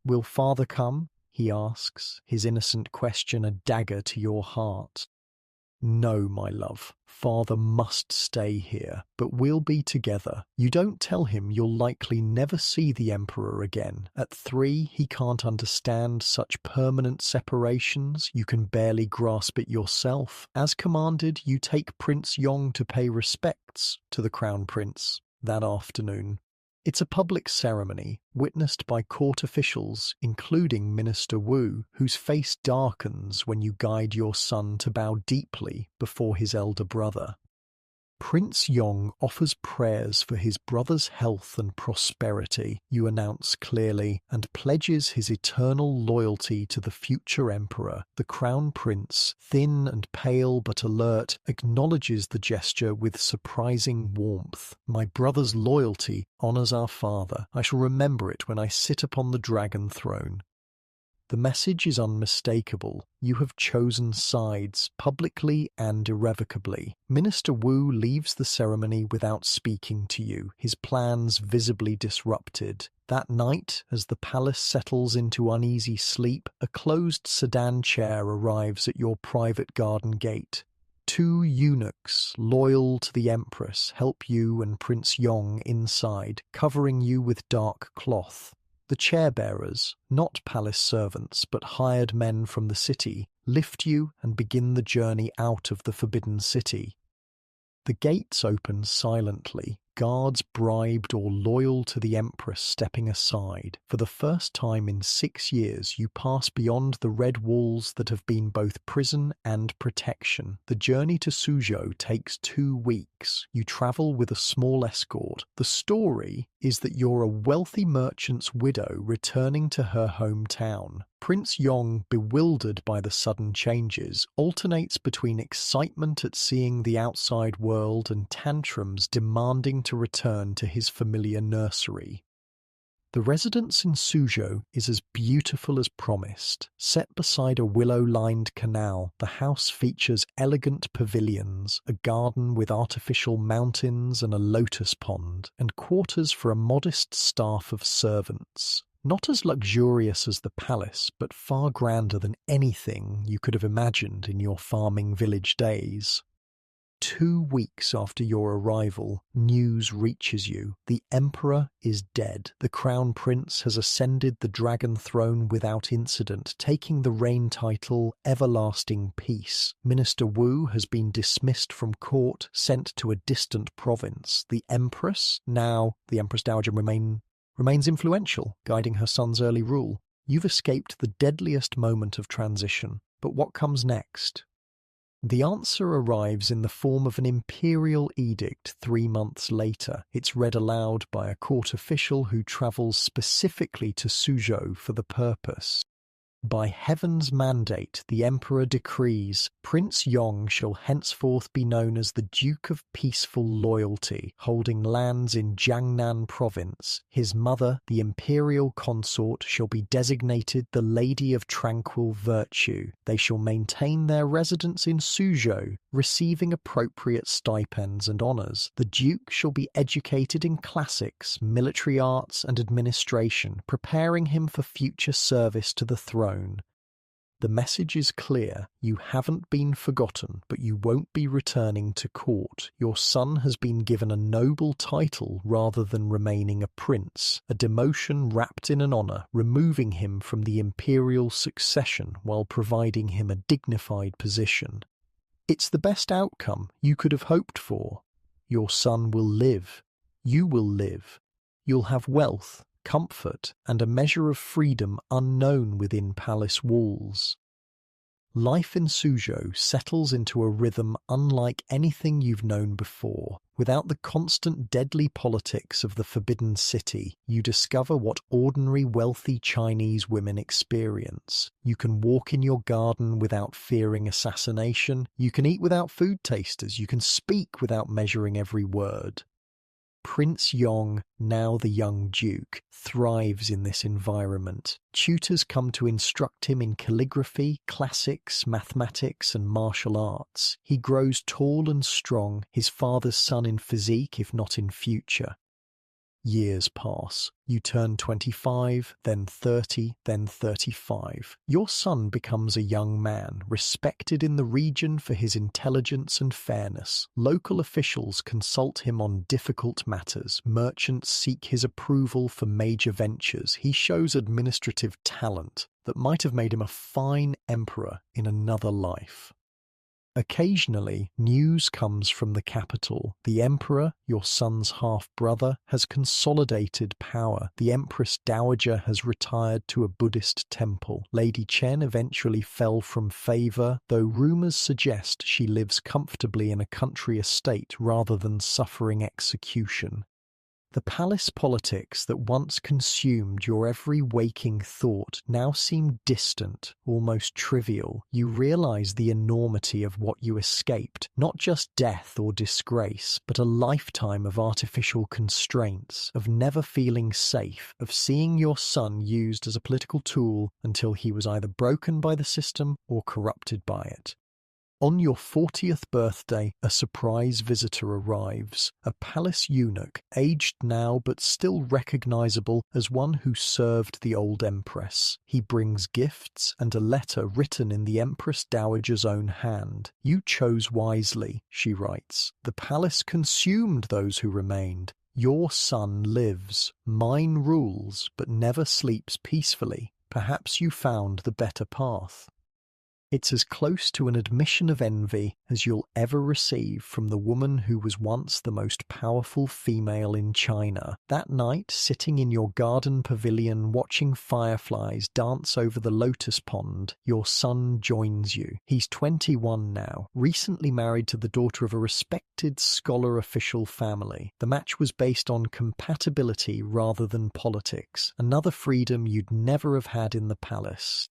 Will father come? He asks, his innocent question a dagger to your heart. No, my love, father must stay here, but we'll be together. You don't tell him you'll likely never see the Emperor again. At 3, he can't understand such permanent separations. You can barely grasp it yourself. As commanded, you take Prince Yong to pay respects to the Crown Prince that afternoon. It's a public ceremony, witnessed by court officials, including Minister Wu, whose face darkens when you guide your son to bow deeply before his elder brother. Prince Yong offers prayers for his brother's health and prosperity, you announce clearly, and pledges his eternal loyalty to the future emperor. The Crown Prince, thin and pale but alert, acknowledges the gesture with surprising warmth. My brother's loyalty honors our father. I shall remember it when I sit upon the dragon throne. The message is unmistakable. You have chosen sides, publicly and irrevocably. Minister Wu leaves the ceremony without speaking to you, his plans visibly disrupted. That night, as the palace settles into uneasy sleep, a closed sedan chair arrives at your private garden gate. 2 eunuchs, loyal to the Empress, help you and Prince Yong inside, covering you with dark cloth. The chair-bearers, not palace servants but hired men from the city, lift you and begin the journey out of the Forbidden City. The gates open silently. guards bribed or loyal to the empress stepping aside. For the first time in 6 years, you pass beyond the red walls that have been both prison and protection. The journey to Suzhou takes 2 weeks. You travel with a small escort. The story is that you're a wealthy merchant's widow returning to her hometown. Prince Yong, bewildered by the sudden changes, alternates between excitement at seeing the outside world and tantrums demanding to return to his familiar nursery. The residence in Suzhou is as beautiful as promised. Set beside a willow-lined canal, the house features elegant pavilions, a garden with artificial mountains and a lotus pond, and quarters for a modest staff of servants. Not as luxurious as the palace, but far grander than anything you could have imagined in your farming village days. 2 weeks after your arrival, news reaches you. The emperor is dead. The crown prince has ascended the dragon throne without incident, taking the reign title Everlasting Peace. Minister Wu has been dismissed from court, sent to a distant province. The empress, now the Empress Dowager, remains influential, guiding her son's early rule. You've escaped the deadliest moment of transition. But what comes next? The answer arrives in the form of an imperial edict 3 months later. It's read aloud by a court official who travels specifically to Suzhou for the purpose. By heaven's mandate, the emperor decrees, Prince Yong shall henceforth be known as the Duke of Peaceful Loyalty, holding lands in Jiangnan province. His mother, the imperial consort, shall be designated the Lady of Tranquil Virtue. They shall maintain their residence in Suzhou, receiving appropriate stipends and honours. The Duke shall be educated in classics, military arts and administration, preparing him for future service to the throne. The message is clear. You haven't been forgotten, but you won't be returning to court. Your son has been given a noble title rather than remaining a prince, a demotion wrapped in an honour, removing him from the imperial succession while providing him a dignified position. It's the best outcome you could have hoped for. Your son will live. You will live. You'll have wealth, comfort, and a measure of freedom unknown within palace walls. Life in Suzhou settles into a rhythm unlike anything you've known before. Without the constant deadly politics of the Forbidden City, you discover what ordinary wealthy Chinese women experience. You can walk in your garden without fearing assassination. You can eat without food tasters. You can speak without measuring every word. Prince Yong, now the young Duke, thrives in this environment. Tutors come to instruct him in calligraphy, classics, mathematics, and martial arts. He grows tall and strong, his father's son in physique if not in future. Years pass. You turn 25, then 30, then 35. Your son becomes a young man, respected in the region for his intelligence and fairness. Local officials consult him on difficult matters. Merchants seek his approval for major ventures. He shows administrative talent that might have made him a fine emperor in another life. Occasionally, news comes from the capital. The emperor, your son's half-brother, has consolidated power. The Empress Dowager has retired to a Buddhist temple. Lady Chen eventually fell from favour, though rumours suggest she lives comfortably in a country estate rather than suffering execution. The palace politics that once consumed your every waking thought now seem distant, almost trivial. You realise the enormity of what you escaped, not just death or disgrace, but a lifetime of artificial constraints, of never feeling safe, of seeing your son used as a political tool until he was either broken by the system or corrupted by it. On your 40th birthday, a surprise visitor arrives, a palace eunuch, aged now but still recognizable as one who served the old empress. He brings gifts and a letter written in the Empress Dowager's own hand. "You chose wisely," she writes. "The palace consumed those who remained. Your son lives. Mine rules, but never sleeps peacefully. Perhaps you found the better path." It's as close to an admission of envy as you'll ever receive from the woman who was once the most powerful female in China. That night, sitting in your garden pavilion watching fireflies dance over the lotus pond, your son joins you. He's 21 now, recently married to the daughter of a respected scholar official family. The match was based on compatibility rather than politics, another freedom you'd never have had in the palace.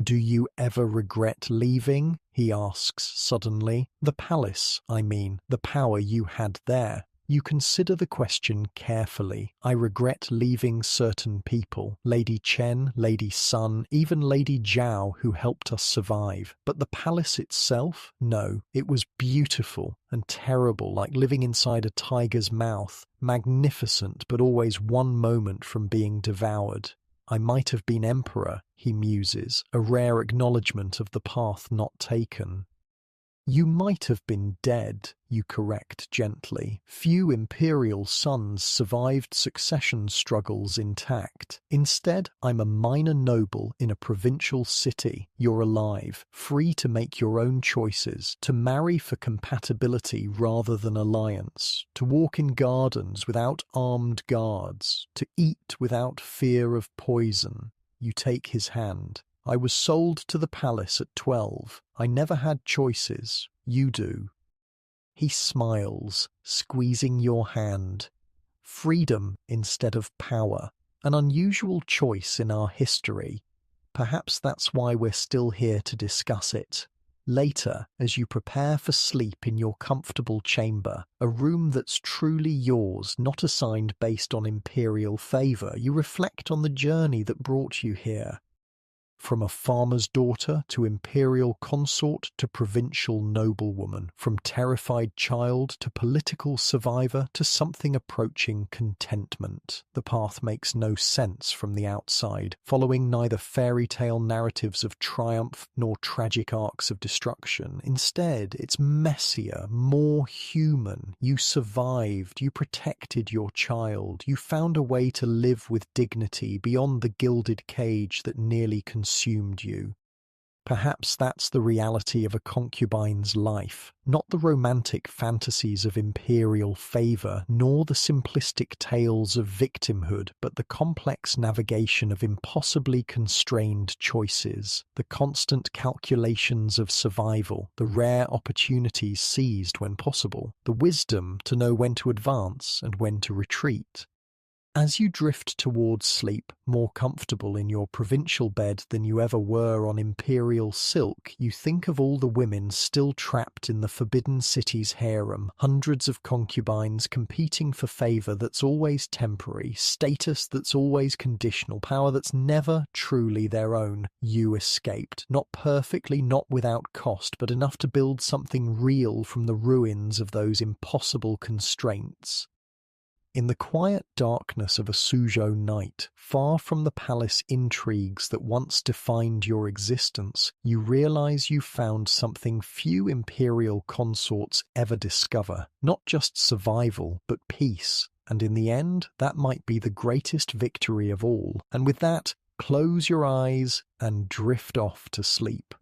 "Do you ever regret leaving?" he asks suddenly. "The palace, I mean, the power you had there." You consider the question carefully. "I regret leaving certain people, Lady Chen, Lady Sun, even Lady Zhao, who helped us survive. But the palace itself? No, it was beautiful and terrible, like living inside a tiger's mouth, magnificent but always one moment from being devoured. I might have been emperor," he muses, a rare acknowledgement of the path not taken. "You might have been dead," you correct gently. Few imperial sons survived succession struggles intact. Instead, I'm a minor noble in a provincial city. You're alive, free to make your own choices, to marry for compatibility rather than alliance, to walk in gardens without armed guards, to eat without fear of poison. You take his hand. "I was sold to the palace at 12. I never had choices. You do." He smiles, squeezing your hand. Freedom instead of power. An unusual choice in our history. Perhaps that's why we're still here to discuss it. Later, as you prepare for sleep in your comfortable chamber, a room that's truly yours, not assigned based on imperial favour, you reflect on the journey that brought you here. From a farmer's daughter to imperial consort to provincial noblewoman, from terrified child to political survivor to something approaching contentment. The path makes no sense from the outside, following neither fairy tale narratives of triumph nor tragic arcs of destruction. Instead, it's messier, more human. You survived, you protected your child, you found a way to live with dignity beyond the gilded cage that nearly consumed you. Perhaps that's the reality of a concubine's life, not the romantic fantasies of imperial favour, nor the simplistic tales of victimhood, but the complex navigation of impossibly constrained choices, the constant calculations of survival, the rare opportunities seized when possible, the wisdom to know when to advance and when to retreat. As you drift towards sleep, more comfortable in your provincial bed than you ever were on imperial silk, you think of all the women still trapped in the Forbidden City's harem, hundreds of concubines competing for favour that's always temporary, status that's always conditional, power that's never truly their own. You escaped, not perfectly, not without cost, but enough to build something real from the ruins of those impossible constraints. In the quiet darkness of a Suzhou night, far from the palace intrigues that once defined your existence, you realize you found something few imperial consorts ever discover. Not just survival, but peace. And in the end, that might be the greatest victory of all. And with that, close your eyes and drift off to sleep.